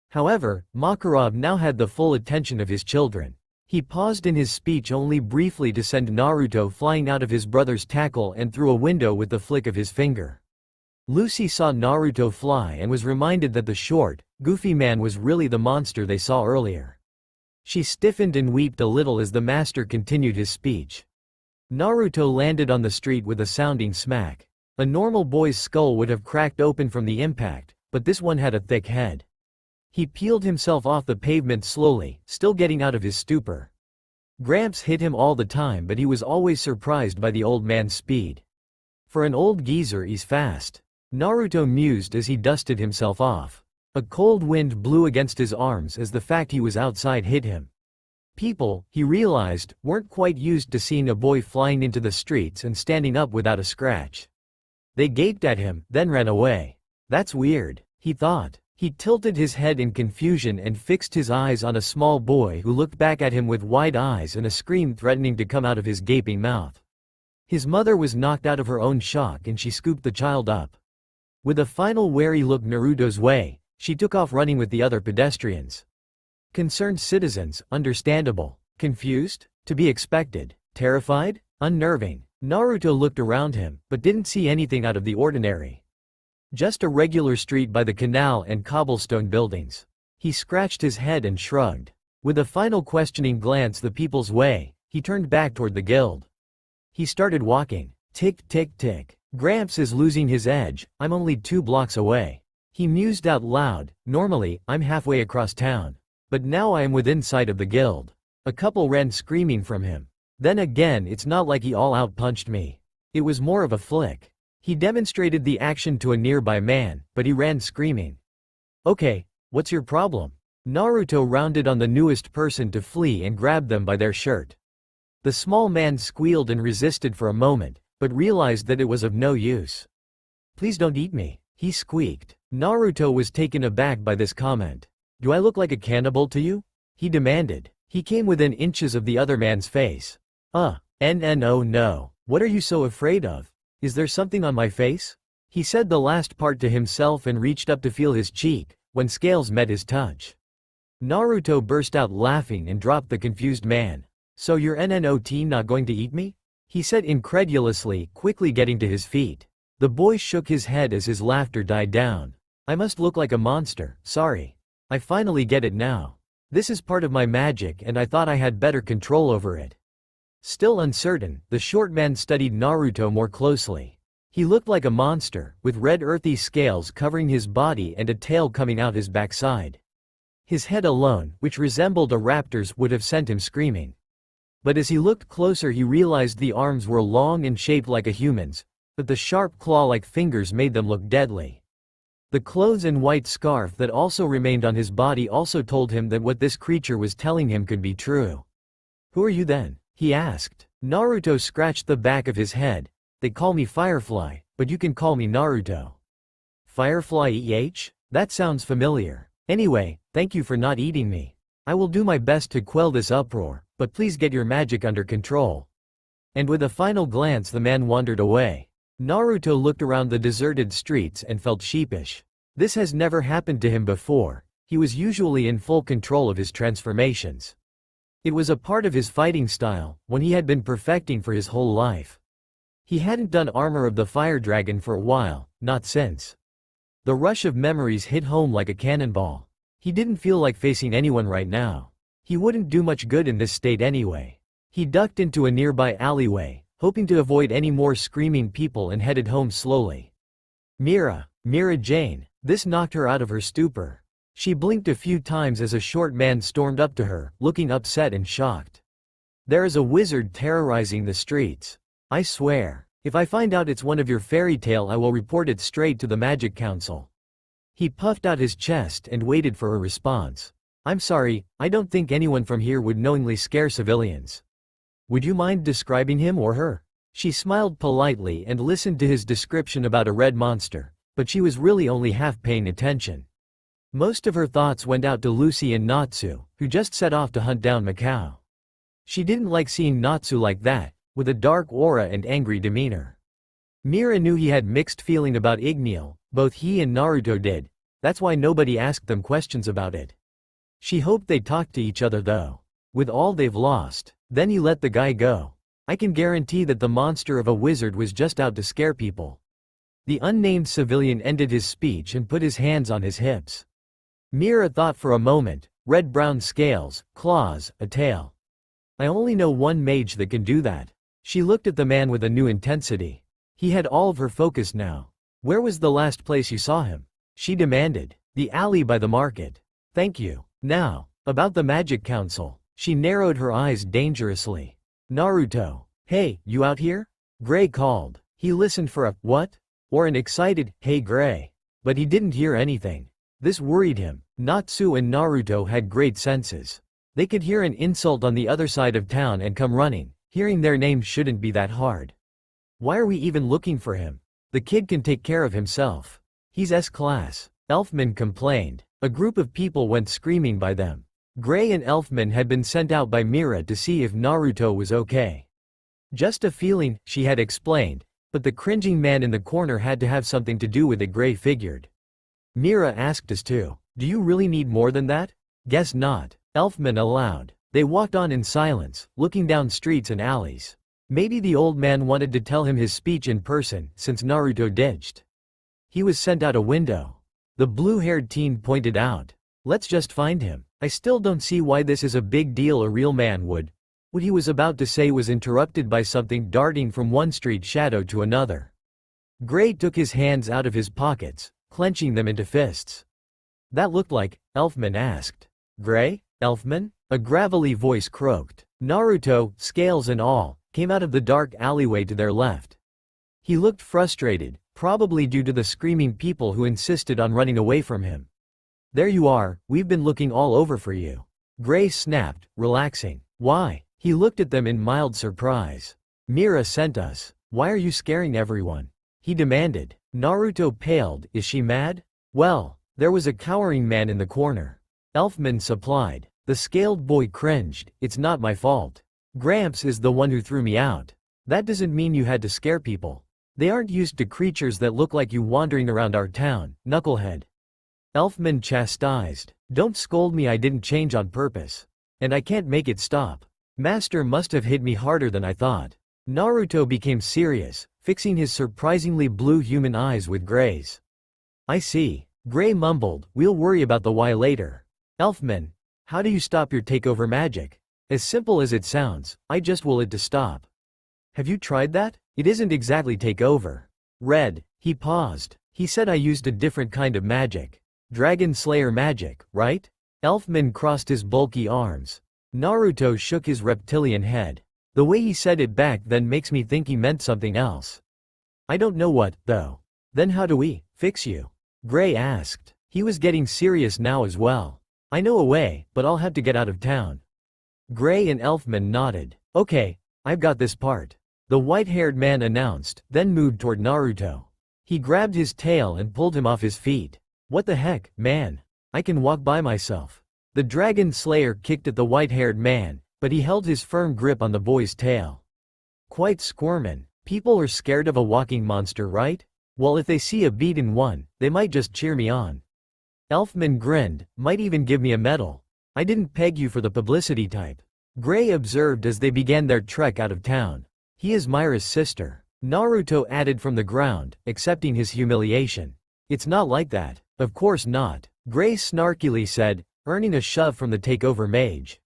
However, Makarov now had the full attention of his children. He paused in his speech only briefly to send Naruto flying out of his brother's tackle and through a window with the flick of his finger. Lucy saw Naruto fly and was reminded that the short, goofy man was really the monster they saw earlier. She stiffened and wept a little as the master continued his speech. Naruto landed on the street with a sounding smack. A normal boy's skull would have cracked open from the impact, but this one had a thick head. He peeled himself off the pavement slowly, still getting out of his stupor. Gramps hit him all the time, but he was always surprised by the old man's speed. For an old geezer, he's fast. Naruto mused as he dusted himself off. A cold wind blew against his arms as the fact he was outside hit him. People, he realized, weren't quite used to seeing a boy flying into the streets and standing up without a scratch. They gaped at him, then ran away. That's weird, he thought. He tilted his head in confusion and fixed his eyes on a small boy who looked back at him with wide eyes and a scream threatening to come out of his gaping mouth. His mother was knocked out of her own shock and she scooped the child up. With a final wary look Naruto's way, she took off running with the other pedestrians. Concerned citizens, understandable. Confused? To be expected. Terrified? Unnerving. Naruto looked around him, but didn't see anything out of the ordinary. Just a regular street by the canal and cobblestone buildings. He scratched his head and shrugged. With a final questioning glance the people's way, he turned back toward the guild. He started walking. Tick tick tick. Gramps is losing his edge, I'm only 2 blocks away. He mused out loud, normally, I'm halfway across town. But now I am within sight of the guild. A couple ran screaming from him. Then again, it's not like he all out punched me. It was more of a flick. He demonstrated the action to a nearby man, but he ran screaming. Okay, what's your problem? Naruto rounded on the newest person to flee and grabbed them by their shirt. The small man squealed and resisted for a moment, but realized that it was of no use. "Please don't eat me," he squeaked. Naruto was taken aback by this comment. "Do I look like a cannibal to you?" he demanded. He came within inches of the other man's face. Oh no. What are you so afraid of? Is there something on my face?" He said the last part to himself and reached up to feel his cheek, when scales met his touch. Naruto burst out laughing and dropped the confused man. "So you're not going to eat me?" he said incredulously, quickly getting to his feet. The boy shook his head as his laughter died down. "I must look like a monster, sorry. I finally get it now. This is part of my magic and I thought I had better control over it." Still uncertain, the short man studied Naruto more closely. He looked like a monster, with red earthy scales covering his body and a tail coming out his backside. His head alone, which resembled a raptor's, would have sent him screaming. But as he looked closer he realized the arms were long and shaped like a human's, but the sharp claw-like fingers made them look deadly. The clothes and white scarf that also remained on his body also told him that what this creature was telling him could be true. "Who are you then?" he asked. Naruto scratched the back of his head. "They call me Firefly, but you can call me Naruto." "Firefly That sounds familiar. Anyway, thank you for not eating me. I will do my best to quell this uproar, but please get your magic under control." And with a final glance the man wandered away. Naruto looked around the deserted streets and felt sheepish. This has never happened to him before. He was usually in full control of his transformations. It was a part of his fighting style, one he had been perfecting for his whole life. He hadn't done armor of the fire dragon for a while, not since. The rush of memories hit home like a cannonball. He didn't feel like facing anyone right now. He wouldn't do much good in this state anyway. He ducked into a nearby alleyway, hoping to avoid any more screaming people, and headed home slowly. Mira Jane. This knocked her out of her stupor. She blinked a few times as a short man stormed up to her, looking upset and shocked. "There is a wizard terrorizing the streets. I swear, if I find out it's one of your fairy tale I will report it straight to the Magic Council." He puffed out his chest and waited for a response. "I'm sorry, I don't think anyone from here would knowingly scare civilians. Would you mind describing him or her?" She smiled politely and listened to his description about a red monster, but she was really only half paying attention. Most of her thoughts went out to Lucy and Natsu, who just set off to hunt down Mikao. She didn't like seeing Natsu like that, with a dark aura and angry demeanor. Mira knew he had mixed feeling about Dragneel, both he and Naruto did, that's why nobody asked them questions about it. She hoped they talked to each other though. With all they've lost. Then he let the guy go. "I can guarantee that the monster of a wizard was just out to scare people." The unnamed civilian ended his speech and put his hands on his hips. Mira thought for a moment. Red-brown scales, claws, a tail. "I only know one mage that can do that." She looked at the man with a new intensity. He had all of her focus now. "Where was the last place you saw him?" she demanded. "The alley by the market." "Thank you. Now, about the Magic Council." She narrowed her eyes dangerously. "Naruto. Hey, you out here?" Gray called. He listened for a "what?" or an excited "Hey Gray." But he didn't hear anything. This worried him. Natsu and Naruto had great senses. They could hear an insult on the other side of town and come running. Hearing their names shouldn't be that hard. "Why are we even looking for him? The kid can take care of himself. He's S-class." Elfman complained. A group of people went screaming by them. Gray and Elfman had been sent out by Mira to see if Naruto was okay. "Just a feeling," she had explained, but the cringing man in the corner had to have something to do with it, Gray figured. Mira asked us too. "Do you really need more than that?" "Guess not," Elfman allowed. They walked on in silence, looking down streets and alleys. Maybe the old man wanted to tell him his speech in person, since Naruto ditched. He was sent out a window. The blue-haired teen pointed out. "Let's just find him. I still don't see why this is a big deal. A real man would." What he was about to say was interrupted by something darting from one street shadow to another. Gray took his hands out of his pockets, clenching them into fists. "That looked like?" Elfman asked. "Gray? Elfman?" A gravelly voice croaked. Naruto, scales and all, came out of the dark alleyway to their left. He looked frustrated, probably due to the screaming people who insisted on running away from him. There you are, we've been looking all over for you. Gray snapped, relaxing. Why? He looked at them in mild surprise. Mira sent us. Why are you scaring everyone? He demanded. Naruto paled. Is she mad? Well, there was a cowering man in the corner. Elfman supplied. The scaled boy cringed. It's not my fault. Gramps is the one who threw me out. That doesn't mean you had to scare people. They aren't used to creatures that look like you wandering around our town, knucklehead. Elfman chastised. Don't scold me, I didn't change on purpose. And I can't make it stop. Master must have hit me harder than I thought. Naruto became serious, fixing his surprisingly blue human eyes with Gray's. I see. Gray mumbled, we'll worry about the why later. Elfman, how do you stop your takeover magic? As simple as it sounds, I just will it to stop. Have you tried that? It isn't exactly take over. Red, he paused. He said I used a different kind of magic. Dragon Slayer magic, right? Elfman crossed his bulky arms. Naruto shook his reptilian head. The way he said it back then makes me think he meant something else. I don't know what, though. Then how do we fix you? Gray asked. He was getting serious now as well. I know a way, but I'll have to get out of town. Gray and Elfman nodded. Okay, I've got this part. The white-haired man announced, then moved toward Naruto. He grabbed his tail and pulled him off his feet. What the heck, man? I can walk by myself. The Dragon Slayer kicked at the white-haired man, but he held his firm grip on the boy's tail. Quite squirmin'. People are scared of a walking monster, right? Well, if they see a beaten one, they might just cheer me on. Elfman grinned, might even give me a medal. I didn't peg you for the publicity type. Gray observed as they began their trek out of town. He is Myra's sister. Naruto added from the ground, accepting his humiliation. It's not like that. Of course not. Gray snarkily said, earning a shove from the takeover mage.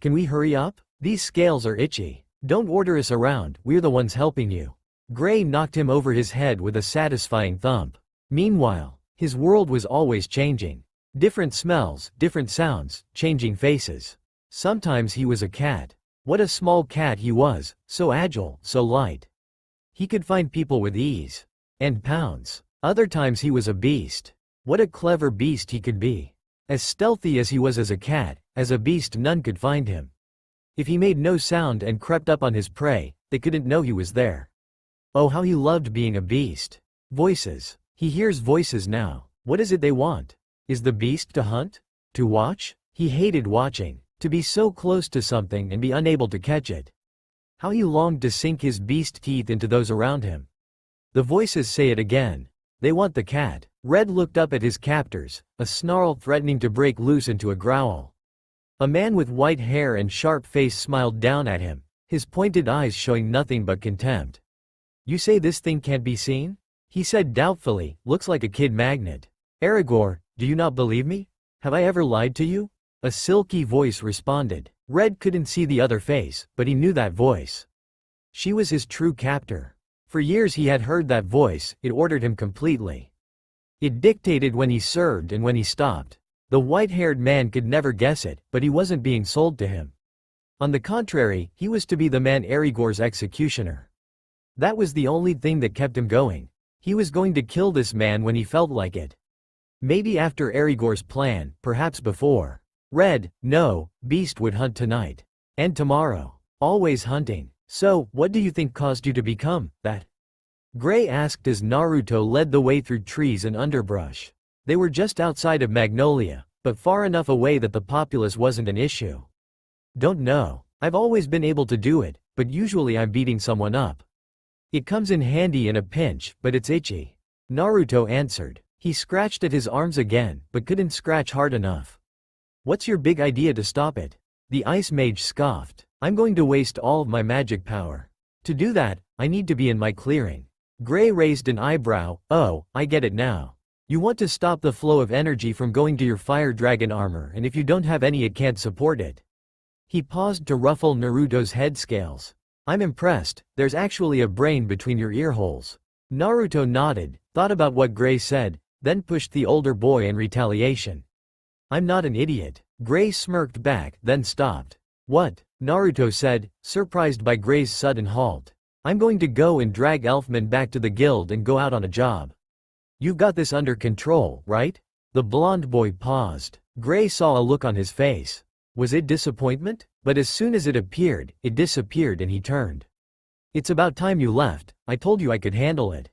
Can we hurry up? These scales are itchy. Don't order us around, we're the ones helping you. Gray knocked him over his head with a satisfying thump. Meanwhile, his world was always changing. Different smells, different sounds, changing faces. Sometimes he was a cat. What a small cat he was, so agile, so light. He could find people with ease. And pounce. Other times he was a beast. What a clever beast he could be. As stealthy as he was as a cat, as a beast none could find him. If he made no sound and crept up on his prey, they couldn't know he was there. Oh, how he loved being a beast. Voices. He hears voices now. What is it they want? Is the beast to hunt? To watch? He hated watching. To be so close to something and be unable to catch it. How he longed to sink his beast teeth into those around him. The voices say it again. They want the cat. Red looked up at his captors, a snarl threatening to break loose into a growl. A man with white hair and sharp face smiled down at him, his pointed eyes showing nothing but contempt. You say this thing can't be seen? He said doubtfully, looks like a kid magnet. Aragorn, do you not believe me? Have I ever lied to you? A silky voice responded. Red couldn't see the other face, but he knew that voice. She was his true captor. For years he had heard that voice, it ordered him completely. It dictated when he served and when he stopped. The white-haired man could never guess it, but he wasn't being sold to him. On the contrary, he was to be the man Aragorn's executioner. That was the only thing that kept him going. He was going to kill this man when he felt like it. Maybe after Aragorn's plan, perhaps before. Red, no, Beast would hunt tonight. And tomorrow. Always hunting. So, what do you think caused you to become that? Gray asked as Naruto led the way through trees and underbrush. They were just outside of Magnolia, but far enough away that the populace wasn't an issue. Don't know. I've always been able to do it, but usually I'm beating someone up. It comes in handy in a pinch, but it's itchy. Naruto answered. He scratched at his arms again, but couldn't scratch hard enough. What's your big idea to stop it? The Ice Mage scoffed. I'm going to waste all of my magic power. To do that, I need to be in my clearing. Gray raised an eyebrow. Oh, I get it now. You want to stop the flow of energy from going to your fire dragon armor, and if you don't have any it can't support it. He paused to ruffle Naruto's head scales. I'm impressed, there's actually a brain between your ear holes. Naruto nodded, thought about what Gray said, then pushed the older boy in retaliation. I'm not an idiot. Gray smirked back, then stopped. What? Naruto said, surprised by Gray's sudden halt. I'm going to go and drag Elfman back to the guild and go out on a job. You've got this under control, right? The blonde boy paused. Gray saw a look on his face. Was it disappointment? But as soon as it appeared, it disappeared and he turned. It's about time you left, I told you I could handle it.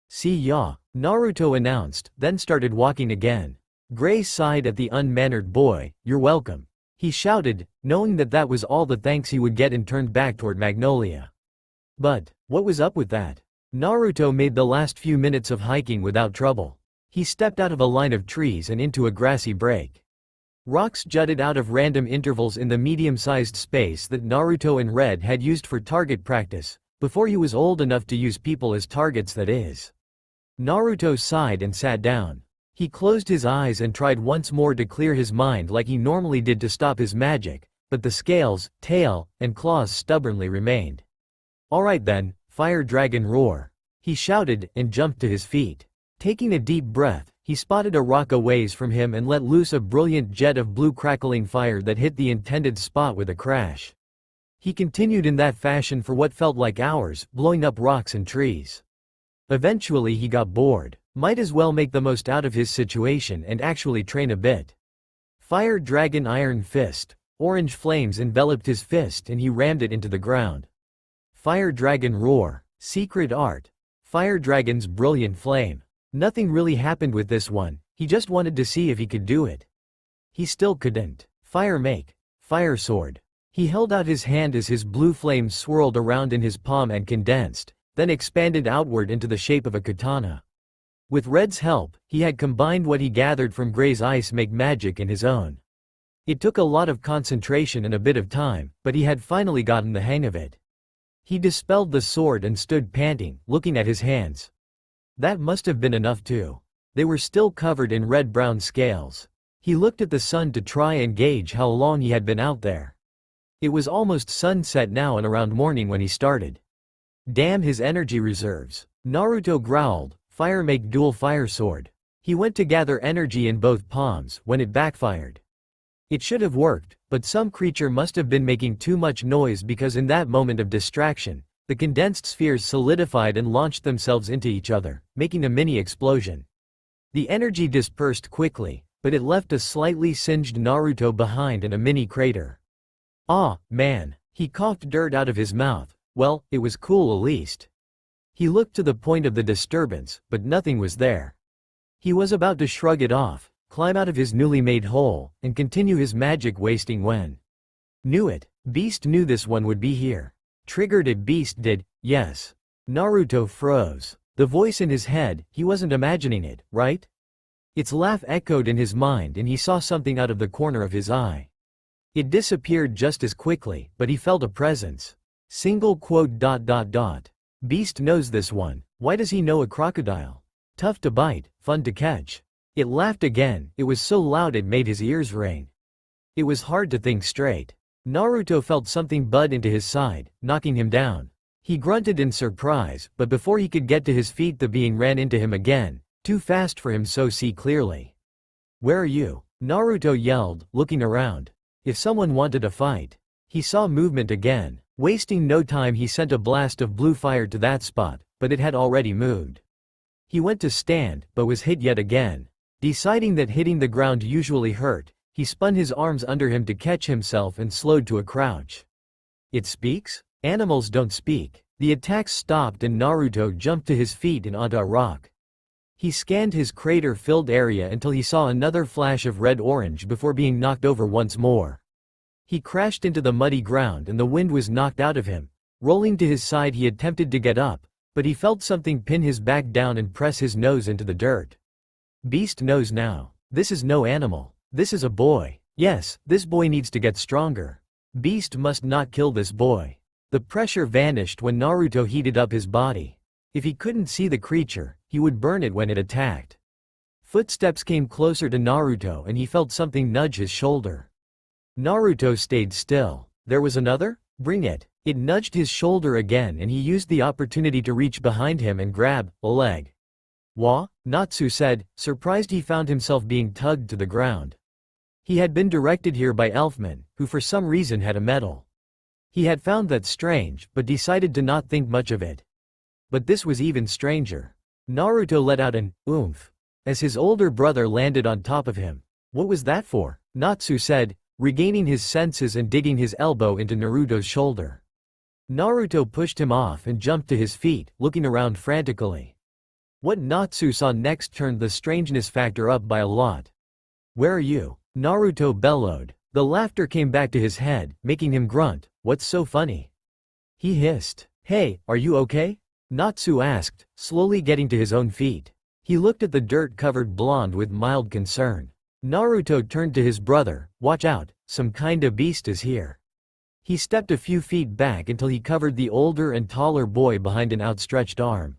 See ya, Naruto announced, then started walking again. Gray sighed at the unmannered boy. You're welcome, he shouted, knowing that that was all the thanks he would get, and turned back toward Magnolia. But what was up with that? Naruto made the last few minutes of hiking without trouble. He stepped out of a line of trees and into a grassy break. Rocks jutted out of random intervals in the medium-sized space that Naruto and Red had used for target practice, before he was old enough to use people as targets, that is. Naruto sighed and sat down. He closed his eyes and tried once more to clear his mind like he normally did to stop his magic, but the scales, tail, and claws stubbornly remained. Alright then, fire dragon roar, he shouted and jumped to his feet. Taking a deep breath, he spotted a rock a ways from him and let loose a brilliant jet of blue crackling fire that hit the intended spot with a crash. He continued in that fashion for what felt like hours, blowing up rocks and trees. Eventually he got bored. Might as well make the most out of his situation and actually train a bit. Fire dragon iron fist. Orange flames enveloped his fist and he rammed it into the ground. Fire dragon roar. Secret art. Fire dragon's brilliant flame. Nothing really happened with this one, he just wanted to see if he could do it. He still couldn't. Fire make. Fire sword. He held out his hand as his blue flame swirled around in his palm and condensed, then expanded outward into the shape of a katana. With Red's help, he had combined what he gathered from Gray's ice make magic in his own. It took a lot of concentration and a bit of time, but he had finally gotten the hang of it. He dispelled the sword and stood panting, looking at his hands. That must have been enough too. They were still covered in red-brown scales. He looked at the sun to try and gauge how long he had been out there. It was almost sunset now and around morning when he started. Damn his energy reserves. Naruto growled, fire make dual fire sword. He went to gather energy in both palms when it backfired. It should have worked, but some creature must have been making too much noise because in that moment of distraction, the condensed spheres solidified and launched themselves into each other, making a mini explosion. The energy dispersed quickly, but it left a slightly singed Naruto behind and a mini crater. Ah, man. He coughed dirt out of his mouth. Well, it was cool at least. He looked to the point of the disturbance, but nothing was there. He was about to shrug it off, climb out of his newly made hole, and continue his magic wasting when. Knew it. Beast knew this one would be here. Triggered it. Beast did, yes. Naruto froze. The voice in his head, he wasn't imagining it, right? Its laugh echoed in his mind and he saw something out of the corner of his eye. It disappeared just as quickly, but he felt a presence. Single quote ... Beast knows this one. Why does he know a crocodile? Tough to bite, fun to catch. It laughed again, it was so loud it made his ears ring. It was hard to think straight. Naruto felt something bud into his side, knocking him down. He grunted in surprise, but before he could get to his feet the being ran into him again, too fast for him so see clearly. Where are you? Naruto yelled, looking around. If someone wanted a fight. He saw movement again. Wasting no time he sent a blast of blue fire to that spot, but it had already moved. He went to stand, but was hit yet again. Deciding that hitting the ground usually hurt, he spun his arms under him to catch himself and slowed to a crouch. It speaks? Animals don't speak. The attacks stopped and Naruto jumped to his feet and onto a rock. He scanned his crater-filled area until he saw another flash of red-orange before being knocked over once more. He crashed into the muddy ground and the wind was knocked out of him. Rolling to his side he attempted to get up, but he felt something pin his back down and press his nose into the dirt. Beast knows now. This is no animal. This is a boy. Yes, this boy needs to get stronger. Beast must not kill this boy. The pressure vanished when Naruto heated up his body. If he couldn't see the creature, he would burn it when it attacked. Footsteps came closer to Naruto and he felt something nudge his shoulder. Naruto stayed still. There was another? Bring it. It nudged his shoulder again and he used the opportunity to reach behind him and grab a leg. Wa? Natsu said, surprised he found himself being tugged to the ground. He had been directed here by Elfman, who for some reason had a medal. He had found that strange, but decided to not think much of it. But this was even stranger. Naruto let out an oomph. as his older brother landed on top of him. What was that for? Natsu said, regaining his senses and digging his elbow into Naruto's shoulder. Naruto pushed him off and jumped to his feet, looking around frantically. What Natsu saw next turned the strangeness factor up by a lot. Where are you? Naruto bellowed. The laughter came back to his head, making him grunt. What's so funny? He hissed. Hey, are you okay? Natsu asked, slowly getting to his own feet. He looked at the dirt-covered blonde with mild concern. Naruto turned to his brother. Watch out, some kinda beast is here. He stepped a few feet back until he covered the older and taller boy behind an outstretched arm.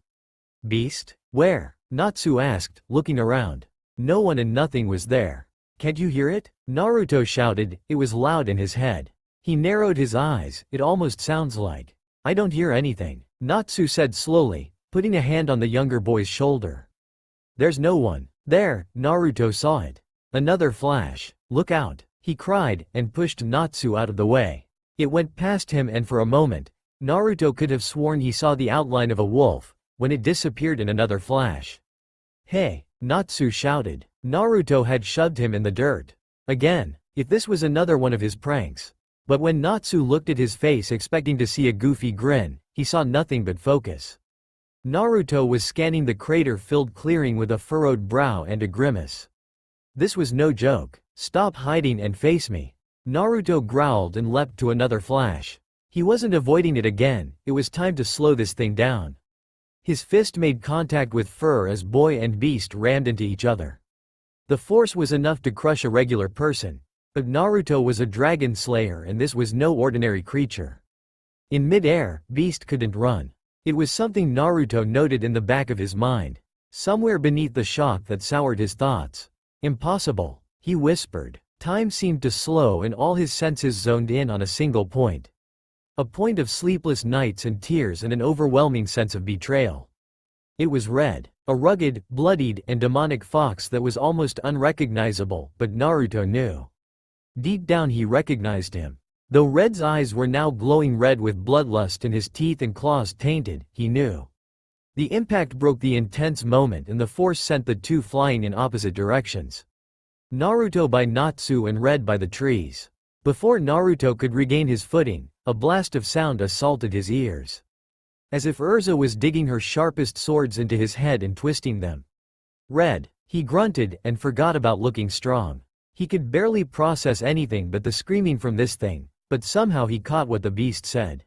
Beast? Where? Natsu asked, looking around. No one and nothing was there. Can't you hear it? Naruto shouted. It was loud in his head. He narrowed his eyes. It almost sounds like. I don't hear anything, Natsu said slowly, putting a hand on the younger boy's shoulder. There's no one. There, Naruto saw it. Another flash. Look out, he cried, and pushed Natsu out of the way. It went past him, and for a moment, Naruto could have sworn he saw the outline of a wolf, when it disappeared in another flash. Hey, Natsu shouted. Naruto had shoved him in the dirt. Again, if this was another one of his pranks. But when Natsu looked at his face expecting to see a goofy grin, he saw nothing but focus. Naruto was scanning the crater-filled clearing with a furrowed brow and a grimace. This was no joke. Stop hiding and face me. Naruto growled and leapt to another flash. He wasn't avoiding it again, it was time to slow this thing down. His fist made contact with fur as boy and beast rammed into each other. The force was enough to crush a regular person, but Naruto was a dragon slayer and this was no ordinary creature. In mid-air, beast couldn't run. It was something Naruto noted in the back of his mind, somewhere beneath the shock that soured his thoughts. Impossible, he whispered. Time seemed to slow and all his senses zoned in on a single point. A point of sleepless nights and tears and an overwhelming sense of betrayal. It was Red, a rugged, bloodied, and demonic fox that was almost unrecognizable, but Naruto knew. Deep down he recognized him. Though Red's eyes were now glowing red with bloodlust and his teeth and claws tainted, he knew. The impact broke the intense moment and the force sent the two flying in opposite directions. Naruto by Natsu and Red by the trees. Before Naruto could regain his footing, a blast of sound assaulted his ears. As if Urza was digging her sharpest swords into his head and twisting them. Red, he grunted and forgot about looking strong. He could barely process anything but the screaming from this thing, but somehow he caught what the beast said.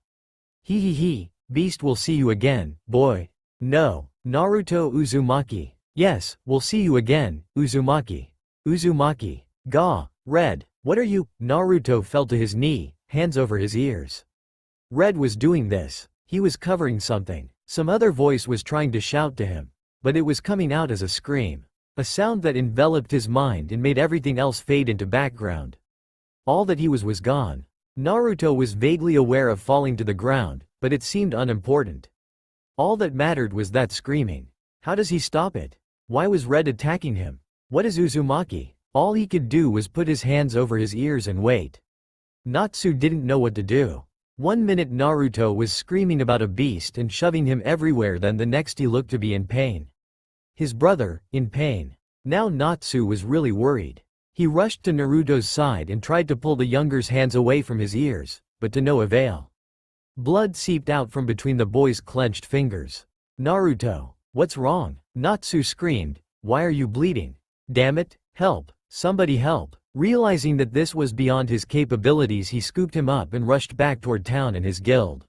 He, beast will see you again, boy. No, Naruto Uzumaki. Yes, we'll see you again, Uzumaki. Uzumaki. Gah, Red, what are you? Naruto fell to his knee, hands over his ears. Red was doing this. He was covering something. Some other voice was trying to shout to him, but it was coming out as a scream. A sound that enveloped his mind and made everything else fade into background. All that he was gone. Naruto was vaguely aware of falling to the ground, but it seemed unimportant. All that mattered was that screaming. How does he stop it? Why was Red attacking him? What is Uzumaki? All he could do was put his hands over his ears and wait. Natsu didn't know what to do. One minute Naruto was screaming about a beast and shoving him everywhere, then the next he looked to be in pain. His brother, in pain. Now Natsu was really worried. He rushed to Naruto's side and tried to pull the younger's hands away from his ears, but to no avail. Blood seeped out from between the boy's clenched fingers. Naruto, what's wrong? Natsu screamed. Why are you bleeding? Damn it, help, somebody help. Realizing that this was beyond his capabilities, he scooped him up and rushed back toward town and his guild.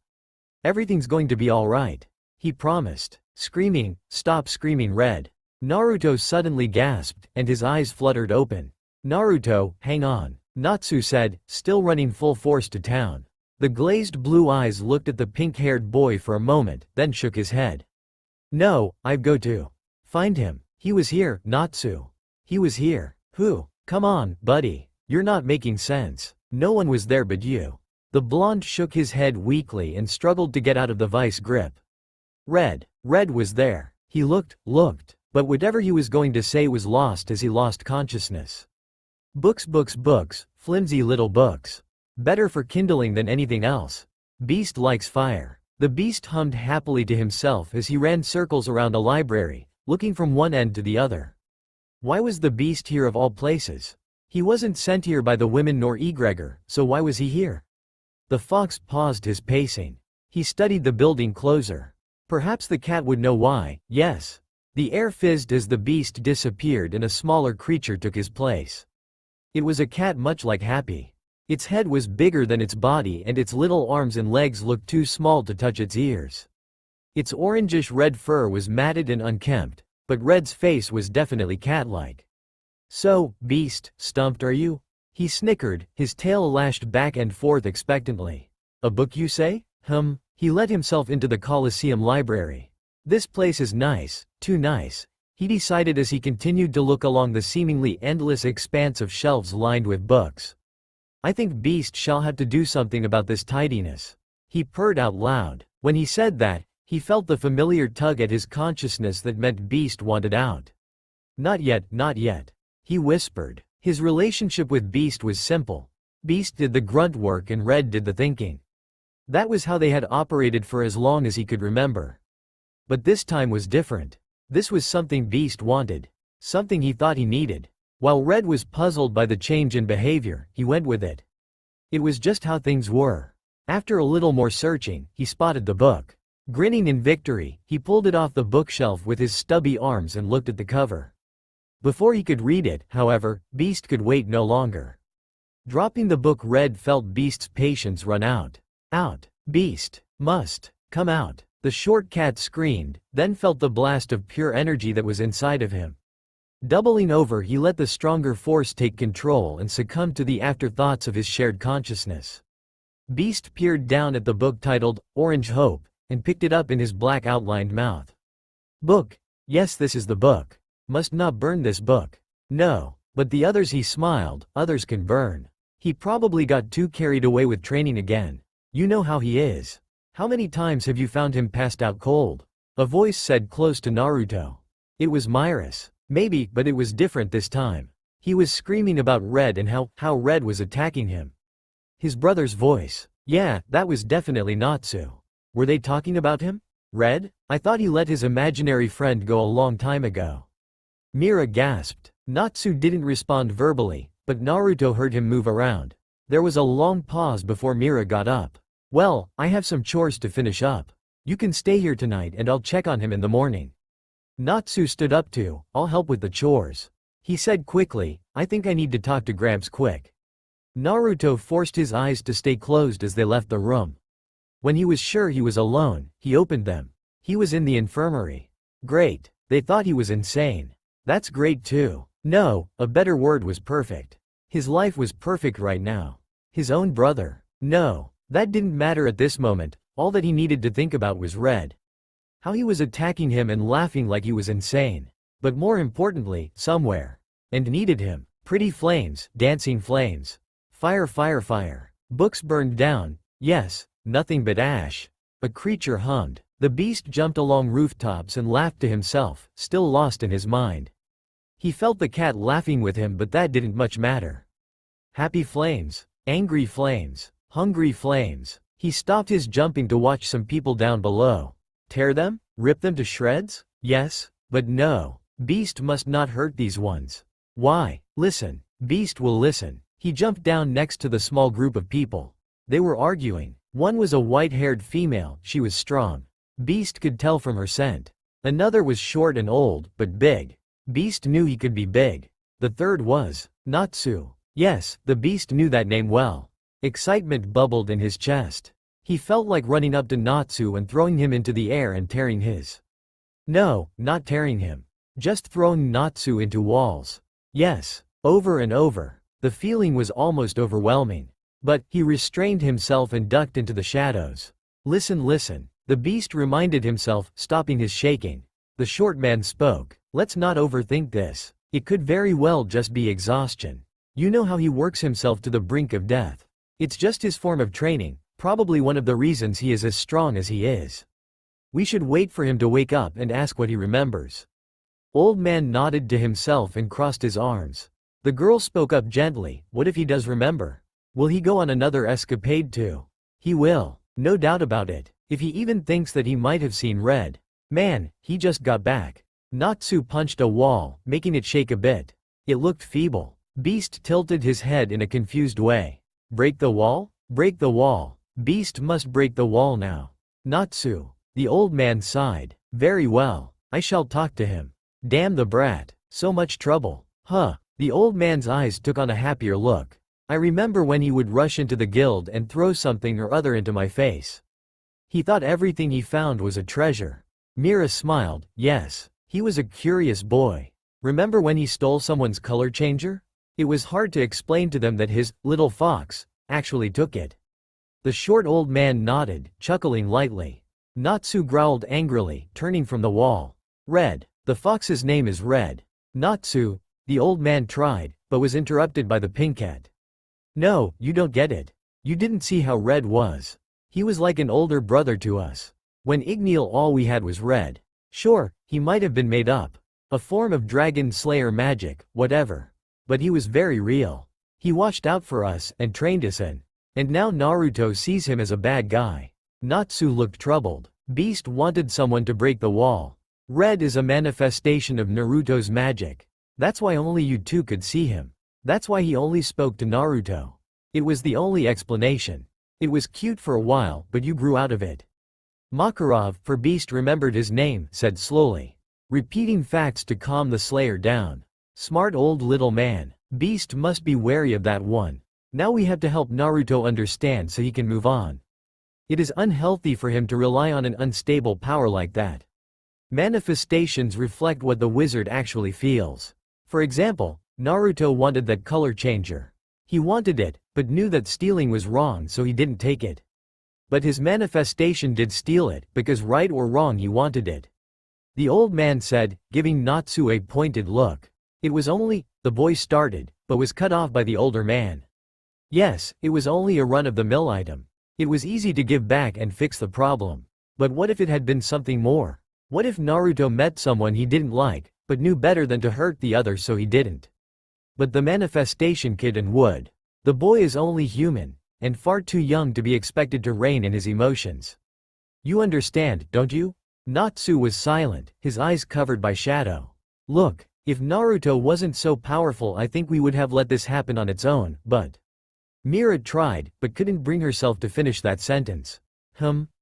Everything's going to be alright, he promised. Screaming, stop screaming, Red. Naruto suddenly gasped, and his eyes fluttered open. Naruto, hang on, Natsu said, still running full force to town. The glazed blue eyes looked at the pink-haired boy for a moment, then shook his head. No, I've got to find him. He was here, Natsu. He was here. Who? Come on, buddy. You're not making sense. No one was there but you. The blonde shook his head weakly and struggled to get out of the vice grip. Red was there. He looked, but whatever he was going to say was lost as he lost consciousness. Books, flimsy little books. Better for kindling than anything else. Beast likes fire. The beast hummed happily to himself as he ran circles around a library, looking from one end to the other. Why was the beast here of all places? He wasn't sent here by the women nor egregor, so why was he here? The fox paused his pacing. He studied the building closer. Perhaps the cat would know why. Yes. The air fizzed as the beast disappeared and a smaller creature took his place. It was a cat much like Happy. Its head was bigger than its body and its little arms and legs looked too small to touch its ears. Its orangish-red fur was matted and unkempt, but Red's face was definitely cat-like. "So, beast, stumped are you?" He snickered, his tail lashed back and forth expectantly. "A book you say?" He let himself into the Colosseum library. "This place is nice, too nice," he decided as he continued to look along the seemingly endless expanse of shelves lined with books. "I think Beast shall have to do something about this tidiness." He purred out loud. When he said that, he felt the familiar tug at his consciousness that meant Beast wanted out. Not yet," he whispered. His relationship with Beast was simple. Beast did the grunt work and Red did the thinking. That was how they had operated for as long as he could remember. But this time was different. This was something Beast wanted. Something he thought he needed. While Red was puzzled by the change in behavior, he went with it. It was just how things were. After a little more searching, he spotted the book. Grinning in victory, he pulled it off the bookshelf with his stubby arms and looked at the cover. Before he could read it, however, Beast could wait no longer. Dropping the book, Red felt Beast's patience run out. "Out! Beast! Must! Come out!" The short cat screamed, then felt the blast of pure energy that was inside of him. Doubling over, he let the stronger force take control and succumbed to the afterthoughts of his shared consciousness. Beast peered down at the book titled, Orange Hope, and picked it up in his black outlined mouth. "Book? Yes, this is the book. Must not burn this book." "No, but the others," he smiled, "others can burn." He probably got too carried away with training again. "You know how he is. How many times have you found him passed out cold?" A voice said close to Naruto. It was Myris. Maybe, but it was different this time. He was screaming about Red and how Red was attacking him. His brother's voice. Yeah, that was definitely Natsu. Were they talking about him? Red? I thought he let his imaginary friend go a long time ago. Mira gasped. Natsu didn't respond verbally, but Naruto heard him move around. There was a long pause before Mira got up. "Well, I have some chores to finish up. You can stay here tonight and I'll check on him in the morning." Natsu stood up too. "I'll help with the chores," he said quickly. "I think I need to talk to Gramps quick." Naruto forced his eyes to stay closed as they left the room. When he was sure he was alone, he opened them. He was in the infirmary. Great. They thought he was insane. That's great too. No, a better word was perfect. His life was perfect right now. His own brother. No, that didn't matter at this moment. All that he needed to think about was Red. How he was attacking him and laughing like he was insane. But more importantly, somewhere. And needed him. Pretty flames, dancing flames. Fire, fire, fire. Books burned down. Yes, nothing but ash. A creature hummed. The beast jumped along rooftops and laughed to himself, still lost in his mind. He felt the cat laughing with him, but that didn't much matter. Happy flames. Angry flames. Hungry flames. He stopped his jumping to watch some people down below. Tear them? Rip them to shreds? Yes, but no. Beast must not hurt these ones. Why? Listen. Beast will listen. He jumped down next to the small group of people. They were arguing. One was a white-haired female. She was strong. Beast could tell from her scent. Another was short and old, but big. Beast knew he could be big. The third was Natsu. Yes, the Beast knew that name well. Excitement bubbled in his chest. He felt like running up to Natsu and throwing him into the air and tearing his. No, not tearing him. Just throwing Natsu into walls. Yes, over and over. The feeling was almost overwhelming. But, he restrained himself and ducked into the shadows. Listen, listen. The Beast reminded himself, stopping his shaking. The short man spoke. Let's not overthink this. It could very well just be exhaustion. You know how he works himself to the brink of death. It's just his form of training, probably one of the reasons he is as strong as he is. We should wait for him to wake up and ask what he remembers. Old man nodded to himself and crossed his arms. The girl spoke up gently. What if he does remember? Will he go on another escapade too? He will. No doubt about it. If he even thinks that he might have seen Red. Man, he just got back. Natsu punched a wall, making it shake a bit. It looked feeble. Beast tilted his head in a confused way. Break the wall? Break the wall. Beast must break the wall now. Natsu. The old man sighed. Very well. I shall talk to him. Damn the brat. So much trouble. Huh. The old man's eyes took on a happier look. I remember when he would rush into the guild and throw something or other into my face. He thought everything he found was a treasure. Mira smiled. Yes. He was a curious boy. Remember when he stole someone's color changer? It was hard to explain to them that his little fox actually took it. The short old man nodded, chuckling lightly. Natsu growled angrily, turning from the wall. Red. The fox's name is Red. Natsu. The old man tried, but was interrupted by the pinkette. No, you don't get it. You didn't see how Red was. He was like an older brother to us. When Dragneel all we had was Red. Sure, he might have been made up. A form of dragon slayer magic, whatever. But he was very real. He watched out for us and trained us in. And now Naruto sees him as a bad guy. Natsu looked troubled. Beast wanted someone to break the wall. Red is a manifestation of Naruto's magic. That's why only you two could see him. That's why he only spoke to Naruto. It was the only explanation. It was cute for a while, but you grew out of it. Makarov, for Beast remembered his name, said slowly. Repeating facts to calm the Slayer down. Smart old little man. Beast must be wary of that one. Now we have to help Naruto understand so he can move on. It is unhealthy for him to rely on an unstable power like that. Manifestations reflect what the wizard actually feels. For example, Naruto wanted that color changer. He wanted it, but knew that stealing was wrong so he didn't take it. But his manifestation did steal it, because right or wrong he wanted it. The old man said, giving Natsu a pointed look. It was only, the boy started, but was cut off by the older man. Yes, it was only a run-of-the-mill item. It was easy to give back and fix the problem. But what if it had been something more? What if Naruto met someone he didn't like, but knew better than to hurt the other so he didn't? But the manifestation kid and would. The boy is only human, and far too young to be expected to rein in his emotions. You understand, don't you? Natsu was silent, his eyes covered by shadow. Look, if Naruto wasn't so powerful I think we would have let this happen on its own, but... Mira tried, but couldn't bring herself to finish that sentence.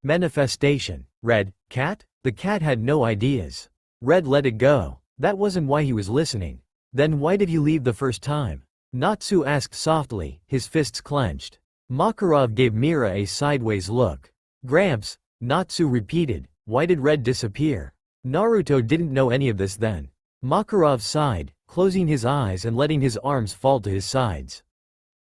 Manifestation. Red, cat? The cat had no ideas. Red let it go. That wasn't why he was listening. Then why did he leave the first time? Natsu asked softly, his fists clenched. Makarov gave Mira a sideways look. Gramps, Natsu repeated, why did Red disappear? Naruto didn't know any of this then. Makarov sighed, closing his eyes and letting his arms fall to his sides.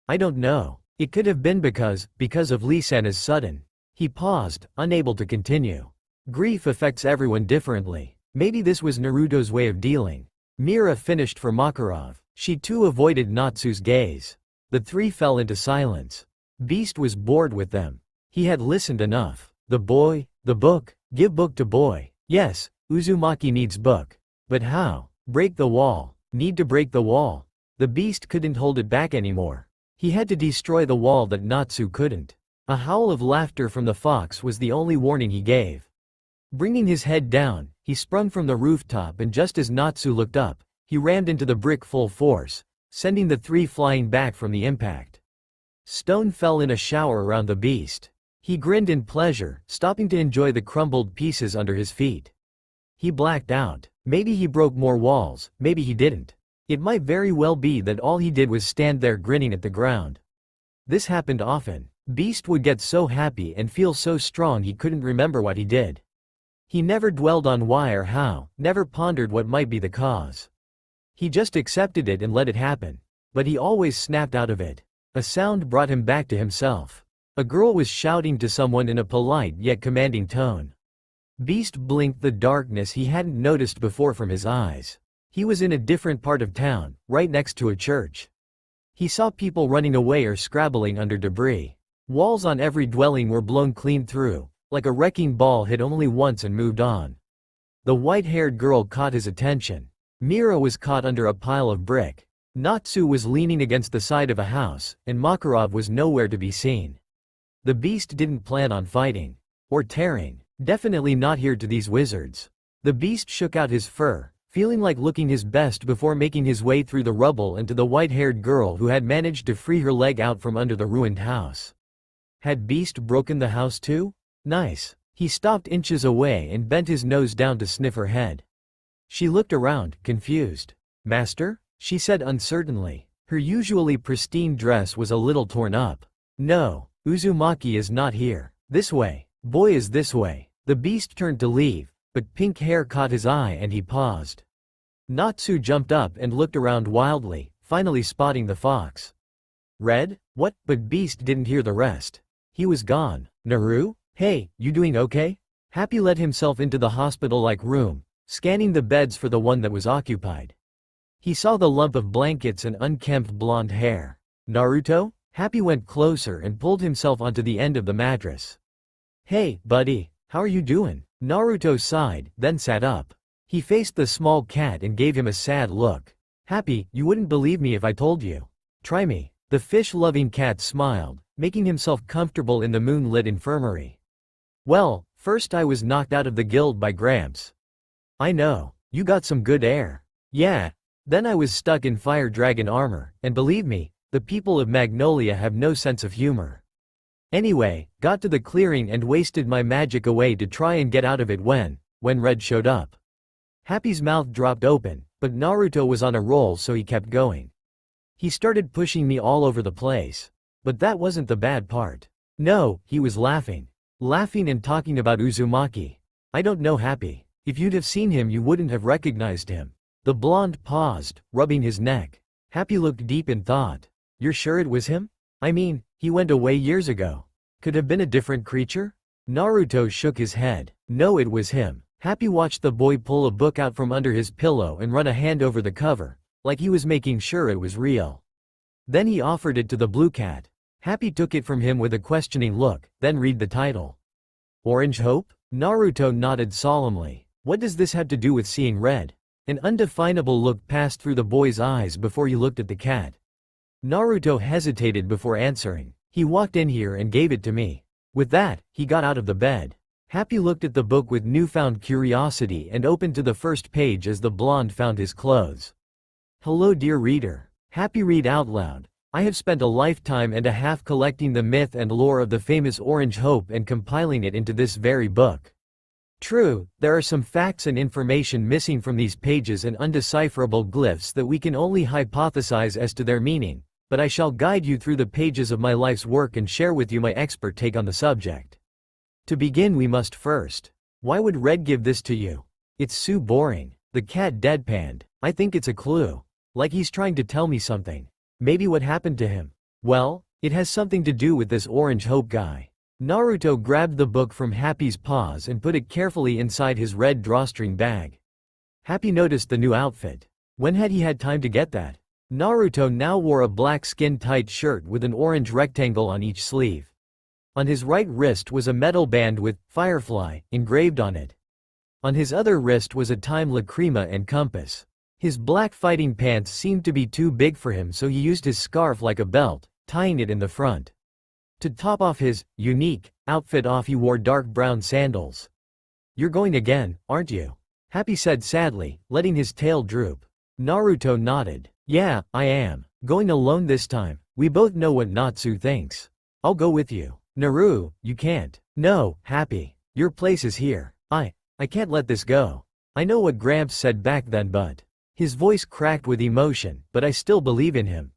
I don't know. It could have been because of Lee-sana's sudden. He paused, unable to continue. Grief affects everyone differently. Maybe this was Naruto's way of dealing. Mira finished for Makarov. She too avoided Natsu's gaze. The three fell into silence. Beast was bored with them. He had listened enough. The boy, the book, give book to boy. Yes, Uzumaki needs book. But how? Break the wall. Need to break the wall. The beast couldn't hold it back anymore. He had to destroy the wall that Natsu couldn't. A howl of laughter from the fox was the only warning he gave. Bringing his head down, he sprung from the rooftop and just as Natsu looked up, he rammed into the brick full force, sending the three flying back from the impact. Stone fell in a shower around the beast. He grinned in pleasure, stopping to enjoy the crumbled pieces under his feet. He blacked out. Maybe he broke more walls, maybe he didn't. It might very well be that all he did was stand there grinning at the ground. This happened often. Beast would get so happy and feel so strong he couldn't remember what he did. He never dwelled on why or how, never pondered what might be the cause. He just accepted it and let it happen. But he always snapped out of it. A sound brought him back to himself. A girl was shouting to someone in a polite yet commanding tone. Beast blinked the darkness he hadn't noticed before from his eyes. He was in a different part of town, right next to a church. He saw people running away or scrabbling under debris. Walls on every dwelling were blown clean through, like a wrecking ball hit only once and moved on. The white-haired girl caught his attention. Mira was caught under a pile of brick. Natsu was leaning against the side of a house, and Makarov was nowhere to be seen. The beast didn't plan on fighting. Or tearing. Definitely not here to these wizards. The beast shook out his fur, feeling like looking his best before making his way through the rubble and to the white-haired girl who had managed to free her leg out from under the ruined house. Had Beast broken the house too? Nice. He stopped inches away and bent his nose down to sniff her head. She looked around, confused. "Master?" she said uncertainly. Her usually pristine dress was a little torn up. "No, Uzumaki is not here. This way. Boy is this way." The Beast turned to leave, but pink hair caught his eye and he paused. Natsu jumped up and looked around wildly, finally spotting the fox. "Red? What?" But Beast didn't hear the rest. He was gone. "Naru? Hey, you doing okay?" Happy let himself into the hospital-like room, scanning the beds for the one that was occupied. He saw the lump of blankets and unkempt blonde hair. "Naruto?" Happy went closer and pulled himself onto the end of the mattress. "Hey, buddy, how are you doing?" Naruto sighed, then sat up. He faced the small cat and gave him a sad look. "Happy, you wouldn't believe me if I told you. Try me." The fish-loving cat smiled, making himself comfortable in the moonlit infirmary. "Well, first I was knocked out of the guild by Gramps." "I know. You got some good air." "Yeah. Then I was stuck in fire dragon armor, and believe me, the people of Magnolia have no sense of humor. Anyway, got to the clearing and wasted my magic away to try and get out of it when Red showed up." Happy's mouth dropped open, but Naruto was on a roll so he kept going. "He started pushing me all over the place. But that wasn't the bad part. No, he was laughing. Laughing and talking about Uzumaki. I don't know Happy. If you'd have seen him you wouldn't have recognized him." The blonde paused, rubbing his neck. Happy looked deep in thought. "You're sure it was him? I mean, he went away years ago. Could have been a different creature?" Naruto shook his head. "No, it was him." Happy watched the boy pull a book out from under his pillow and run a hand over the cover, like he was making sure it was real. Then he offered it to the blue cat. Happy took it from him with a questioning look, then read the title. "Orange Hope?" Naruto nodded solemnly. "What does this have to do with seeing red?" An undefinable look passed through the boy's eyes before he looked at the cat. Naruto hesitated before answering. "He walked in here and gave it to me." With that, he got out of the bed. Happy looked at the book with newfound curiosity and opened to the first page as the blonde found his clothes. "Hello dear reader. Happy read out loud. I have spent a lifetime and a half collecting the myth and lore of the famous Orange Hope and compiling it into this very book. True, there are some facts and information missing from these pages and undecipherable glyphs that we can only hypothesize as to their meaning, but I shall guide you through the pages of my life's work and share with you my expert take on the subject. To begin we must first. Why would Red give this to you? It's so boring." The cat deadpanned. "I think it's a clue. Like he's trying to tell me something. Maybe what happened to him. Well, it has something to do with this Orange Hope guy." Naruto grabbed the book from Happy's paws and put it carefully inside his red drawstring bag. Happy noticed the new outfit. When had he had time to get that? Naruto now wore a black skin-tight shirt with an orange rectangle on each sleeve. On his right wrist was a metal band with Firefly engraved on it. On his other wrist was a time lacrima and compass. His black fighting pants seemed to be too big for him, so he used his scarf like a belt, tying it in the front. To top off his unique outfit off, he wore dark brown sandals. "You're going again, aren't you?" Happy said sadly, letting his tail droop. Naruto nodded. "Yeah, I am. Going alone this time. We both know what Natsu thinks. I'll go with you." "Naru, you can't." "No, Happy. Your place is here. I can't let this go. I know what Gramps said back then, but..." His voice cracked with emotion, "but I still believe in him.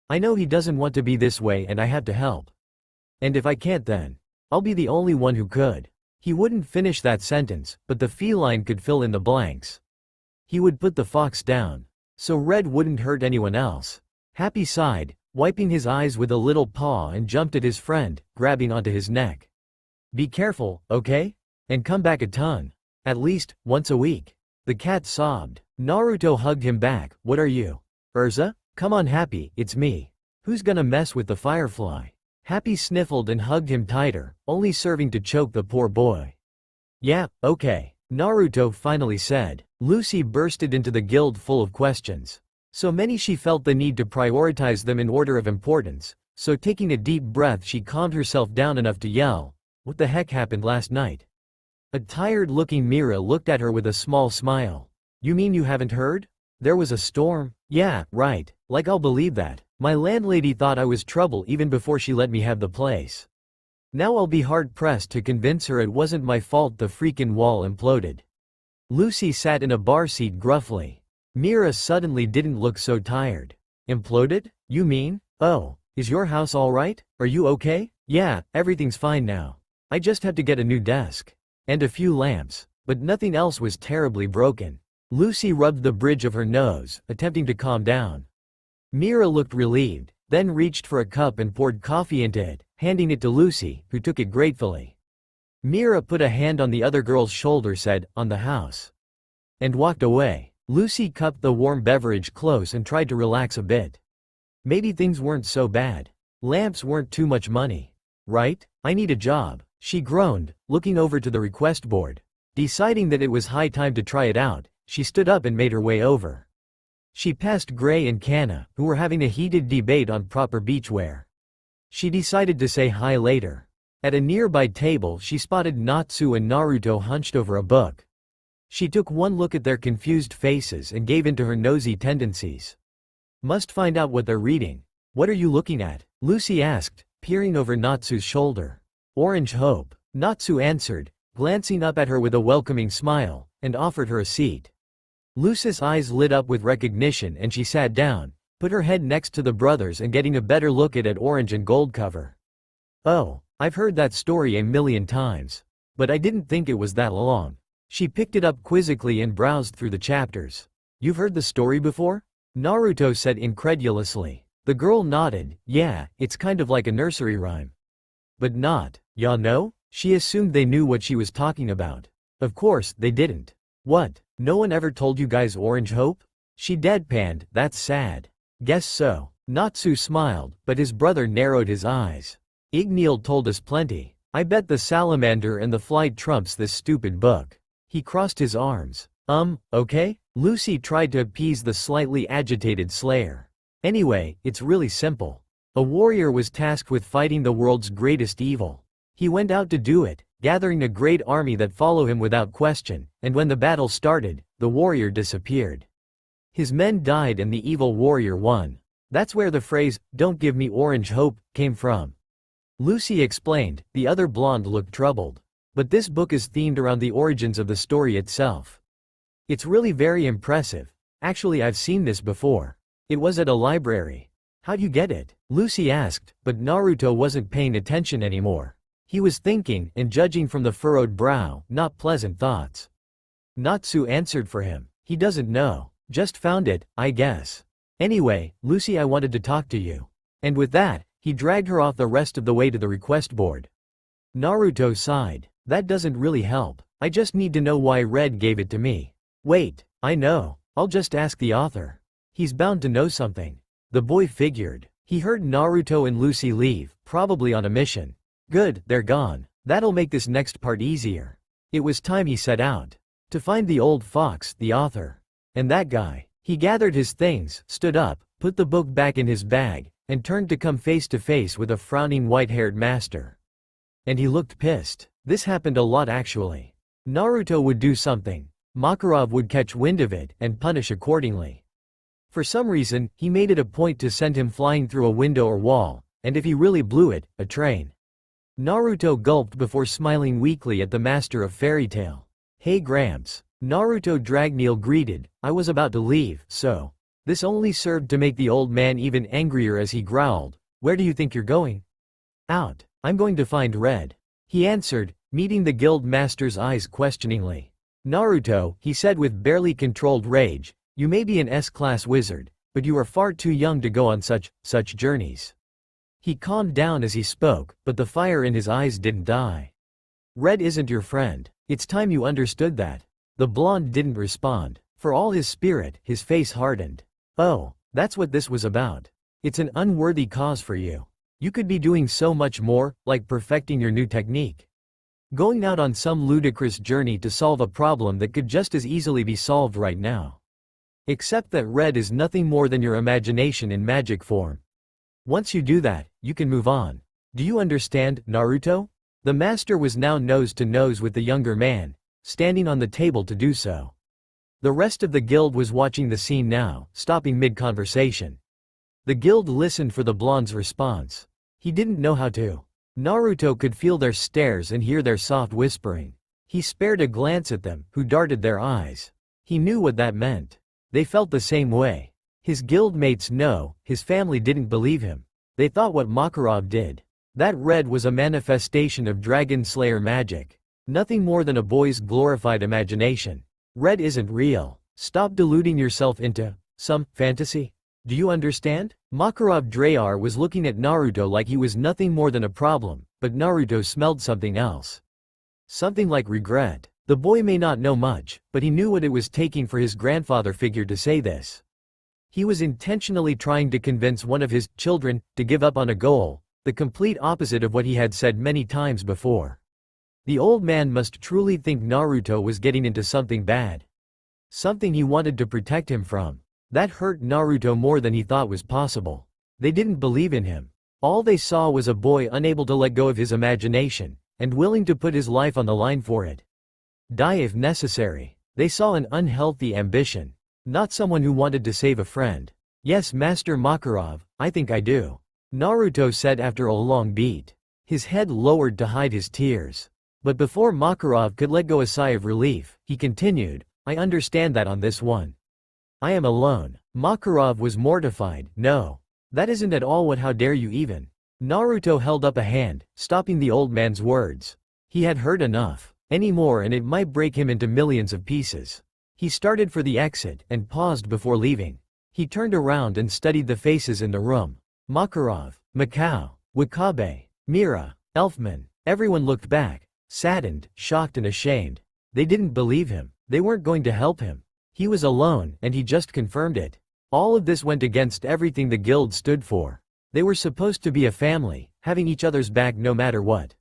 I know he doesn't want to be this way and I have to help. And if I can't, then I'll be the only one who could." He wouldn't finish that sentence, but the feline could fill in the blanks. He would put the fox down. So Red wouldn't hurt anyone else. Happy sighed, wiping his eyes with a little paw, and jumped at his friend, grabbing onto his neck. "Be careful, okay? And come back a ton. At least, once a week." The cat sobbed. Naruto hugged him back. "What are you? Urza? Come on Happy, it's me. Who's gonna mess with the Firefly?" Happy sniffled and hugged him tighter, only serving to choke the poor boy. "Yeah, okay," Naruto finally said. Lucy bursted into the guild full of questions. So many she felt the need to prioritize them in order of importance, so taking a deep breath she calmed herself down enough to yell, "What the heck happened last night?" A tired-looking Mira looked at her with a small smile. You mean you haven't heard? There was a storm? Yeah, right, like I'll believe that. My landlady thought I was trouble even before she let me have the place. Now I'll be hard-pressed to convince her it wasn't my fault the freakin' wall imploded. Lucy sat in a bar seat gruffly. Mira suddenly didn't look so tired. Imploded? You mean? Oh, is your house alright? Are you okay? Yeah, everything's fine now. I just had to get a new desk. And a few lamps, but nothing else was terribly broken. Lucy rubbed the bridge of her nose, attempting to calm down. Mira looked relieved, then reached for a cup and poured coffee into it, handing it to Lucy, who took it gratefully. Mira put a hand on the other girl's shoulder, said, "On the house," and walked away. Lucy cupped the warm beverage close and tried to relax a bit. Maybe things weren't so bad. Lamps weren't too much money. Right? I need a job, she groaned, looking over to the request board. Deciding that it was high time to try it out, she stood up and made her way over. She passed Gray and Kanna, who were having a heated debate on proper beachwear. She decided to say hi later. At a nearby table she spotted Natsu and Naruto hunched over a book. She took one look at their confused faces and gave in to her nosy tendencies. Must find out what they're reading. What are you looking at? Lucy asked, peering over Natsu's shoulder. Orange Hope, Natsu answered, glancing up at her with a welcoming smile, and offered her a seat. Lucy's eyes lit up with recognition and she sat down, put her head next to the brothers and getting a better look at orange and gold cover. Oh, I've heard that story a million times. But I didn't think it was that long. She picked it up quizzically and browsed through the chapters. You've heard the story before? Naruto said incredulously. The girl nodded. Yeah, it's kind of like a nursery rhyme. But not. Ya know? She assumed they knew what she was talking about. Of course, they didn't. What? No one ever told you guys Orange Hope? She deadpanned. That's sad. Guess so. Natsu smiled, but his brother narrowed his eyes. Dragneel told us plenty. I bet the salamander and the flight trumps this stupid book. He crossed his arms. Okay? Lucy tried to appease the slightly agitated Slayer. Anyway, it's really simple. A warrior was tasked with fighting the world's greatest evil. He went out to do it, gathering a great army that followed him without question, and when the battle started, the warrior disappeared. His men died and the evil warrior won. That's where the phrase, "Don't give me orange hope," came from. Lucy explained. The other blonde looked troubled. But this book is themed around the origins of the story itself. It's really very impressive. Actually, I've seen this before. It was at a library. How'd you get it? Lucy asked, but Naruto wasn't paying attention anymore. He was thinking, and judging from the furrowed brow, not pleasant thoughts. Natsu answered for him. He doesn't know. Just found it, I guess. Anyway, Lucy, I wanted to talk to you. And with that, he dragged her off the rest of the way to the request board. Naruto sighed. That doesn't really help. I just need to know why Red gave it to me. Wait, I know. I'll just ask the author. He's bound to know something. The boy figured. He heard Naruto and Lucy leave, probably on a mission. Good, they're gone. That'll make this next part easier. It was time he set out. To find the old fox, the author. And that guy. He gathered his things, stood up, put the book back in his bag, and turned to come face to face with a frowning white-haired master. And he looked pissed. This happened a lot actually. Naruto would do something. Makarov would catch wind of it and punish accordingly. For some reason, he made it a point to send him flying through a window or wall, and if he really blew it, a train. Naruto gulped before smiling weakly at the master of fairy tale. Hey Gramps. Naruto Dragneel greeted. I was about to leave, so. This only served to make the old man even angrier as he growled. Where do you think you're going? Out. I'm going to find Red. He answered, meeting the guild master's eyes questioningly. Naruto, he said with barely controlled rage, you may be an S-class wizard, but you are far too young to go on such journeys. He calmed down as he spoke, but the fire in his eyes didn't die. Red isn't your friend. It's time you understood that. The blonde didn't respond. For all his spirit, his face hardened. Oh, that's what this was about. It's an unworthy cause for you. You could be doing so much more, like perfecting your new technique. Going out on some ludicrous journey to solve a problem that could just as easily be solved right now. Except that Red is nothing more than your imagination in magic form. Once you do that, you can move on. Do you understand, Naruto? The master was now nose to nose with the younger man, standing on the table to do so. The rest of the guild was watching the scene now, stopping mid-conversation. The guild listened for the blonde's response. He didn't know how to. Naruto could feel their stares and hear their soft whispering. He spared a glance at them, who darted their eyes. He knew what that meant. They felt the same way. His guild mates no, his family didn't believe him. They thought what Makarov did. That red was a manifestation of Dragon Slayer magic. Nothing more than a boy's glorified imagination. Red isn't real. Stop deluding yourself into some fantasy. Do you understand? Makarov Drayar was looking at Naruto like he was nothing more than a problem, but Naruto smelled something else. Something like regret. The boy may not know much, but he knew what it was taking for his grandfather figure to say this. He was intentionally trying to convince one of his children to give up on a goal, the complete opposite of what he had said many times before. The old man must truly think Naruto was getting into something bad. Something he wanted to protect him from. That hurt Naruto more than he thought was possible. They didn't believe in him. All they saw was a boy unable to let go of his imagination, and willing to put his life on the line for it. Die if necessary. They saw an unhealthy ambition. Not someone who wanted to save a friend. Yes, Master Makarov, I think I do. Naruto said after a long beat. His head lowered to hide his tears. But before Makarov could let go a sigh of relief, he continued, I understand that on this one. I am alone. Makarov was mortified. No. That isn't at all what how dare you even. Naruto held up a hand, stopping the old man's words. He had heard enough. Any more and it might break him into millions of pieces. He started for the exit and paused before leaving. He turned around and studied the faces in the room. Makarov, Mikao, Wakabe, Mira, Elfman. Everyone looked back, saddened, shocked and ashamed. They didn't believe him. They weren't going to help him. He was alone, and he just confirmed it. All of this went against everything the guild stood for. They were supposed to be a family, having each other's back no matter what.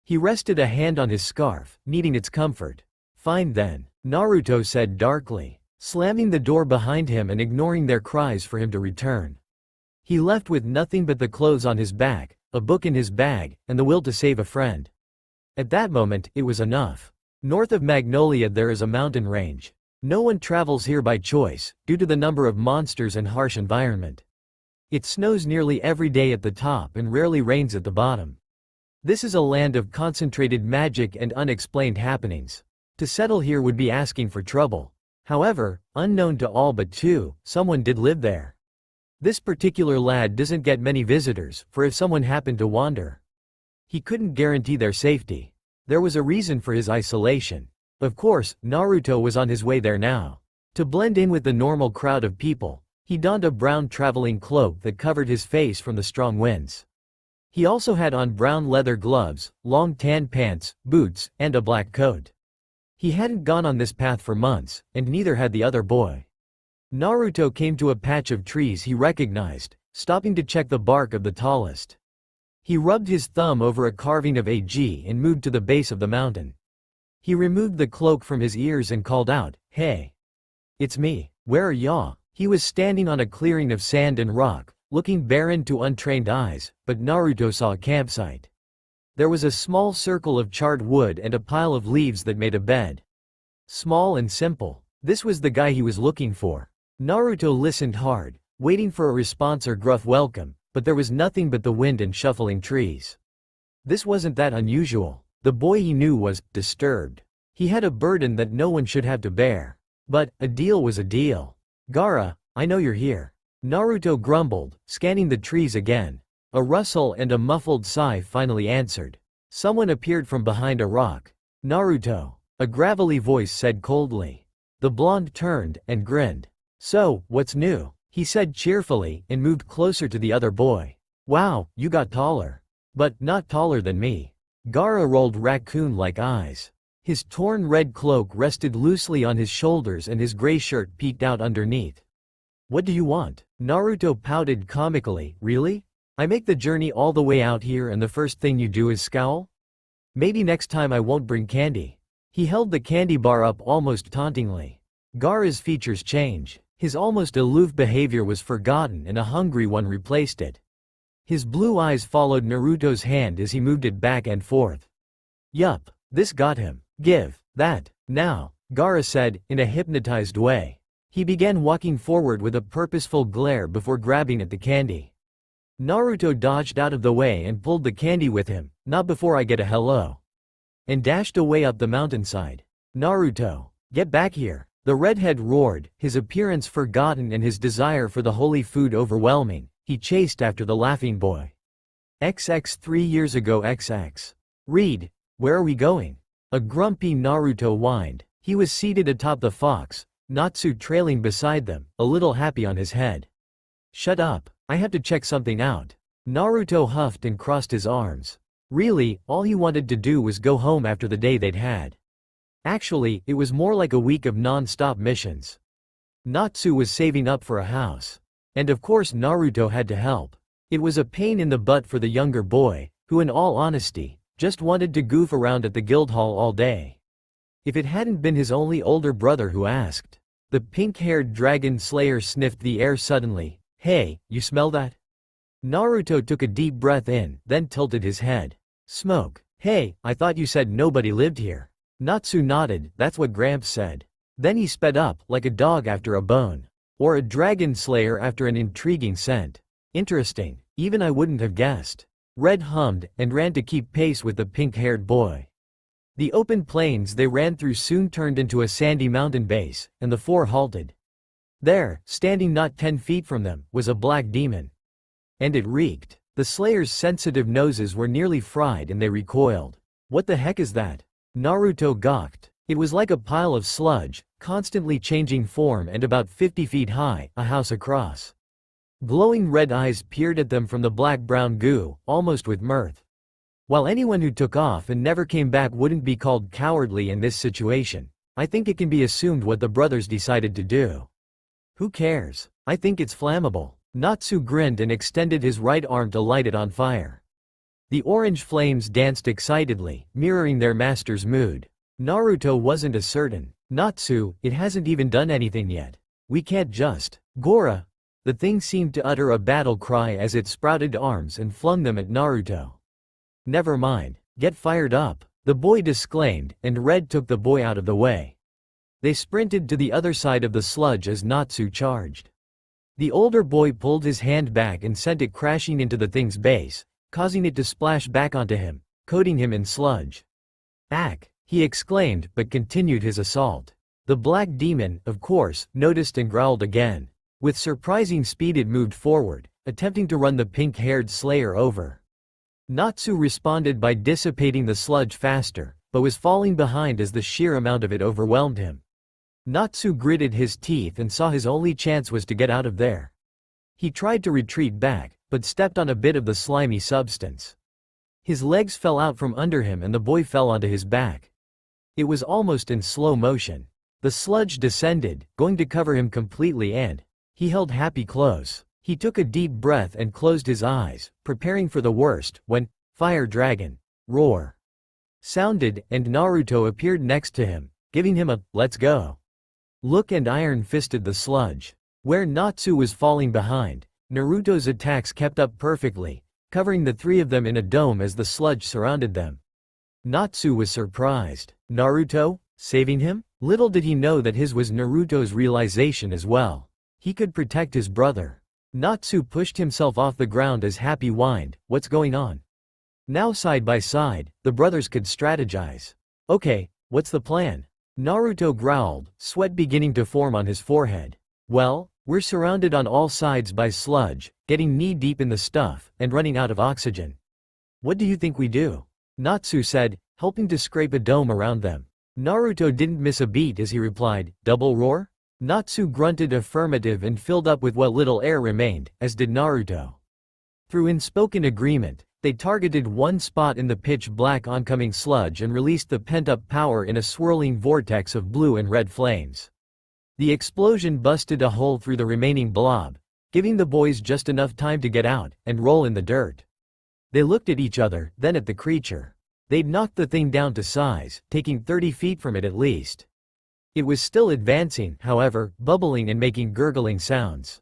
He rested a hand on his scarf, needing its comfort. Fine then, Naruto said darkly, slamming the door behind him and ignoring their cries for him to return. He left with nothing but the clothes on his back, a book in his bag, and the will to save a friend. At that moment, it was enough. North of Magnolia there is a mountain range. No one travels here by choice, due to the number of monsters and harsh environment. It snows nearly every day at the top and rarely rains at the bottom. This is a land of concentrated magic and unexplained happenings. To settle here would be asking for trouble. However, unknown to all but two, someone did live there. This particular lad doesn't get many visitors, for if someone happened to wander, he couldn't guarantee their safety. There was a reason for his isolation. Of course, Naruto was on his way there now. To blend in with the normal crowd of people, he donned a brown traveling cloak that covered his face from the strong winds. He also had on brown leather gloves, long tan pants, boots, and a black coat. He hadn't gone on this path for months, and neither had the other boy. Naruto came to a patch of trees he recognized, stopping to check the bark of the tallest. He rubbed his thumb over a carving of a G and moved to the base of the mountain. He removed the cloak from his ears and called out, "Hey! It's me. Where are ya?" He was standing on a clearing of sand and rock, looking barren to untrained eyes, but Naruto saw a campsite. There was a small circle of charred wood and a pile of leaves that made a bed. Small and simple. This was the guy he was looking for. Naruto listened hard, waiting for a response or gruff welcome, but there was nothing but the wind and shuffling trees. This wasn't that unusual. The boy he knew was disturbed. He had a burden that no one should have to bear. But a deal was a deal. "Gaara, I know you're here." Naruto grumbled, scanning the trees again. A rustle and a muffled sigh finally answered. Someone appeared from behind a rock. "Naruto," a gravelly voice said coldly. The blonde turned and grinned. "So, what's new?" he said cheerfully and moved closer to the other boy. "Wow, you got taller. But not taller than me." Gaara rolled raccoon-like eyes. His torn red cloak rested loosely on his shoulders and his gray shirt peeked out underneath. "What do you want?" Naruto pouted comically. "Really? I make the journey all the way out here and the first thing you do is scowl? Maybe next time I won't bring candy." He held the candy bar up almost tauntingly. Gaara's features changed. His almost aloof behavior was forgotten and a hungry one replaced it. His blue eyes followed Naruto's hand as he moved it back and forth. Yup, this got him. "Give that, now." Gaara said, in a hypnotized way. He began walking forward with a purposeful glare before grabbing at the candy. Naruto dodged out of the way and pulled the candy with him, not before I get a hello. And dashed away up the mountainside. Naruto, get back here. The redhead roared, his appearance forgotten and his desire for the holy food overwhelming. He chased after the laughing boy. XX 3 years ago XX. Read, where are we going? A grumpy Naruto whined. He was seated atop the fox, Natsu trailing beside them, a little happy on his head. Shut up, I have to check something out. Naruto huffed and crossed his arms. Really, all he wanted to do was go home after the day they'd had. Actually, it was more like a week of non-stop missions. Natsu was saving up for a house. And of course Naruto had to help. It was a pain in the butt for the younger boy, who in all honesty, just wanted to goof around at the Guildhall all day. If it hadn't been his only older brother who asked. The pink-haired dragon slayer sniffed the air suddenly. Hey, you smell that? Naruto took a deep breath in, then tilted his head. Smoke. Hey, I thought you said nobody lived here. Natsu nodded, that's what Gramps said. Then he sped up, like a dog after a bone. Or a dragon slayer after an intriguing scent. Interesting, even I wouldn't have guessed. Red hummed, and ran to keep pace with the pink-haired boy. The open plains they ran through soon turned into a sandy mountain base, and the four halted. There, standing not 10 feet from them, was a black demon. And it reeked. The slayers' sensitive noses were nearly fried and they recoiled. What the heck is that? Naruto gawked. It was like a pile of sludge, constantly changing form and about 50 feet high, a house across. Glowing red eyes peered at them from the black-brown goo, almost with mirth. While anyone who took off and never came back wouldn't be called cowardly in this situation, I think it can be assumed what the brothers decided to do. Who cares? I think it's flammable. Natsu grinned and extended his right arm to light it on fire. The orange flames danced excitedly, mirroring their master's mood. Naruto wasn't as certain. Natsu, it hasn't even done anything yet. We can't just. Gora! The thing seemed to utter a battle cry as it sprouted arms and flung them at Naruto. Never mind. Get fired up, the boy disclaimed, and Red took the boy out of the way. They sprinted to the other side of the sludge as Natsu charged. The older boy pulled his hand back and sent it crashing into the thing's base, causing it to splash back onto him, coating him in sludge. Ack! He exclaimed, but continued his assault. The black demon, of course, noticed and growled again. With surprising speed it moved forward, attempting to run the pink-haired slayer over. Natsu responded by dissipating the sludge faster, but was falling behind as the sheer amount of it overwhelmed him. Natsu gritted his teeth and saw his only chance was to get out of there. He tried to retreat back, but stepped on a bit of the slimy substance. His legs fell out from under him and the boy fell onto his back. It was almost in slow motion. The sludge descended, going to cover him completely, and he held Happy close. He took a deep breath and closed his eyes, preparing for the worst, when Fire Dragon roar sounded and Naruto appeared next to him, giving him a let's go look and iron-fisted the sludge. Where Natsu was falling behind, Naruto's attacks kept up perfectly, covering the three of them in a dome as the sludge surrounded them. Natsu was surprised. Naruto? Saving him? Little did he know that his was Naruto's realization as well. He could protect his brother. Natsu pushed himself off the ground as Happy whined, what's going on? Now side by side, the brothers could strategize. Okay, what's the plan? Naruto growled, sweat beginning to form on his forehead. Well, we're surrounded on all sides by sludge, getting knee-deep in the stuff, and running out of oxygen. What do you think we do? Natsu said, helping to scrape a dome around them. Naruto didn't miss a beat as he replied, double roar? Natsu grunted affirmative and filled up with what little air remained, as did Naruto. Through unspoken agreement, they targeted one spot in the pitch-black oncoming sludge and released the pent-up power in a swirling vortex of blue and red flames. The explosion busted a hole through the remaining blob, giving the boys just enough time to get out and roll in the dirt. They looked at each other, then at the creature. They'd knocked the thing down to size, taking 30 feet from it at least. It was still advancing, however, bubbling and making gurgling sounds.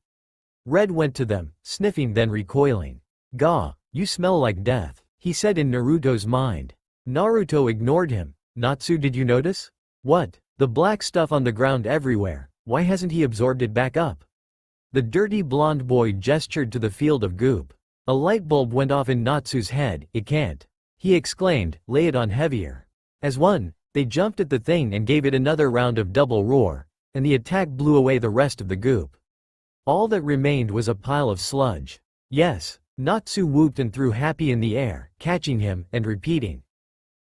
Red went to them, sniffing then recoiling. Gah, you smell like death, he said in Naruto's mind. Naruto ignored him. Natsu, did you notice? What? The black stuff on the ground everywhere, why hasn't he absorbed it back up? The dirty blonde boy gestured to the field of goop. A light bulb went off in Natsu's head. It can't. He exclaimed, lay it on heavier. As one, they jumped at the thing and gave it another round of double roar, and the attack blew away the rest of the goop. All that remained was a pile of sludge. Yes, Natsu whooped and threw Happy in the air, catching him, and repeating.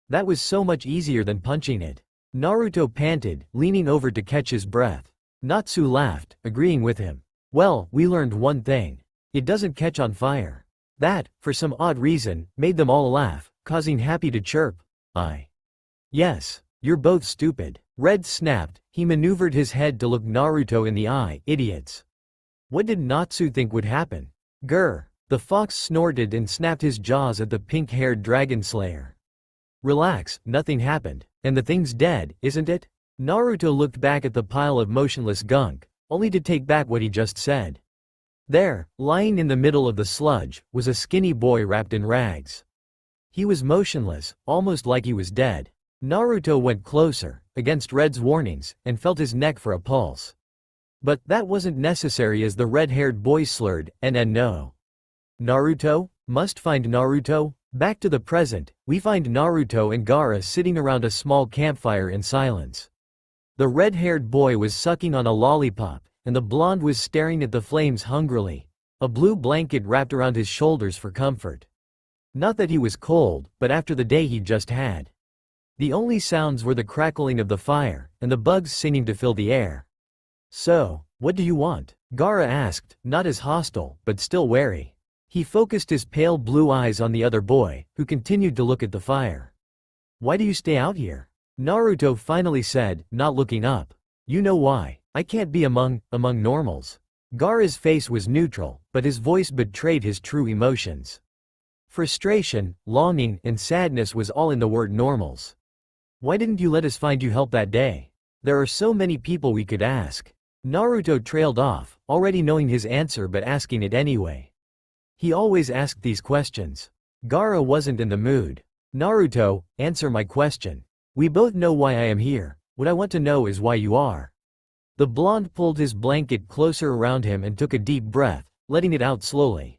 That was so much easier than punching it. Naruto panted, leaning over to catch his breath. Natsu laughed, agreeing with him. Well, we learned one thing. It doesn't catch on fire. That, for some odd reason, made them all laugh, causing Happy to chirp. Yes, you're both stupid. Red snapped. He maneuvered his head to look Naruto in the eye. Idiots. What did Natsu think would happen? Grr. The fox snorted and snapped his jaws at the pink-haired dragon slayer. Relax, nothing happened. And the thing's dead, isn't it? Naruto looked back at the pile of motionless gunk, only to take back what he just said. There, lying in the middle of the sludge, was a skinny boy wrapped in rags. He was motionless, almost like he was dead. Naruto went closer, against Red's warnings, and felt his neck for a pulse. But that wasn't necessary as the red-haired boy slurred, no. Naruto? Must find Naruto? Back to the present, we find Naruto and Gaara sitting around a small campfire in silence. The red-haired boy was sucking on a lollipop, and the blonde was staring at the flames hungrily, a blue blanket wrapped around his shoulders for comfort. Not that he was cold, but after the day he'd just had. The only sounds were the crackling of the fire, and the bugs singing to fill the air. So, what do you want? Gaara asked, not as hostile, but still wary. He focused his pale blue eyes on the other boy, who continued to look at the fire. Why do you stay out here? Naruto finally said, not looking up. You know why. I can't be among normals. Gaara's face was neutral, but his voice betrayed his true emotions. Frustration, longing, and sadness was all in the word normals. Why didn't you let us find you help that day? There are so many people we could ask. Naruto trailed off, already knowing his answer but asking it anyway. He always asked these questions. Gaara wasn't in the mood. Naruto, answer my question. We both know why I am here. What I want to know is why you are. The blonde pulled his blanket closer around him and took a deep breath, letting it out slowly.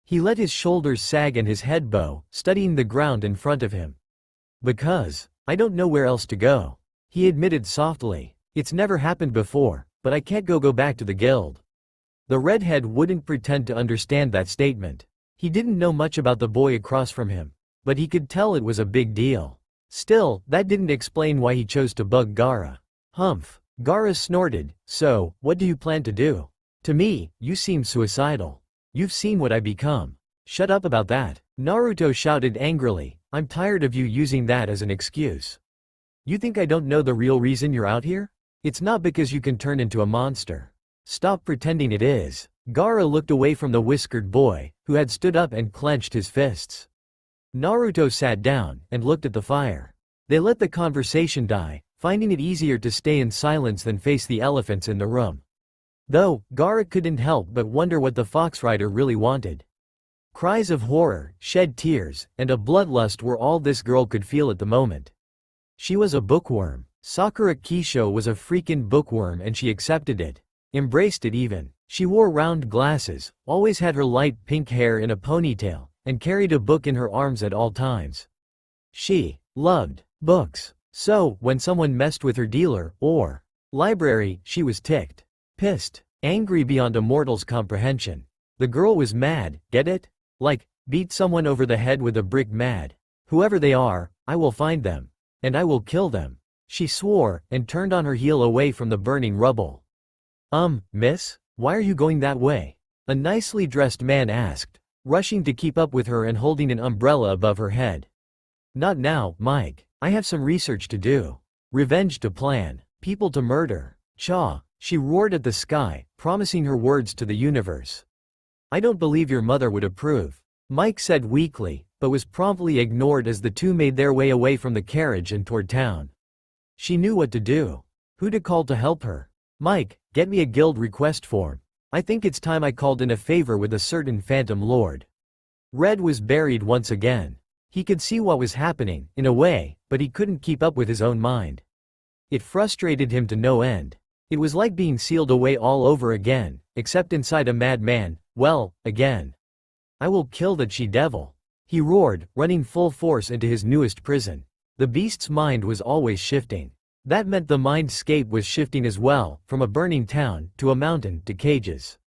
He let his shoulders sag and his head bow, studying the ground in front of him. Because, I don't know where else to go. He admitted softly. It's never happened before, but I can't go back to the guild. The redhead wouldn't pretend to understand that statement. He didn't know much about the boy across from him, but he could tell it was a big deal. Still, that didn't explain why he chose to bug Gaara. Humph. Gaara snorted, so, what do you plan to do? To me, you seem suicidal. You've seen what I become. Shut up about that. Naruto shouted angrily, I'm tired of you using that as an excuse. You think I don't know the real reason you're out here? It's not because you can turn into a monster. Stop pretending it is. Gaara looked away from the whiskered boy, who had stood up and clenched his fists. Naruto sat down, and looked at the fire. They let the conversation die, finding it easier to stay in silence than face the elephants in the room. Though, Gaara couldn't help but wonder what the fox rider really wanted. Cries of horror, shed tears, and a bloodlust were all this girl could feel at the moment. She was a bookworm. Sakura Kisho was a freaking bookworm and she accepted it. Embraced it even. She wore round glasses, always had her light pink hair in a ponytail, and carried a book in her arms at all times. She loved books. So, when someone messed with her dealer, or library, she was ticked. Pissed. Angry beyond a mortal's comprehension. The girl was mad, get it? Like, beat someone over the head with a brick mad. Whoever they are, I will find them. And I will kill them. She swore, and turned on her heel away from the burning rubble. Miss? Why are you going that way? A nicely dressed man asked, rushing to keep up with her and holding an umbrella above her head. Not now, Mike. I have some research to do. Revenge to plan. People to murder. Cha. She roared at the sky, promising her words to the universe. I don't believe your mother would approve. Mike said weakly, but was promptly ignored as the two made their way away from the carriage and toward town. She knew what to do. Who to call to help her. Mike, get me a guild request form. I think it's time I called in a favor with a certain phantom lord. Red was buried once again. He could see what was happening, in a way, but he couldn't keep up with his own mind. It frustrated him to no end. It was like being sealed away all over again, except inside a madman, well, again. I will kill that she-devil, he roared, running full force into his newest prison. The beast's mind was always shifting. That meant the mindscape was shifting as well, from a burning town, to a mountain, to cages.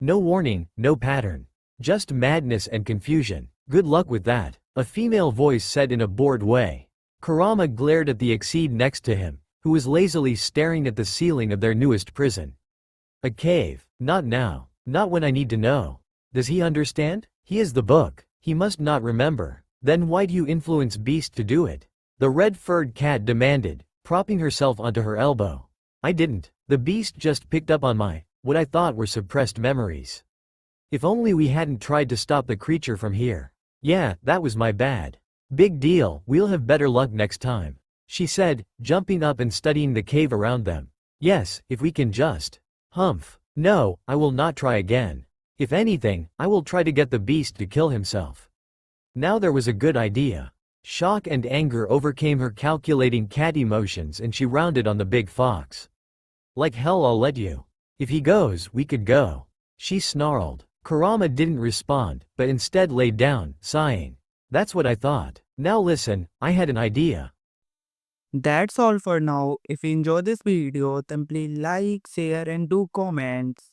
No warning, no pattern. Just madness and confusion. Good luck with that, a female voice said in a bored way. Kurama glared at the Exceed next to him, who was lazily staring at the ceiling of their newest prison. A cave. Not now. Not when I need to know. Does he understand? He is the book. He must not remember. Then why'd you influence Beast to do it? The red-furred cat demanded, propping herself onto her elbow. I didn't. The Beast just picked up on what I thought were suppressed memories. If only we hadn't tried to stop the creature from here. Yeah, that was my bad. Big deal, we'll have better luck next time, she said, jumping up and studying the cave around them. Yes, if we can just. Humph. No, I will not try again. If anything, I will try to get the Beast to kill himself. Now there was a good idea. Shock and anger overcame her calculating cat emotions and she rounded on the big fox. Like hell I'll let you. If he goes, we could go, she snarled. Kurama didn't respond, but instead laid down, sighing. That's what I thought. Now listen, I had an idea.
That's all for now. If you enjoy this video, then please like, share and do comments.